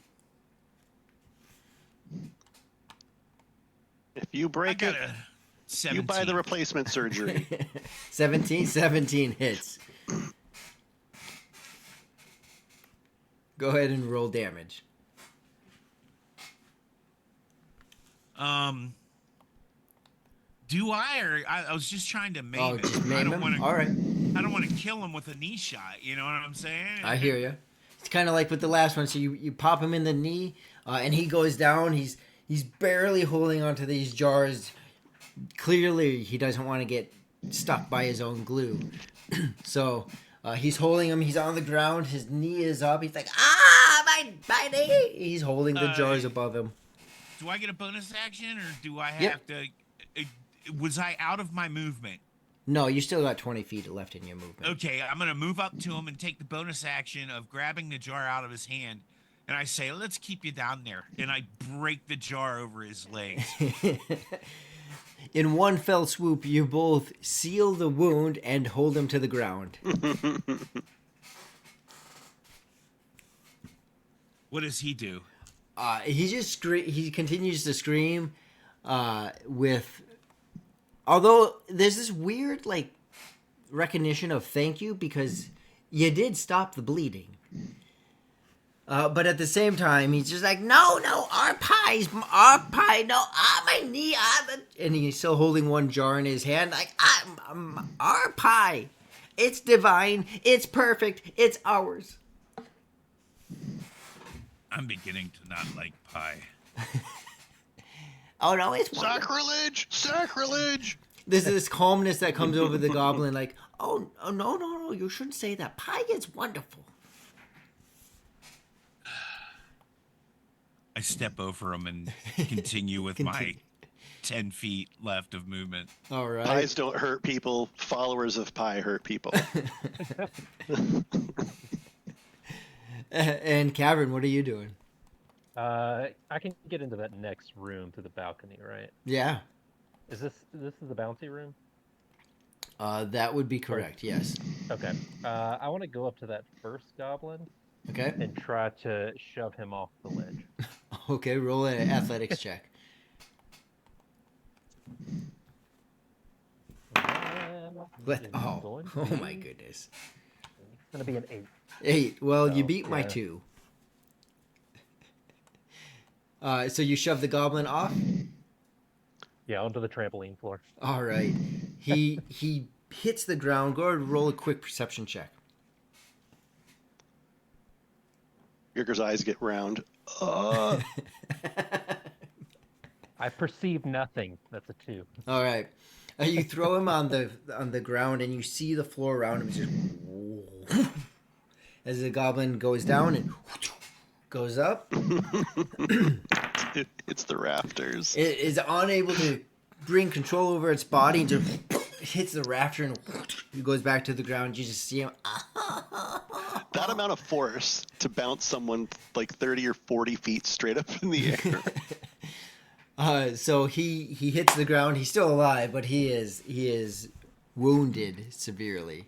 If you I break got it, a 17. you buy the replacement surgery. 17 hits. Go ahead and roll damage. Do I, or I was just trying to maim Oh, him. just I maim don't him? want to. All right. I don't want to kill him with a knee shot. You know what I'm saying? I hear you. It's kind of like with the last one. So you pop him in the knee, and he goes down. He's barely holding onto these jars. Clearly, he doesn't want to get stuck by his own glue. So he's holding him. He's on the ground. His knee is up. He's like, my knee. He's holding the jars above him. Do I get a bonus action, or do I have Yep. to? Was I out of my movement? No, you still got 20 feet left in your movement. Okay, I'm gonna move up to him and take the bonus action of grabbing the jar out of his hand, and I say, "Let's keep you down there." And I break the jar over his legs. In one fell swoop, you both seal the wound and hold him to the ground. What does he do? He continues to scream with. Although there's this weird like recognition of thank you because you did stop the bleeding. But at the same time, he's just like, no, our pie, no, my knee, and he's still holding one jar in his hand, like, our pie, it's divine, it's perfect, it's ours. I'm beginning to not like pie. Oh no, it's wonderful. Sacrilege! Sacrilege! There's this calmness that comes over the goblin, like, oh no, you shouldn't say that. Pie is wonderful. I step over him and continue with my 10 feet left of movement. All right. Pies don't hurt people. Followers of pie hurt people. And Cavern, what are you doing? I can get into that next room through the balcony, right? Yeah, Is this the bouncy room? that would be correct. Yes. Okay. I want to go up to that first goblin Okay. and try to shove him off the ledge. Okay. Roll an athletics check. Oh my goodness. It's gonna be an 8. 8. Well, you Oh, beat my yeah. 2. So you shove the goblin off. Yeah, onto the trampoline floor. All right. He hits the ground. Go ahead and roll a quick perception check. Girger's eyes get round. I perceive nothing. That's a 2. All right. You throw him on the ground, and you see the floor around him just as the goblin goes down and goes up. It's the rafters. It is unable to bring control over its body and just hits the rafter and he goes back to the ground. You just see him. That amount of force to bounce someone like 30 or 40 feet straight up in the air. So he hits the ground. He's still alive, but he is wounded severely.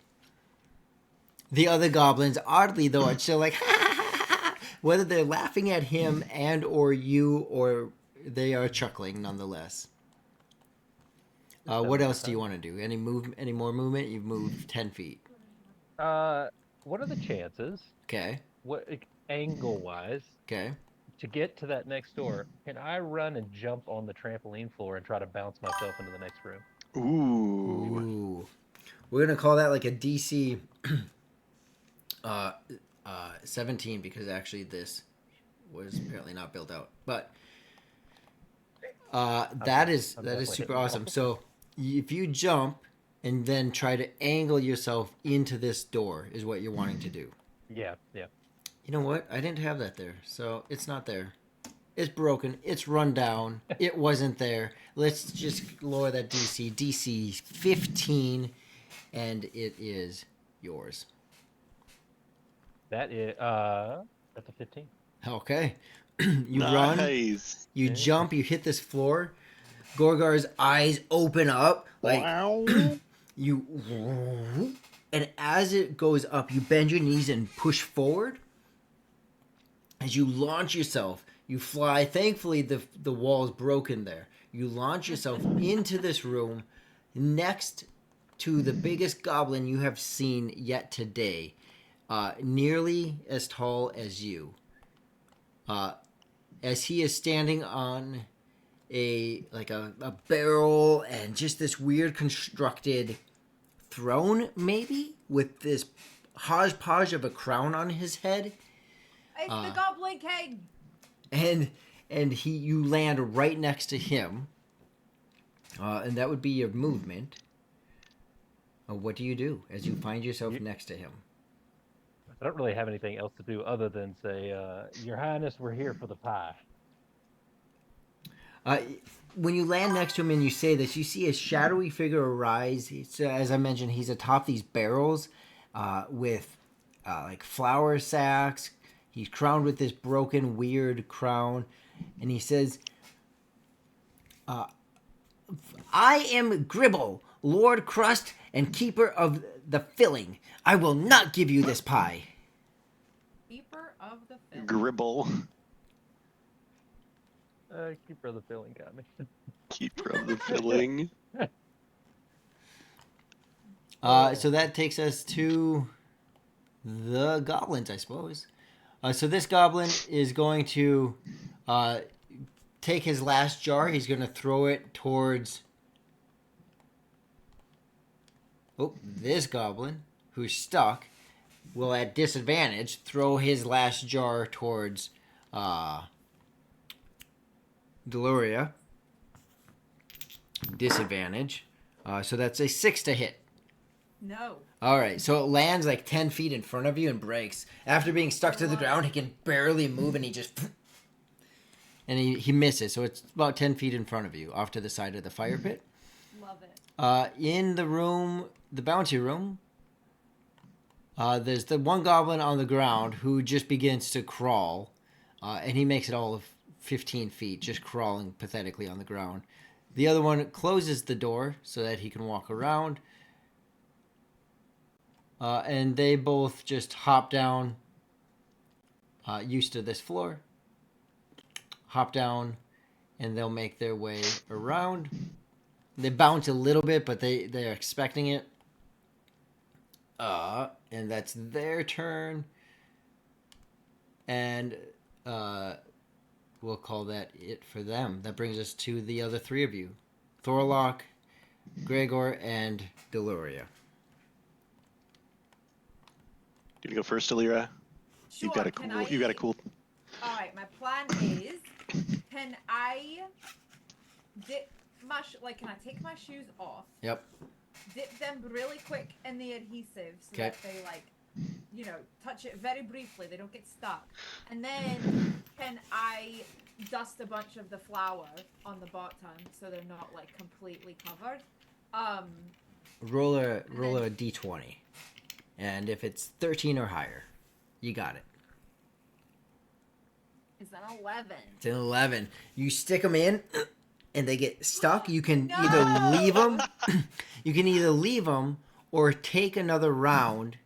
The other goblins, oddly though, are still like, whether they're laughing at him and or you, or they are chuckling nonetheless. What else do you want to do? Any more movement? You've moved 10 feet. What are the chances? Okay. What angle-wise Okay. to get to that next door? Can I run and jump on the trampoline floor and try to bounce myself into the next room? Ooh. Ooh. We're gonna call that like a DC 17 because actually this was apparently not built out. But that is definitely super hitting awesome. that. So if you jump and then try to angle yourself into this door is what you're wanting to do. Yeah. You know what? I didn't have that there, so it's not there. It's broken. It's run down. It wasn't there. Let's just lower that DC. DC 15, and it is yours. That is that's a 15. Okay. You run. Nice. You jump. You hit this floor. Gorgar's eyes open up like Wow. you, and as it goes up, you bend your knees and push forward. As you launch yourself, you fly. Thankfully, the wall is broken there. You launch yourself into this room next to the biggest goblin you have seen yet today, nearly as tall as you. As he is standing on a barrel and just this weird constructed throne, maybe with this hodgepodge of a crown on his head. It's the Goblin King. And you land right next to him, and that would be your movement. What do you do as you find yourself next to him? I don't really have anything else to do other than say, Your Highness, we're here for the pie. When you land next to him and you say this, you see a shadowy figure arise. It's, as I mentioned, he's atop these barrels with like flour sacks. He's crowned with this broken, weird crown. And he says, I am Gribble, Lord Crust and Keeper of the Filling. I will not give you this pie. Keeper of the Filling. Gribble. Keeper of the Filling got me. Keeper of the Filling. So that takes us to the goblins, I suppose. So this goblin is going to take his last jar. He's going to throw it towards this goblin who's stuck. Will at disadvantage throw his last jar towards Deloria. Disadvantage. So that's a 6 to hit. No. All right, so it lands like 10 feet in front of you and breaks. After being stuck to the ground, he can barely move, and he just... And he misses, so it's about 10 feet in front of you, off to the side of the fire pit. Love it. In the room, the bounty room, there's the one goblin on the ground who just begins to crawl, and he makes it all of 15 feet, just crawling pathetically on the ground. The other one closes the door so that he can walk around. And they both just hop down, used to this floor, hop down, and they'll make their way around. They bounce a little bit, but they're expecting it. And that's their turn. And we'll call that it for them. That brings us to the other three of you. Thorlock, Gregor, and Deloria. You gonna go first, Delira? Sure, You've got a cool. All right, my plan is, can I dip can I take my shoes off? Yep. Dip them really quick in the adhesive so Okay. that they touch it very briefly. They don't get stuck. And then can I dust a bunch of the flour on the bottom so they're not like completely covered? Roll a d20. And if it's 13 or higher, you got it. It's an 11. It's an 11. You stick them in, and they get stuck. You can No! either leave them. You can either leave them or take another round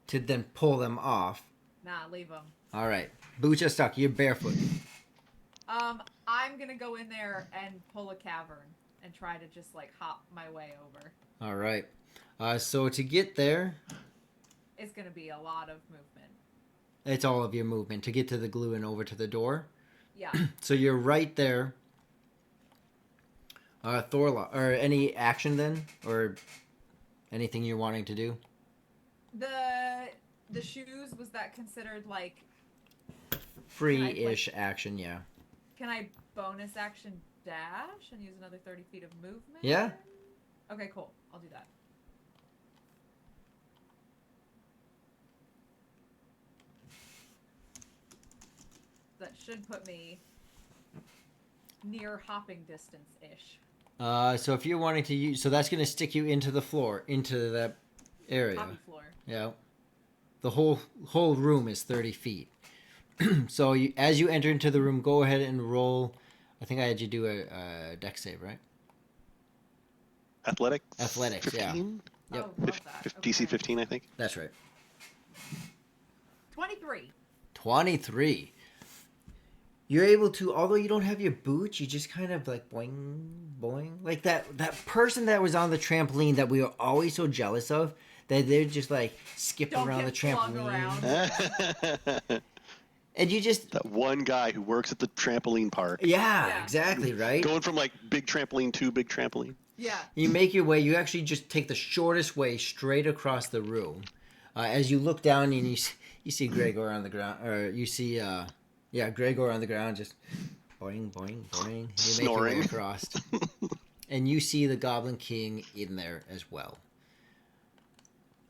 to then pull them off. Nah, leave them. All right, boots are stuck. You're barefoot. I'm gonna go in there and pull a cavern and try to just like hop my way over. All right. So to get there, It's gonna be a lot of movement. it's all of your movement to get to the glue and over to the door. Yeah. So you're right there. Thorlock, or any action then, or anything you're wanting to do? The shoes, was that considered like? Free-ish action, yeah. Can I bonus action dash and use another 30 feet of movement? Yeah. Okay, cool. I'll do that. that should put me near hopping distance-ish. So if you're wanting to use, so that's going to stick you into the floor, into that area. Hoppy floor. Yeah. The whole room is 30 feet. So as you enter into the room, go ahead and roll. I think I had you do a dex save, right? Athletics. 15? Yeah. Yep. Oh, love that. DC Okay. 15, I think. That's right. 23. 23. You're able to, although you don't have your boots, you just kind of like boing, boing. Like that person that was on the trampoline that we were always so jealous of, that they're just like skipping Don't around the get flung trampoline. around. And you just, That one guy who works at the trampoline park. yeah, Yeah. exactly, right? Going from like big trampoline to big trampoline. Yeah. You make your way, you actually just take the shortest way straight across the room. As you look down and you see Gregor on the ground, or you see, Gregor on the ground just boing, boing, boing. You make your way Snoring. across. And you see the Goblin King in there as well.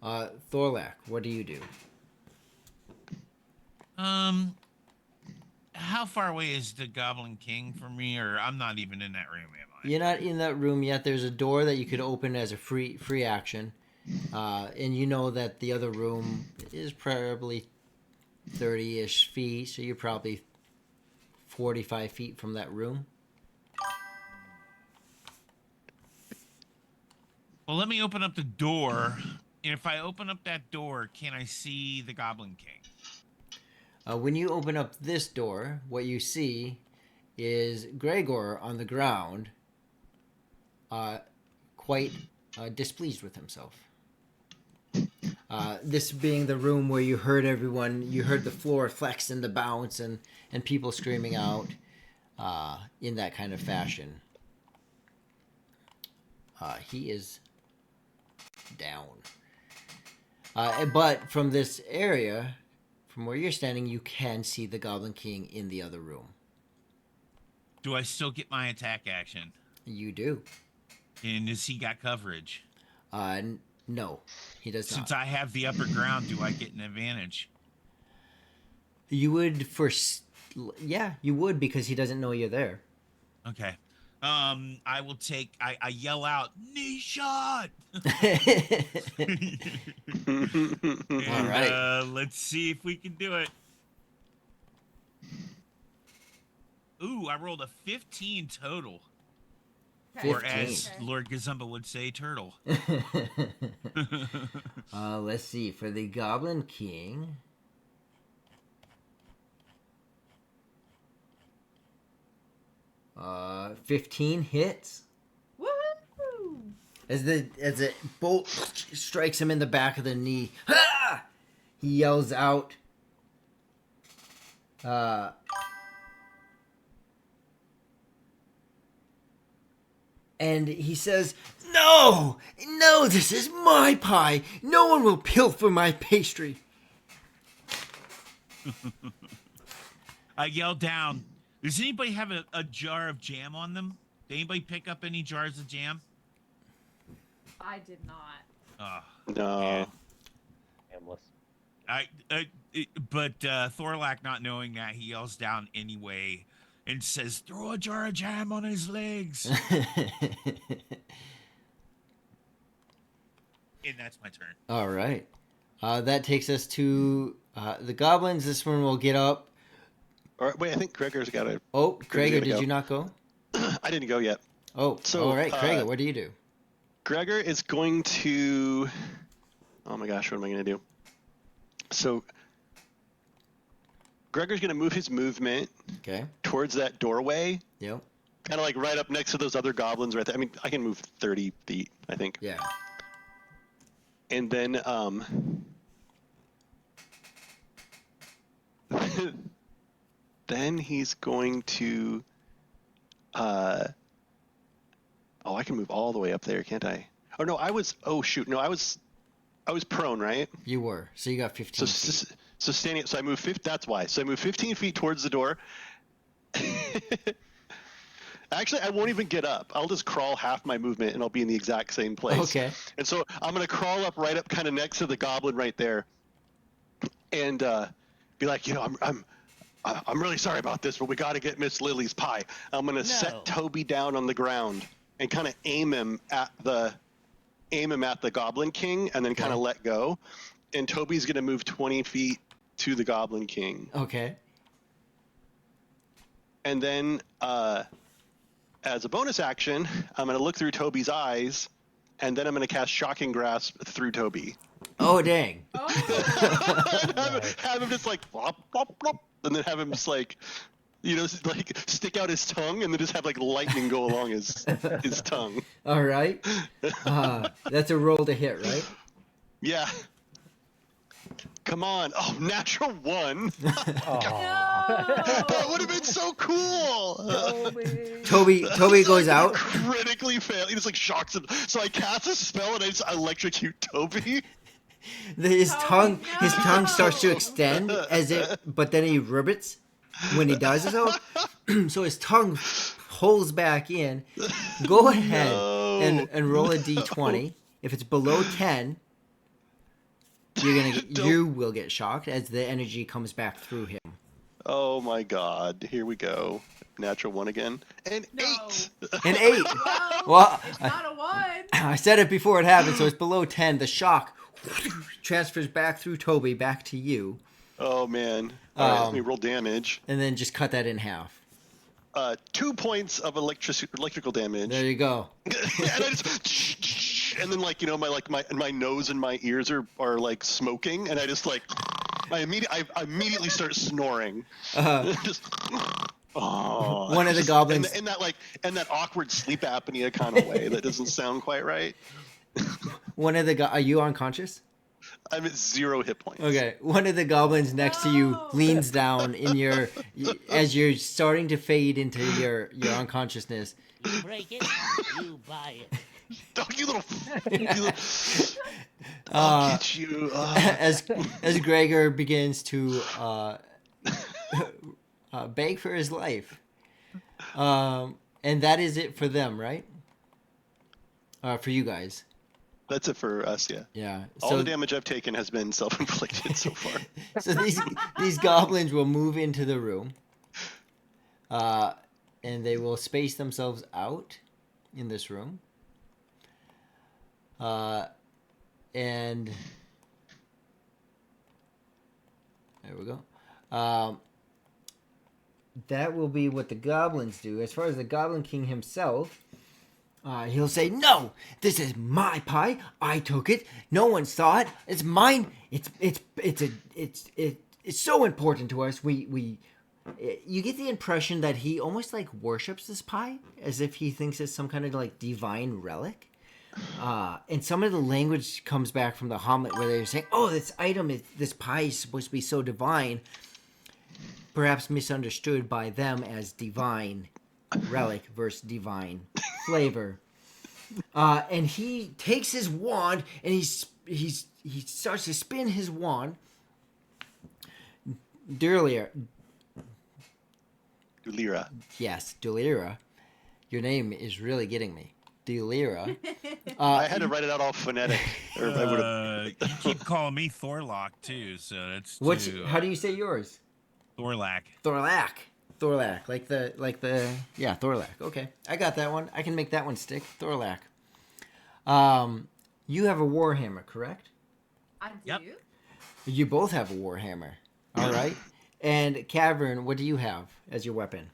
Thorlak, what do you do? How far away is the Goblin King from me? Or I'm not even in that room, am I? You're not in that room yet. There's a door that you could open as a free action. And you know that the other room is probably 30-ish feet, so you're probably 45 feet from that room. Well, let me open up the door. And if I open up that door, can I see the Goblin King? When you open up this door, what you see is Gregor on the ground, quite displeased with himself. This being the room where you heard the floor flex and the bounce and people screaming out in that kind of fashion. He is down. But from this area, from where you're standing, you can see the Goblin King in the other room. Do I still get my attack action? You do. And has he got coverage? No, he does Since not. I have the upper ground, do I get an advantage? You would you would, because he doesn't know you're there. Okay. I will take. I yell out, "Knee shot!" And, All right. Let's see if we can do it. Ooh, I rolled a 15 total. Okay. Or as 15. Lord Gazumba would say, turtle. Let's see. For the Goblin King, 15 hits. Woohoo! As the bolt strikes him in the back of the knee, ha! He yells out. And he says, "No, no, this is my pie. No one will pilfer my pastry." I yell down, "Does anybody have a jar of jam on them? Did anybody pick up any jars of jam?" I did not. No. Yeah. Hamless. But Thorlak, not knowing that, he yells down anyway and says, "Throw a jar of jam on his legs." And that's my turn. All right. That takes us to the goblins. This one will get up. All right, wait, I think Gregor's got to. Oh, Gregor, gotta did go. you not go? I didn't go yet. Oh, So, all right, Gregor, what do you do? Gregor is going to. Oh my gosh, what am I going to do? So, Gregor's going to move his movement Okay. towards that doorway, Yep. kind of like right up next to those other goblins right there. I mean, I can move 30 feet, I think. Yeah. And then, then he's going to. Oh, I can move all the way up there, can't I? Oh no, I was. Oh shoot, no, I was prone, right? You were. So you got 15 feet. So standing. So I move 50. That's why. So I move 15 feet towards the door. Actually, I won't even get up. I'll just crawl half my movement, and I'll be in the exact same place. Okay. And so I'm gonna crawl up right up, kind of next to the goblin right there, and be like, I'm really sorry about this, but we got to get Miss Lily's pie. I'm gonna No. set Toby down on the ground and kind of aim him at the Goblin King, and then kind of Okay. let go. And Toby's gonna move 20 feet to the Goblin King, Okay. and then as a bonus action, I'm gonna look through Toby's eyes, and then I'm gonna cast Shocking Grasp through Toby. Oh dang. Oh. Have him just like flop, flop, flop, and then have him just like, like stick out his tongue, and then just have like lightning go along his tongue. All right. That's a roll to hit, right? Yeah. Come on! Oh, natural 1. Aw. That would have been so cool. Toby goes out. Critically fail. He just like shocks him. So I cast a spell and I just electrocute Toby. His Oh, tongue no. starts to extend but then he ribbits when he does so. So his tongue pulls back in. Go ahead No. and roll a d20. If it's below 10, Don't- you will get shocked as the energy comes back through him. Oh my God! Here we go. Natural 1 again. And No. 8. An 8. Well, Well, it's not a 1. I said it before it happened, so it's below 10. The shock transfers back through Toby, back to you, Oh man! All right, let me roll damage. and then just cut that in half. 2 points of electrical damage. There you go. And I just, and then my nose and my ears are like smoking, and I just like, I immediately start snoring. Just, oh. One of the goblins- in that awkward sleep apnea kind of way that doesn't sound quite right. Are you unconscious? I'm at 0 hit points. Okay. One of the goblins next to you No. leans down as you're starting to fade into your unconsciousness. You break it, you buy it. Don't you little. I'll get you. As Gregor begins to beg for his life, and that is it for them, right? For you guys, That's it for us. Yeah. yeah. All the damage I've taken has been self-inflicted so far. So these goblins will move into the room, and they will space themselves out in this room, and there we go. That will be what the goblins do. As far as the Goblin King himself, he'll say, "No, this is my pie. I took it. No one saw it. It's mine. It's so important to us. You get the impression that he almost like worships this pie, as if he thinks it's some kind of like divine relic. And some of the language comes back from the Hamlet where they're saying, "Oh, this pie is supposed to be so divine," perhaps misunderstood by them as divine relic versus divine flavor. And he takes his wand and he starts to spin his wand. Dulira. Yes, Dulira. Your name is really getting me. Dulira. I had to write it out all phonetic. Or I would have. You keep calling me Thorlock too, so that's How do you say yours? Thorlack. Thorlack. Like the Thorlack. Okay, I got that one. I can make that one stick. Thorlack. You have a warhammer, correct? I do. Yep. You both have a warhammer. All right. And Cavern, what do you have as your weapon?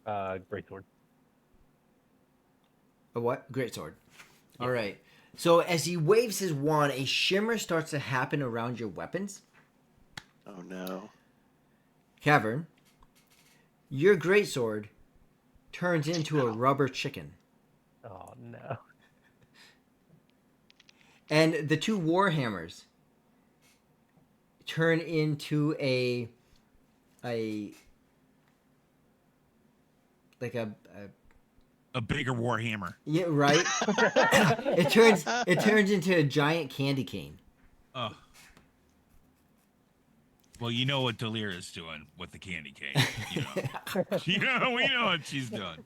Greatsword. A what? Greatsword. All right. So as he waves his wand, a shimmer starts to happen around your weapons. Oh no. Cavern, your greatsword turns into a rubber chicken. Oh no. And the two warhammers turn into a bigger warhammer. yeah, right. it turns into a giant candy cane. Oh. Well, you know what Delira's doing with the candy cane. We know what she's doing.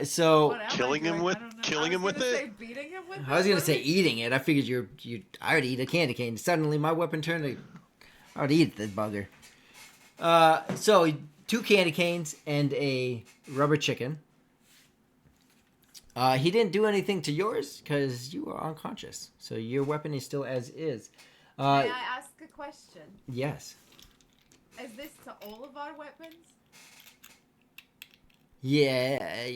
So What am I Killing him doing? with- I don't know. killing I him was with gonna it? say beating him with I was it? gonna What say is- eating it. I figured I would eat a candy cane. Suddenly my weapon turned to I would eat this bugger. So 2 candy canes and a rubber chicken. He didn't do anything to yours because you are unconscious. So your weapon is still as is. May I ask a question? Yes. Is this to all of our weapons? Yeah.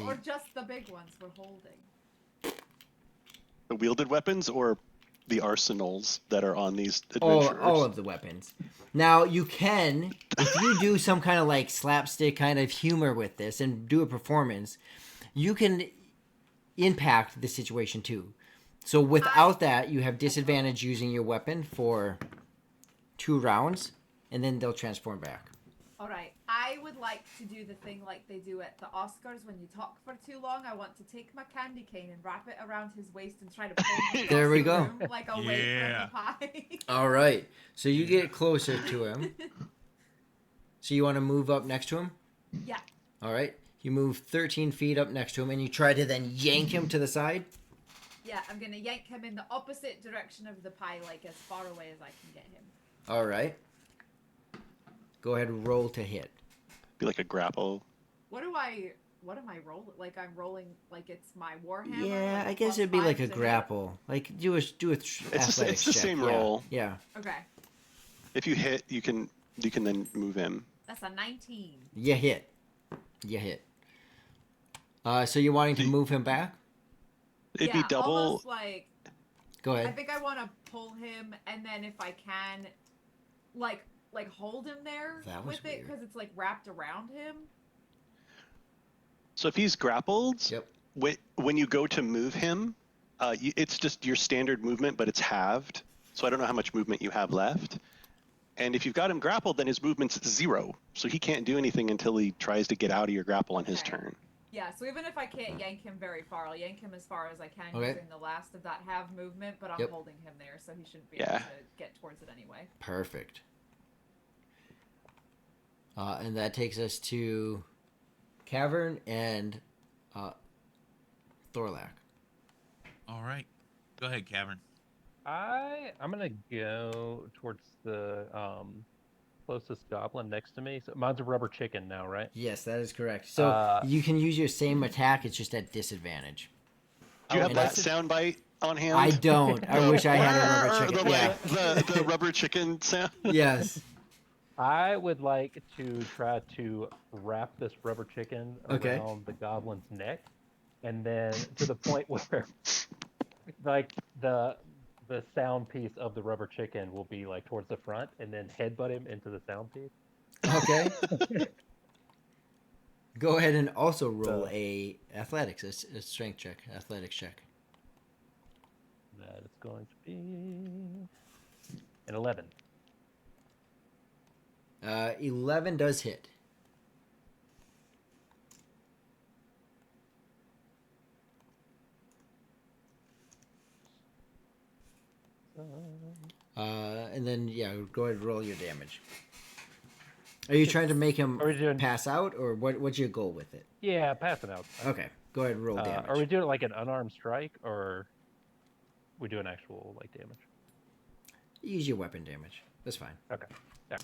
Or just the big ones we're holding? The wielded weapons or the arsenals that are on these adventurers? All of the weapons. Now you can, if you do some kind of like slapstick kind of humor with this and do a performance, you can impact the situation too. So without that, you have disadvantage using your weapon for 2 rounds, and then they'll transform back. All right. I would like to do the thing like they do at the Oscars when you talk for too long. I want to take my candy cane and wrap it around his waist and try to pull him There across we the go. room like a wafer of pie. All right. So you get closer to him. So you want to move up next to him? Yeah. All right. You move 13 feet up next to him, and you try to then yank him to the side. Yeah, I'm going to yank him in the opposite direction of the pie, like as far away as I can get him. All right. Go ahead and roll to hit. Be like a grapple. What am I rolling? Like I'm rolling like it's my warhammer? Yeah, like I guess it'd be like a grapple. Like do a athletics It's the check. same Yeah, roll. Yeah. Okay. If you hit, you can then move him. That's a 19. You hit. You hit. So you're wanting to move him back? It'd be double. Almost like Go I ahead. think I want to pull him, and then if I can, like hold him there That was with it weird. because it's like wrapped around him. So if he's grappled, Yep. when you go to move him, it's just your standard movement, but it's halved. So I don't know how much movement you have left. And if you've got him grappled, then his movement's 0. So he can't do anything until he tries to get out of your grapple on his Okay. turn. Yeah, so even if I can't yank him very far, I'll yank him as far as I can Okay. using the last of that half movement, but I'm Yep. holding him there, so he shouldn't be Yeah. able to get towards it anyway. Perfect. And that takes us to Cavern and Thorlak. All right. Go ahead, Cavern. I'm gonna go towards the closest goblin next to me. So mine's a rubber chicken now, right? Yes, that is correct. So you can use your same attack. It's just at disadvantage. Do you have and that that's- soundbite on hand? I don't. I wish I had a rubber chicken. The, Yeah. the rubber chicken sound. Yes. I would like to try to wrap this rubber chicken Okay. around the goblin's neck, and then to the point where, like the sound piece of the rubber chicken will be like towards the front, and then headbutt him into the sound piece. Okay. Go ahead and also roll a athletics, a strength check, athletics check. That is going to be an 11. 11 does hit. And then go ahead and roll your damage. Are you trying to make him Are we doing- pass out, or what's your goal with it? Yeah, passing out. Okay, go ahead and roll damage. Are we doing like an unarmed strike, or we do an actual like damage? Use your weapon damage. That's fine. Okay. All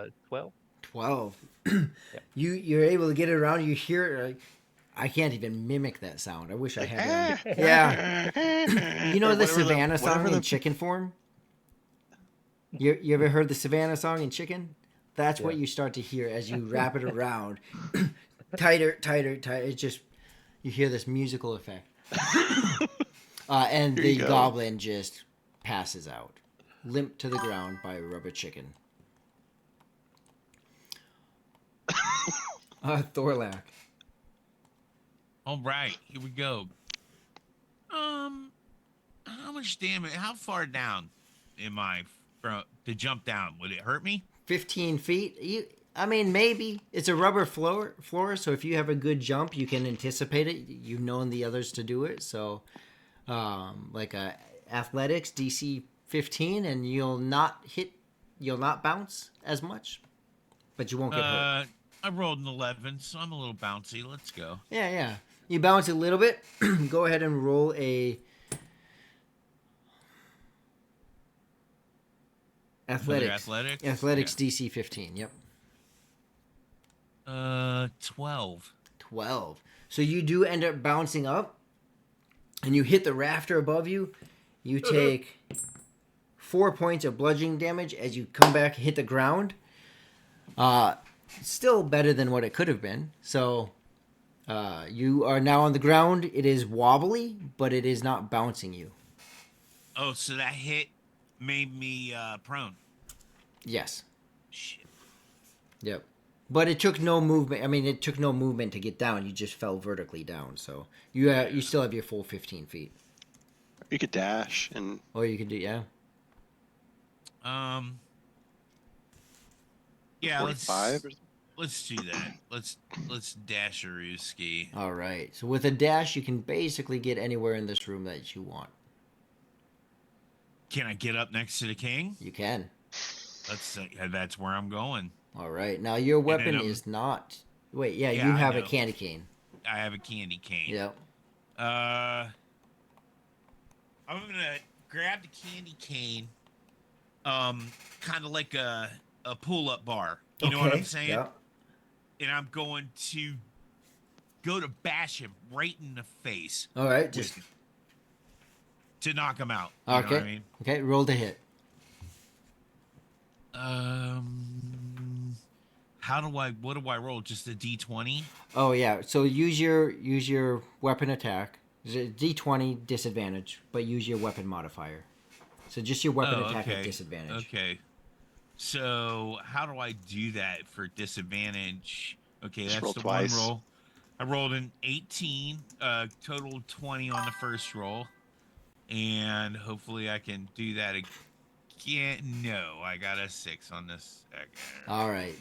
right. 12. 12. You're able to get it around. You hear it. I can't even mimic that sound. I wish I had it. Yeah. You know the Savannah song in chicken form? You ever heard the Savannah song in chicken? That's what you start to hear as you wrap it around. Tighter, tighter, tighter. It just, you hear this musical effect. And Here the you go. goblin just passes out, limp to the ground by a rubber chicken. Thorlak. All right, here we go. How much damage? How far down am I from to jump down? Would it hurt me? 15 feet. Maybe. It's a rubber floor, so if you have a good jump, you can anticipate it. You've known the others to do it. So, athletics, DC 15, and you'll not bounce as much, but you won't get hurt. I rolled an 11, so I'm a little bouncy. Let's go. Yeah. You bounce a little bit. Go ahead and roll a Athletics. Athletics? Athletics DC 15. Yep. 12. 12. So you do end up bouncing up, and you hit the rafter above you. You take 4 points of bludgeoning damage as you come back and hit the ground. Still better than what it could have been. So you are now on the ground. It is wobbly, but it is not bouncing you. Oh, so that hit made me prone. Yes. Shit. Yep. But it took no movement. I mean, it took no movement to get down. You just fell vertically down. So you still have your full 15 feet. You could dash and. Or you could do, yeah. Yeah, 45 let's do that. Let's dasharoo ski. All right. So with a dash, you can basically get anywhere in this room that you want. Can I get up next to the king? You can. That's where I'm going. All right. Now your weapon then, is not. Wait, yeah, Yeah, you I have a know. candy cane. I have a candy cane. Yep. I'm gonna grab the candy cane, kind of like a pull-up bar. You know what I'm saying? Yep. And I'm going to go to bash him right in the face All right. Just to knock him out. You okay. know what I mean? Okay. Roll to hit. What do I roll? Just a D20? Oh yeah. So use your weapon attack. D20 disadvantage, but use your weapon modifier. So just your weapon attack at disadvantage. Okay. So how do I do that for disadvantage? Okay, Just that's roll the twice. one roll. I rolled an 18, total 20 on the first roll. And hopefully I can do that again. No, I got a 6 on this second. All right.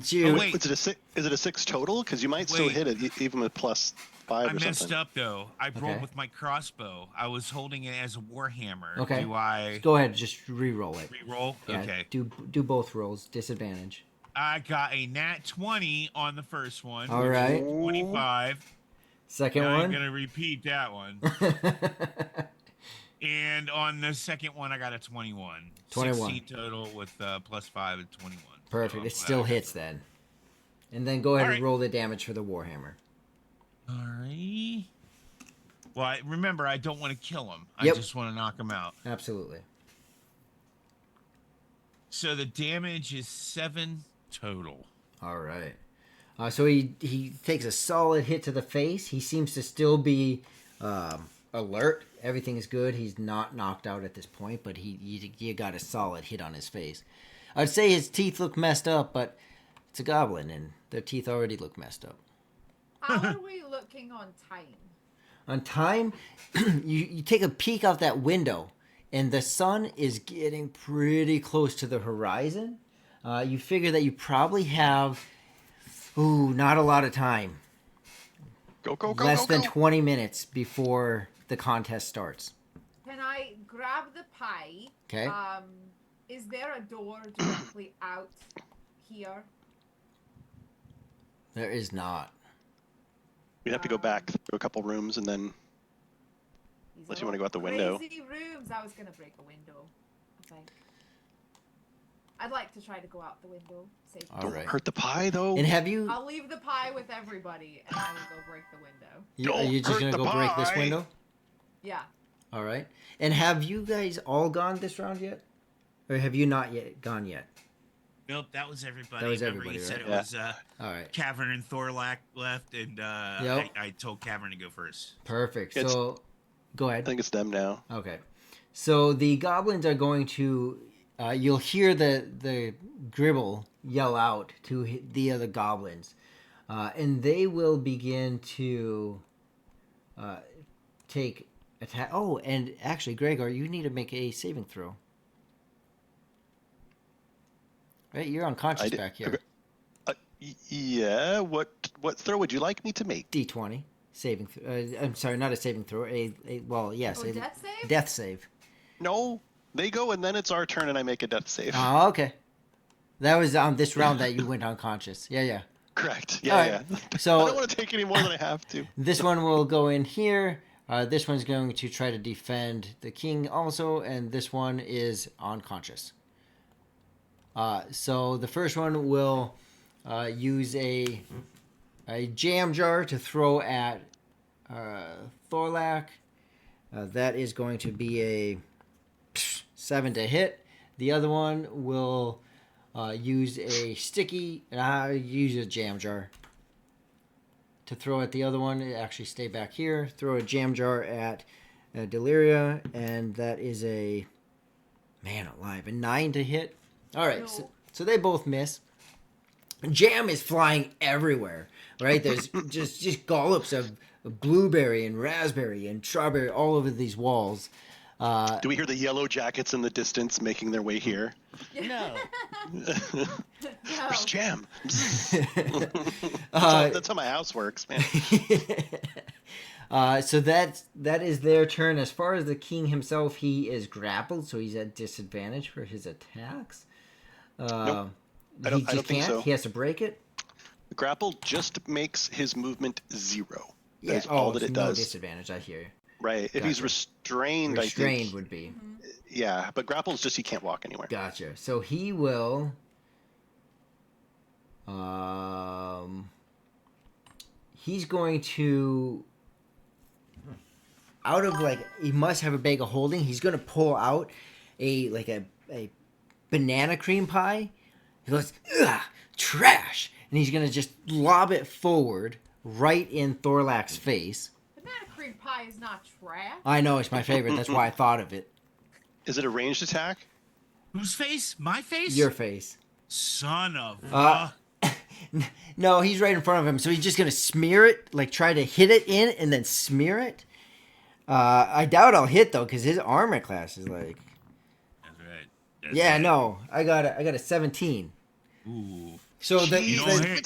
So Oh, wait. Is it a 6 total? Because you might still Wait. hit it even with +5 I or messed something. up though. I rolled Okay. with my crossbow. I was holding it as a warhammer. Okay. Do I Go ahead. Just re-roll it. re-roll? Yeah, Okay. Do both rolls. Disadvantage. I got a nat 20 on the first one. All which is right. 25. Second I'm one. gonna repeat that one. And on the second one, I got a 21. 21. 16 total with +5 and 21. Perfect. So, It still hits then. And then go ahead All and right. roll the damage for the warhammer. All right. Well, remember, I don't want to kill him. Yep. I just want to knock him out. Absolutely. So the damage is 7 total. All right. So he takes a solid hit to the face. He seems to still be alert. Everything is good. He's not knocked out at this point, but you got a solid hit on his face. I'd say his teeth look messed up, but it's a goblin, and their teeth already look messed up. How are we looking on time? On time, you take a peek out that window, and the sun is getting pretty close to the horizon. You figure that you probably have, not a lot of time. Go, go, go, Less go, than go. 20 minutes before the contest starts. Can I grab the pie? Okay. Is there a door directly out here? There is not. We'd have to go back through a couple rooms and then. These Unless are you wanna all go out the window. Crazy rooms. I was gonna break a window. I think. I'd like to try to go out the window. Safely. All Don't right. hurt the pie though. And have you? I'll leave the pie with everybody, and I will go break the window. Are you Don't just hurt gonna the go break this pie. window? Yeah. All right. And have you guys all gone this round yet, or have you not yet gone yet? Nope, that was everybody. That was Remember everybody, you said right? it was All right. Cavern and Thorlac left, and Yep. I told Cavern to go first. Perfect. It's- So, go I ahead. think it's them now. Okay. So the goblins are going to. You'll hear the gribble yell out to the other goblins, and they will begin to take attack. Oh, and actually, Gregor, you need to make a saving throw. Right, you're unconscious did- back here. Yeah. What throw would you like me to make? D20 saving. I'm sorry, not a saving throw. Well, yes, Oh, a death save? death save. No, they go and then it's our turn and I make a death save. Oh, okay. That was on this round that you went unconscious. Yeah. Correct. All Yeah, right. yeah. I So don't want to take any more than I have to. this one will go in here. This one's going to try to defend the king also, and this one is unconscious. So the first one will use a jam jar to throw at Thorlak. That is going to be a 7 to hit. The other one will use a sticky, and I use a jam jar to throw at the other one. Actually, stay back here. Throw a jam jar at Deliria, and that is a man alive, a 9 to hit. All right, No. so they both miss. Jam is flying everywhere, right? There's just gollops of blueberry and raspberry and strawberry all over these walls. Do we hear the yellow jackets in the distance making their way here? No. Where's Jam? Uh, That's how my house works, man. So that is their turn. As far as the king himself, he is grappled, so he's at disadvantage for his attacks. Nope. I He don't just think can't. so. He has to break it. Grapple just makes his movement 0. Yeah. That's all that it's it no does. disadvantage. I hear you. Right. If he's Gotcha. restrained, I Restrained think. would be. Yeah, but grapple is just he can't walk anywhere. Gotcha. So he will. He's going to. Out of he must have a bag of holding. He's going to pull out a banana cream pie. He goes, ugh, trash, and he's going to just lob it forward right in Thorlak's face. Banana cream pie is not trash. I know it's my favorite. That's why I thought of it. Is it a ranged attack? Whose face? My face? Your face. Son of. No, he's right in front of him, so he's just gonna smear it, try to hit it in, and then smear it. I doubt I'll hit though, because his armor class is like. That's right. That's Yeah, right. no, I got a 17. Ooh. So You don't the hit.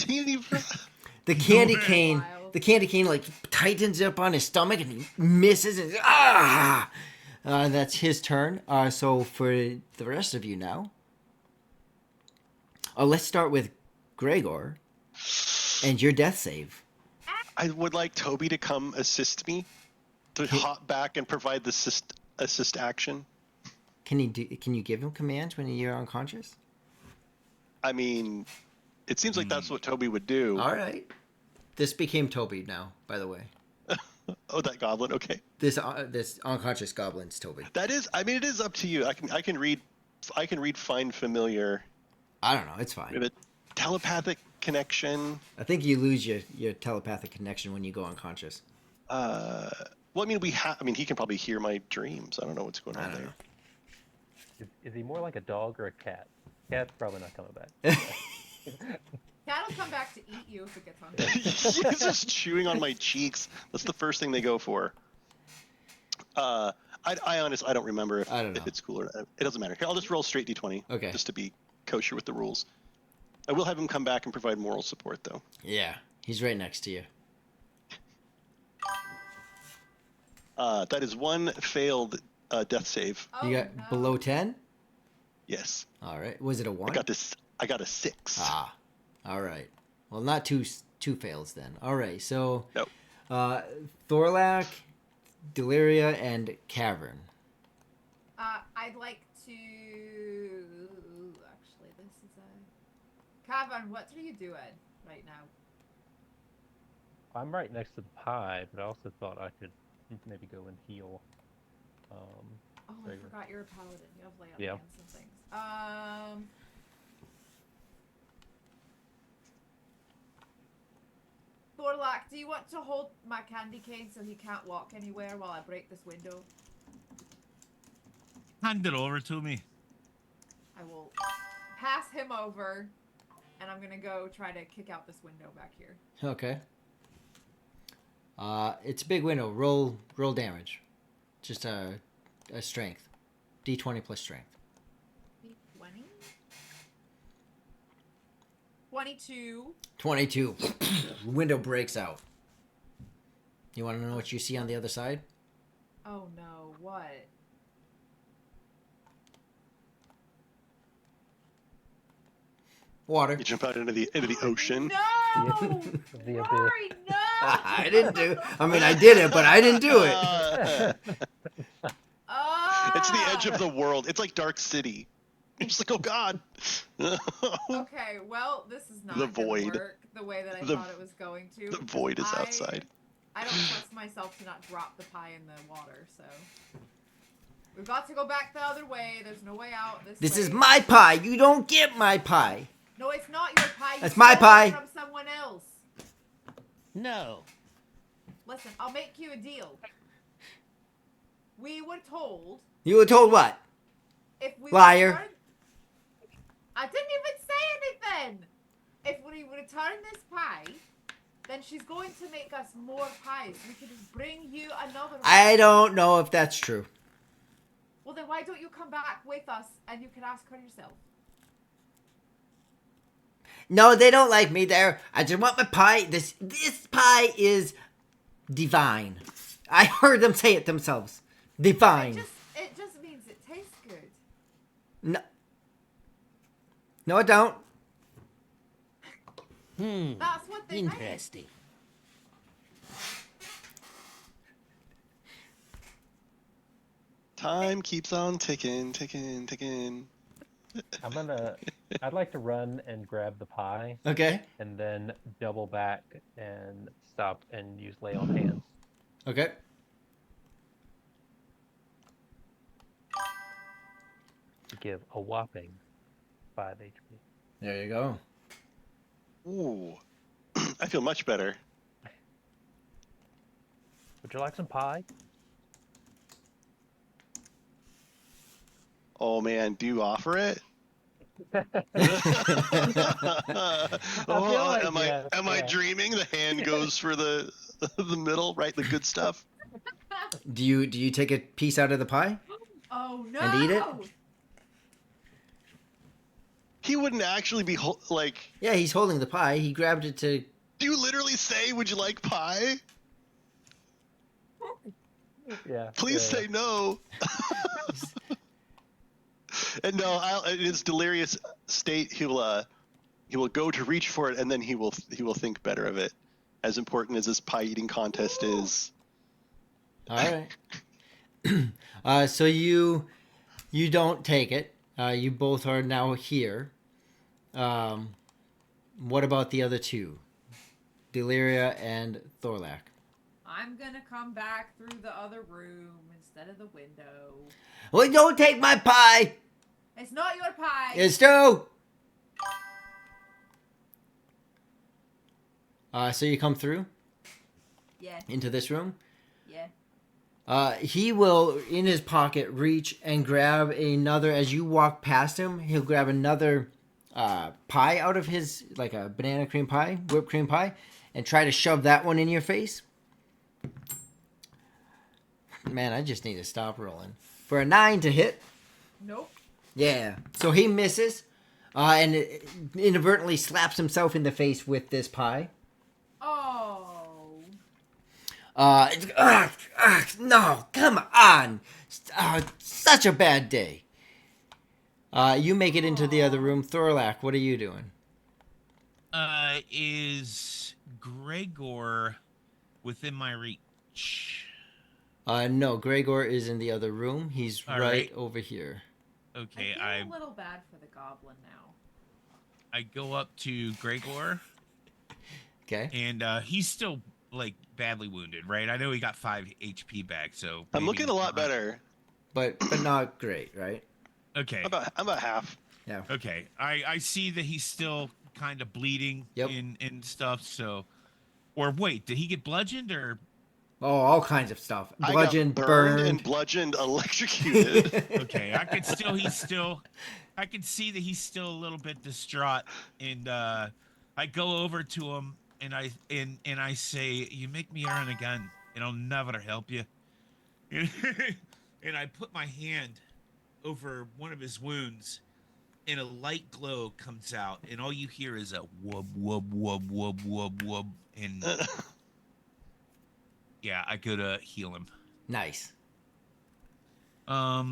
the candy No. cane, Wild. the candy cane tightens up on his stomach and he misses and that's his turn. So for the rest of you now, let's start with Gregor and your death save. I would like Toby to come assist me, to hop back and provide the assist action. Can you give him commands when you're unconscious? I mean, it seems like that's what Toby would do. All right. This became Toby now, by the way. Oh, that goblin. Okay, This unconscious goblin's Toby. that is. I mean, it is up to you. I can read find familiar. I don't know. It's We have fine. a telepathic connection. I think you lose your telepathic connection when you go unconscious. Well, I mean, he can probably hear my dreams. I don't know what's going I on don't there. know. Is he more like a dog or a cat? Cat's probably not coming back. That'll come back to eat you if it gets hungry. He's just chewing on my cheeks. That's the first thing they go for. I honestly, I don't remember I don't know. if it's cool or not. It doesn't matter. Here, I'll just roll straight d20. Okay. Just to be kosher with the rules. I will have him come back and provide moral support, though. Yeah, he's right next to you. That is one failed death save. Oh, You got no. below 10? Yes. All right. Was it a 1? I got a 6. Ah. All right. Well, not two fails then. All right. So Nope. Thorlak, Deliria, and Cavern. I'd like to. Actually, this is a. Cavern, what are you doing right now? I'm right next to the pie, but I also thought I could maybe go and heal. Oh, I Gregor. forgot you're a paladin. You have lay on Yeah. hands and things. Thorlak, do you want to hold my candy cane so he can't walk anywhere while I break this window? Hand it over to me. I will pass him over, and I'm gonna go try to kick out this window back here. Okay. It's a big window. Roll damage. Just a strength. D20 plus strength. 20? 22. 22. Window breaks out. You want to know what you see on the other side? Oh no, what? Water. You jump out into the ocean. No! The abyss. Rory, no! I didn't do. I mean, I did it, but I didn't do it. It's the edge Ah! of the world. It's like Dark City. You're just like, oh god. Okay, well, this is not The gonna void. work the way that I The- thought it was going to. The because void is outside. I don't trust myself to not drop the pie in the water, so we've got to go back the other way. There's no way out This way. is my pie. You don't get my pie. No, it's not your pie. You That's my stole it pie. from someone else. No. Listen, I'll make you a deal. We were told You were told what? if we Liar. return... I didn't even say anything. If we return this pie, then she's going to make us more pies. We can just bring you another one. I don't know if that's true. Well, then why don't you come back with us and you can ask her yourself? No, they don't like me there. I just want my pie. This pie is divine. I heard them say it themselves. Divine. It just means it tastes good. No. No, I don't. That's what they meant. Interesting. Time keeps on ticking, ticking, ticking. I'd like to run and grab the pie Okay. and then double back and stop and use lay on hands. Okay. To give a whopping 5 HP. There you go. Ooh. I feel much better. Would you like some pie? Oh man, do you offer it? like, Am I dreaming? The hand goes for the middle, right? The good stuff. Do you take a piece out of the pie? Oh no! And eat it? He wouldn't actually be like. Yeah, he's holding the pie. He grabbed it to. Do you literally say, "Would you like pie?" Yeah. Please say no. And no, in his delirious state, he will go to reach for it, and then he will think better of it. As important as this pie eating contest is. All right. So you don't take it. You both are now here. What about the other two? Deliria and Thorlak. I'm gonna come back through the other room instead of the window. Well, don't take my pie. It's not your pie. It's true. So you come through Yeah. into this room. Yeah. He will, in his pocket, reach and grab another. As you walk past him, he'll grab another pie out of his, like a banana cream pie, whipped cream pie, and try to shove that one in your face. Man, I just need to stop rolling. For a 9 to hit. Nope. Yeah. So he misses, and inadvertently slaps himself in the face with this pie. Oh. No, come on. Such a bad day. You make it into the other room. Thorlak, what are you doing? Is Gregor within my reach? No, Gregor is in the other room. He's All right right. over here. Okay, I feel a little bad for the goblin now. I go up to Gregor, Okay. and he's still like badly wounded, right? I know he got 5 HP back, so I'm maybe looking a lot not- better. But not great, right? Okay, I'm about half. Yeah. okay. I see that he's still kind of bleeding Yep. and stuff. So, or wait, did he get bludgeoned or? Oh, all kinds of stuff. I Bludgeoned, got burned burned. and bludgeoned, electrocuted. Okay, I can see that he's still a little bit distraught, and I go over to him and I say, "You make me earn a gun, and I'll never help you." And I put my hand over one of his wounds, and a light glow comes out, and all you hear is a wub wub wub wub wub wub, and yeah, I go to heal him. Nice. Let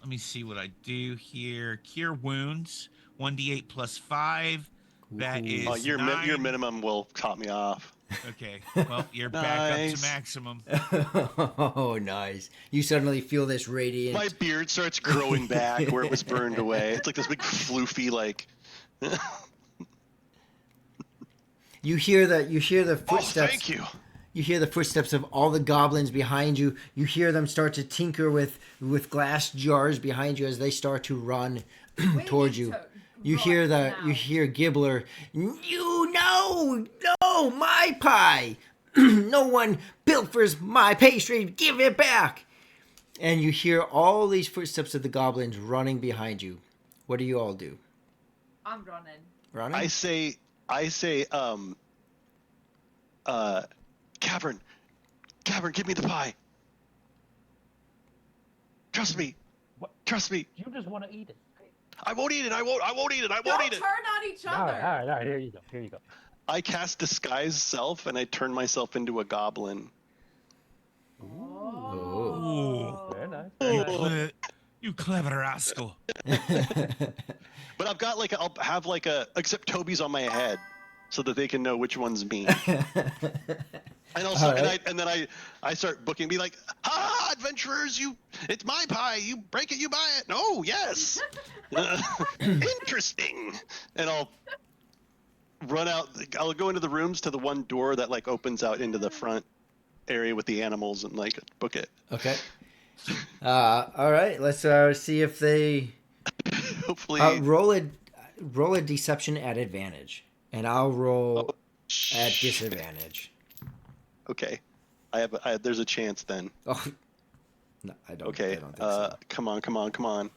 me see what I do here. Cure wounds, 1d8 plus 5. That Ooh. is Your 9. minimum will top me off. Okay. Well, you're back up to Nice. maximum. Oh, nice. You suddenly feel this radiant. My beard starts growing back where it was burned away. It's like this big floofy like. You hear the Oh, footsteps. thank you. You hear the footsteps of all the goblins behind you. You hear them start to tinker with glass jars behind you as they start to run We towards need you. to You run hear now. you hear Gibbler. No, my pie. No one pilfers my pastry. Give it back. And you hear all these footsteps of the goblins running behind you. What do you all do? I'm running. Running? I say, Cavern, give me the pie. Trust me. What? Trust me. You just want to eat it. I won't eat it. I won't eat it. I won't Don't eat it. turn on each All other. right, all right. Here you go. Here you go. I cast disguise self and I turn myself into a goblin. Oh. Very nice. You, Very nice. you clever rascal. But I've got I'll have except Toby's on my head, so that they can know which one's me. And also, All right. and then I start booking, be like, "Ha, adventurers! It's my pie. You break it, you buy it. Oh, yes, interesting." And I'll run out. I'll go into the rooms to the one door that opens out into the front area with the animals and book it. Okay. All right. Let's see if they Hopefully, roll a deception at advantage, and I'll roll at disadvantage. okay. There's a chance then. Oh, no, I don't. Okay. I don't think so. Come on.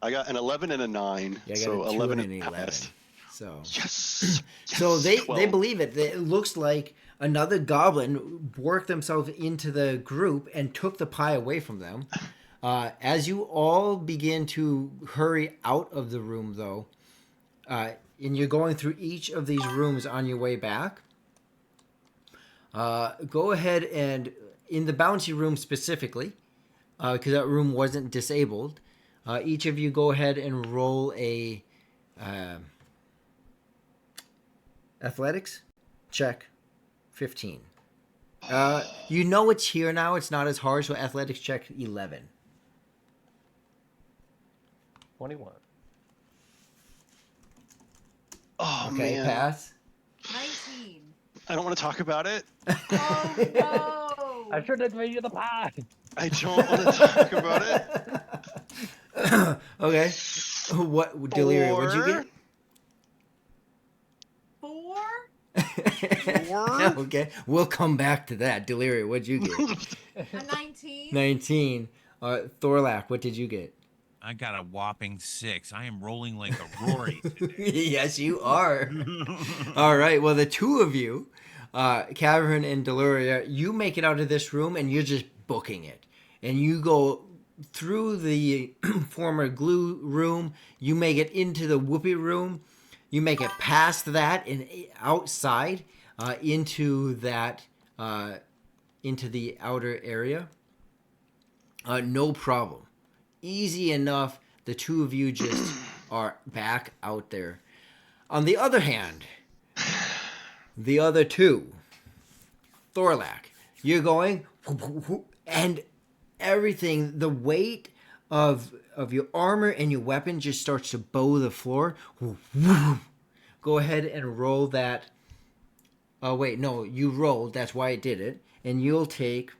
I got an 11 and a 9. Yeah, I got so a 2 11 and an is 11. passed. So. Yes. So they 12. believe it. It looks like another goblin worked themselves into the group and took the pie away from them. As you all begin to hurry out of the room, though, and you're going through each of these rooms on your way back, go ahead and, in the bouncy room specifically, because that room wasn't disabled, each of you go ahead and roll a athletics check 15. You know it's here now. It's not as hard, so athletics check 11. 21. Oh, Okay, man. pass. 19. I don't want to talk about it. Oh no. I sure did made you the pie. I don't want to talk about it. Okay. What, Delirium, what'd you get? 4. Four? Okay, we'll come back to that. Delirium, what'd you get? A 19. 19. Thorlak, what did you get? I got a whopping 6. I am rolling like a Rory today. Yes, you are. All right, well, the two of you, Cavern and Deluria, you make it out of this room and you're just booking it. And you go through the former glue room, you make it into the whoopee room, you make it past that and outside into that into the outer area. No problem. Easy enough. The two of you just are back out there. On the other hand, the other two, Thorlak, you're going, and everything, the weight of your armor and your weapon just starts to bow the floor. Go ahead and roll that. Oh, wait, no, you rolled. That's why it did it. And you'll take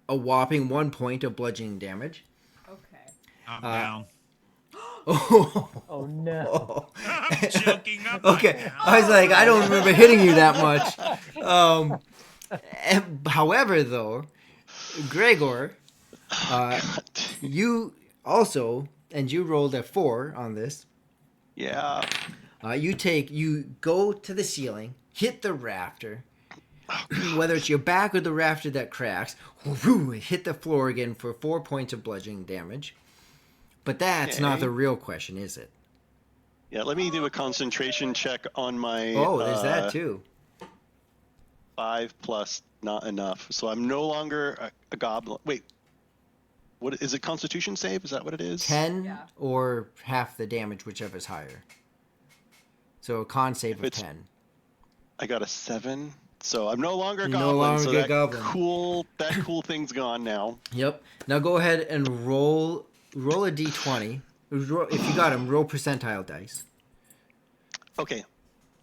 a whopping 1 point of bludgeoning damage. Okay. I'm down. Oh no. I'm joking. I'm Okay, not down. I was like, I don't remember hitting you that much. However, though, Gregor, you also, and you rolled a 4 on this. Yeah. You go to the ceiling, hit the rafter, whether it's your back or the rafter that cracks, hit the floor again for 4 points of bludgeoning damage. But that's not Okay. the real question, is it? Yeah, let me do a concentration check on my Oh, there's that too. 5 plus not enough. So I'm no longer a goblin. Wait. What is it, constitution save? Is that what it is? 10 Yeah. or half the damage, whichever's higher. So a con save of It's- 10. I got a 7. So I'm no longer a You're no goblin. longer So a that goblin. cool thing's gone now. Yep. Now go ahead and roll a d20. If you got them, roll percentile dice. Okay.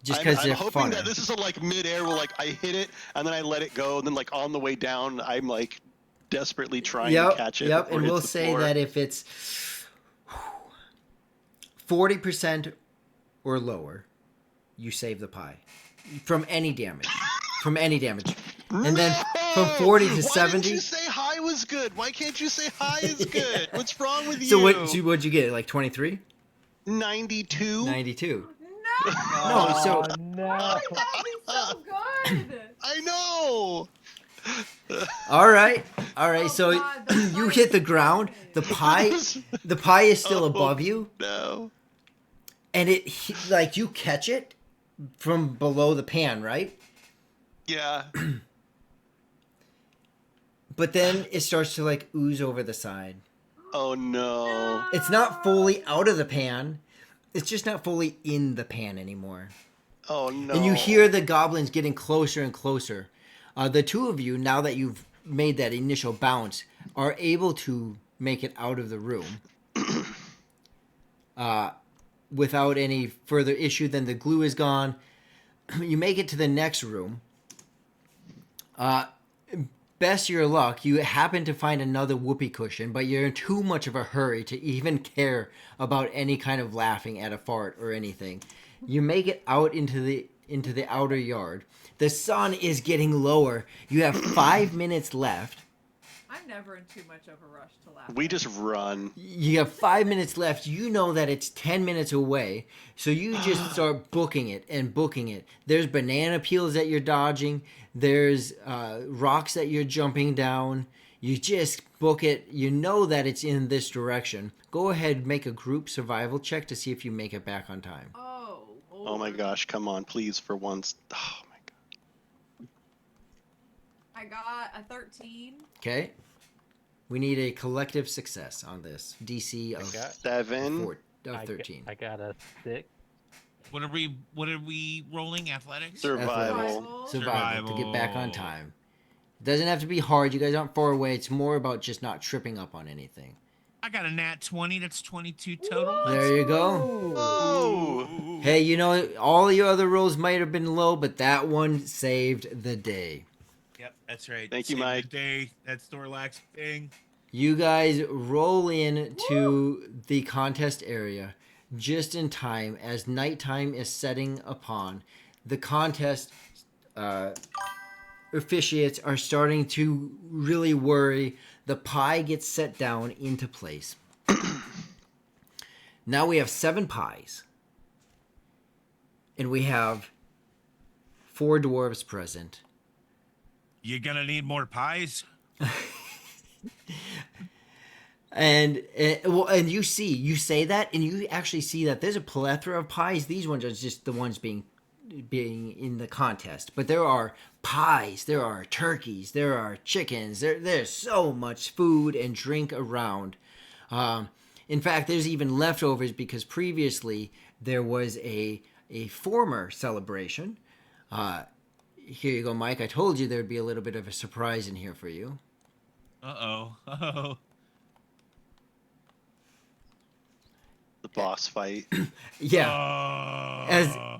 Just I'm because they're hoping funner. that this is a like mid-air where like I hit it and then I let it go and then like on the way down I'm like desperately trying to catch it. Yep. before And it hits we'll the say floor. that if it's 40% or lower, you save the pie from any damage. And then from 40 to Why 70. didn't you say high was good? Why can't you say high is good? What's wrong with So you? what'd you get? Like 23? 92. 92. No! No, so- Oh, no. Why would that be so good? I know. All right. Oh, So God, the you pie hit the is ground. good. The pie is still Oh, above you, No. and like you catch it from below the pan, right? Yeah. But then it starts to like ooze over the side. Oh no. It's not fully out of the pan. It's just not fully in the pan anymore. Oh no. And you hear the goblins getting closer and closer. The two of you, now that you've made that initial bounce, are able to make it out of the room without any further issue. Then the glue is gone. You make it to the next room. Best of your luck, you happen to find another whoopee cushion, but you're in too much of a hurry to even care about any kind of laughing at a fart or anything. You make it out into the outer yard. The sun is getting lower. You have 5 minutes left. I'm never in too much of a rush to laugh. We just run. You have 5 minutes left. You know that it's 10 minutes away. So you just start booking it and booking it. There's banana peels that you're dodging. There's rocks that you're jumping down. You just book it. You know that it's in this direction. Go ahead and make a group survival check to see if you make it back on time. Oh. Oh my gosh, come on, please, for once. Oh my god. I got a 13. Okay? We need a collective success on this. DC of 7. 13. I got a 6. What are we rolling? Athletics? Survival. Survival to get back on Survival. time. It doesn't have to be hard. You guys aren't far away. It's more about just not tripping up on anything. I got a nat 20. That's 22 total. There you go. Oh. Hey, you know, all your other rolls might have been low, but that one saved the day. Yep, that's right. Thank you, Save the Mike. Day. That's Thorlax thing. You guys roll in to the contest area just in time as nighttime is setting upon. The contest officiates are starting to really worry. The pie gets set down into place. Now we have 7 pies. And we have 4 dwarves present. You gonna need more pies? And you say that, and you actually see that there's a plethora of pies. These ones are just the ones being in the contest, but there are pies, there are turkeys, there are chickens. There's so much food and drink around. In fact, there's even leftovers because previously there was a former celebration. Here you go, Mike. I told you there'd be a little bit of a surprise in here for you. Uh-oh. The boss fight. Yeah.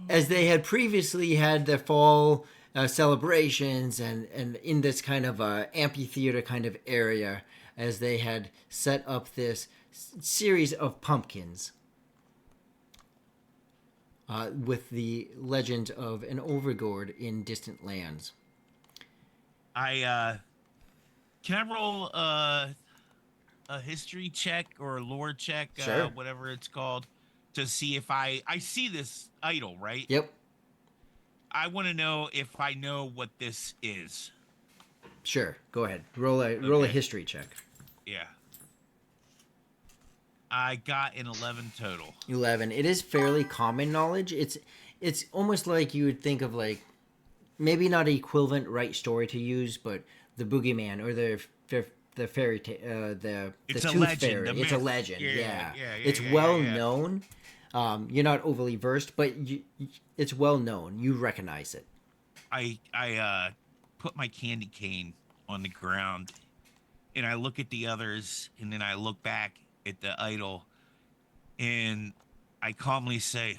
As they had previously had their fall celebrations and in this kind of amphitheater kind of area, as they had set up this series of pumpkins with the legend of an overlord in distant lands. Can I roll a history check or a lore check, Sure. whatever it's called, to see if I see this idol, right? Yep. I want to know if I know what this is. Sure. Go ahead. Roll a Okay. history check. Yeah. I got an 11 total. 11. It is fairly common knowledge. It's almost like you would think of like maybe not an equivalent right story to use, but the boogeyman or the fairy tale, the It's a tooth legend, fairy. the It's a myth. legend. Yeah, Yeah. yeah, It's yeah, well yeah. known. You're not overly versed, but it's well known. You recognize it. I put my candy cane on the ground, and I look at the others, and then I look back at the idol, and I calmly say,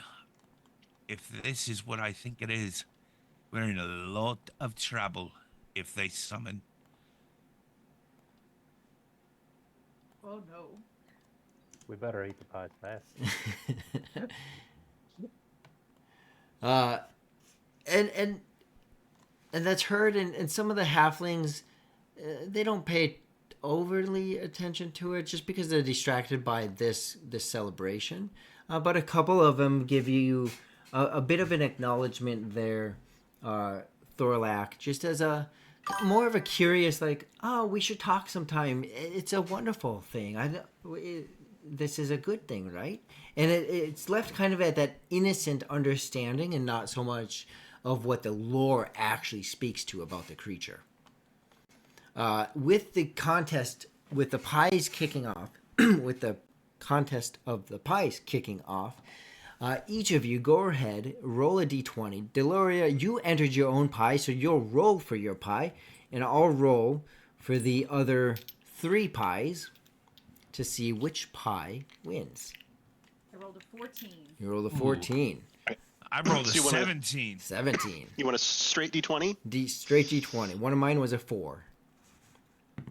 if this is what I think it is, we're in a lot of trouble if they summon. Oh no. We better eat the pies fast. And that's heard, and some of the halflings, they don't pay overly attention to it just because they're distracted by this celebration. But a couple of them give you a bit of an acknowledgement there, Thorlak, just as a more of a curious, like, oh, we should talk sometime. It's a wonderful thing. This is a good thing, right? And it's left kind of at that innocent understanding and not so much of what the lore actually speaks to about the creature. With the contest, with the pies kicking off, with the contest of the pies kicking off, each of you go ahead, roll a d20. Deloria, you entered your own pie, so you'll roll for your pie, and I'll roll for the other 3 pies to see which pie wins. I rolled a 14. You roll a 14. I rolled a So you wanna- 17. 17. You want a straight D20? Straight d20. One of mine was a 4. A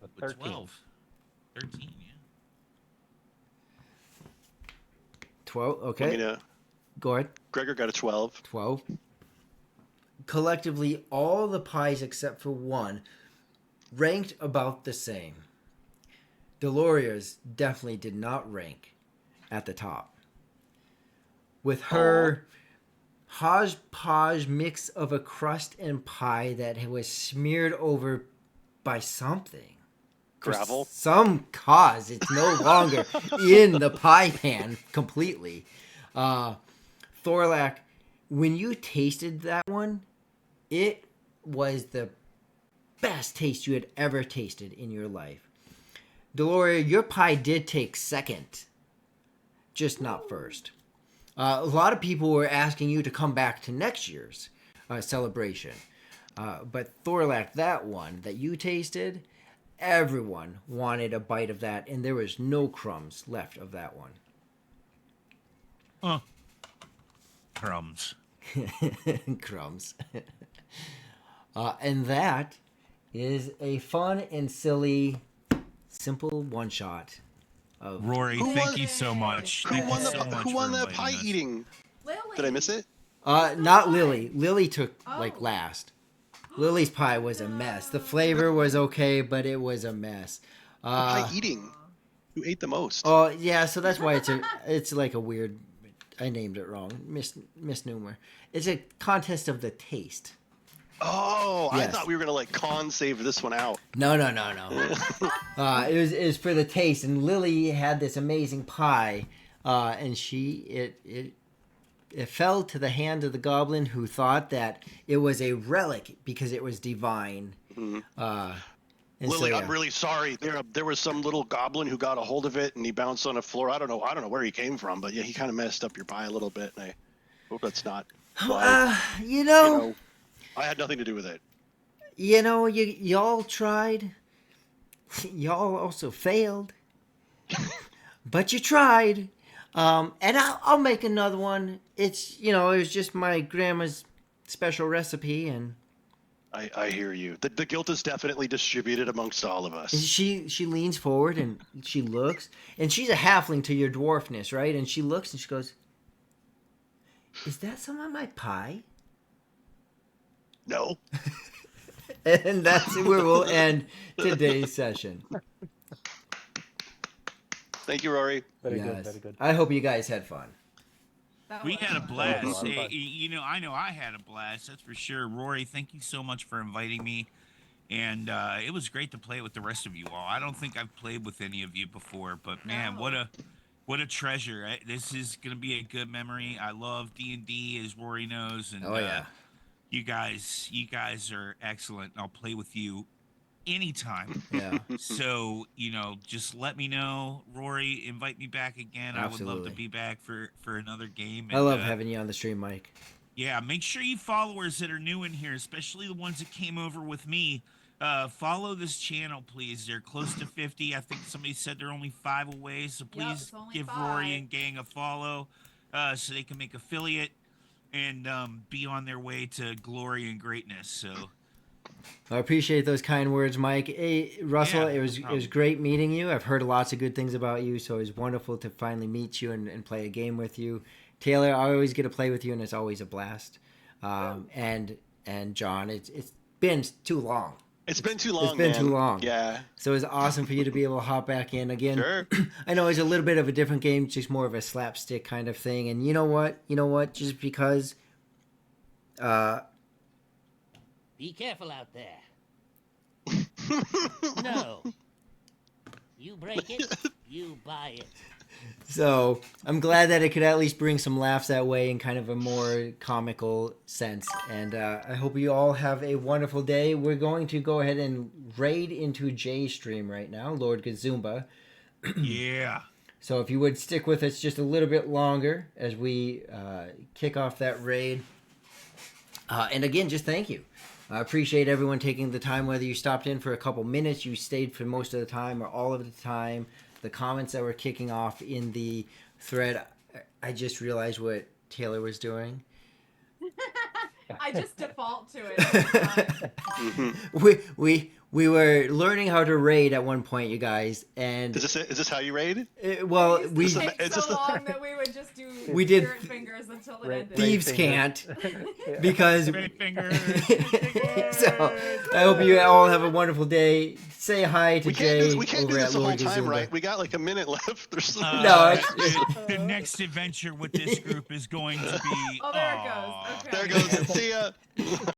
With 13. 12. 13, yeah. 12. I Okay. mean, Go ahead. Gregor got a 12. 12. Collectively, all the pies except for one ranked about the same. Deloria's definitely did not rank at the top. With her hodgepodge mix of a crust and pie that was smeared over by something. For Gravel? some cause, it's no longer in the pie pan completely. Thorlak, when you tasted that one, it was the best taste you had ever tasted in your life. Deloria, your pie did take second, just not first. A lot of people were asking you to come back to next year's celebration. But Thorlak, that one that you tasted, everyone wanted a bite of that, and there was no crumbs left of that one. Huh. Crumbs. Crumbs. And that is a fun and silly, simple one-shot of Rory, Who thank won- you so much. Who Thank you won the so much Who won for the inviting pie us. eating? Lily. Did I miss it? not Lily. Lily took like Oh. last. Lily's pie was a mess. The flavor was okay, but it was a mess. Pie eating. Who ate the most? Oh yeah, so that's why it's like a weird. I named it wrong. Misnomer. It's a contest of the taste. Oh, I Yes. thought we were gonna like con save this one out. No. It was for the taste, and Lily had this amazing pie, and it fell to the hand of the goblin who thought that it was a relic because it was divine. Mhm. And Lily, so, I'm really sorry. There was some little goblin who got a hold of it and he bounced on the floor. I don't know where he came from, but yeah, he kind of messed up your pie a little bit, and I hope that's not. Why, you know, I had nothing to do with it. y'all tried. Y'all also failed, but you tried. And I'll make another one. It's it was just my grandma's special recipe, and I hear you. The guilt is definitely distributed amongst all of us. she leans forward and she looks, and she's a halfling to your dwarfness, right? And she looks and she goes, "Is that some of my pie?" No. And that's where we'll end today's session. Thank you, Rory. Very Yes. good, very good. I hope you guys had fun. That We was had a fun. blast. That was a lot of fun. I know I had a blast. That's for sure. Rory, thank you so much for inviting me. And it was great to play with the rest of you all. I don't think I've played with any of you before, but man, No. what a treasure. This is going to be a good memory. I love D&D, as Rory knows, and Oh yeah. you guys are excellent. I'll play with you anytime. Yeah. So, just let me know. Rory, invite me back again. I would love Absolutely. to be back for another game. I love and, having you on the stream, Mike. Yeah, make sure you followers that are new in here, especially the ones that came over with me, follow this channel, please. They're close to 50. I think somebody said they're only 5 away, so please it's only give Rory 5. and gang a follow so they can make affiliate and be on their way to glory and greatness. So I appreciate those kind words, Mike. Hey, Russell, Yeah, it was great meeting you. I've heard lots of good things about you, so it was wonderful to finally meet you and play a game with you. Taylor, I always get to play with you, and it's always a blast. And John, it's been too long. It's been too long. It's been too long. Yeah. So it's awesome for you to be able to hop back in again. Sure. I know it's a little bit of a different game, just more of a slapstick kind of thing. And you know what? Just because. Be careful out there. No. You break it, you buy it. So I'm glad that it could at least bring some laughs that way in kind of a more comical sense. And I hope you all have a wonderful day. We're going to go ahead and raid into Jay's stream right now, Lord Gazumba. yeah. So if you would stick with us just a little bit longer as we kick off that raid. And again, just thank you. I appreciate everyone taking the time, whether you stopped in for a couple minutes, you stayed for most of the time, or all of the time. The comments that were kicking off in the thread, I just realized what Taylor was doing. I just default to it. We were learning how to raid at one point, you guys, and Is this how you raid? well, It we used to take it's just so long that we would just do We did- spirit fingers until it Right. ended. thieves can't because. Great fingers. So I hope you all have a wonderful day. Say hi to Jay We can't do over this at the whole Lord time, Gazumba. right? We got like a minute left. There's some... No, the next adventure with this group is going to be. Oh, there it Aw. goes. Okay. There goes. See ya.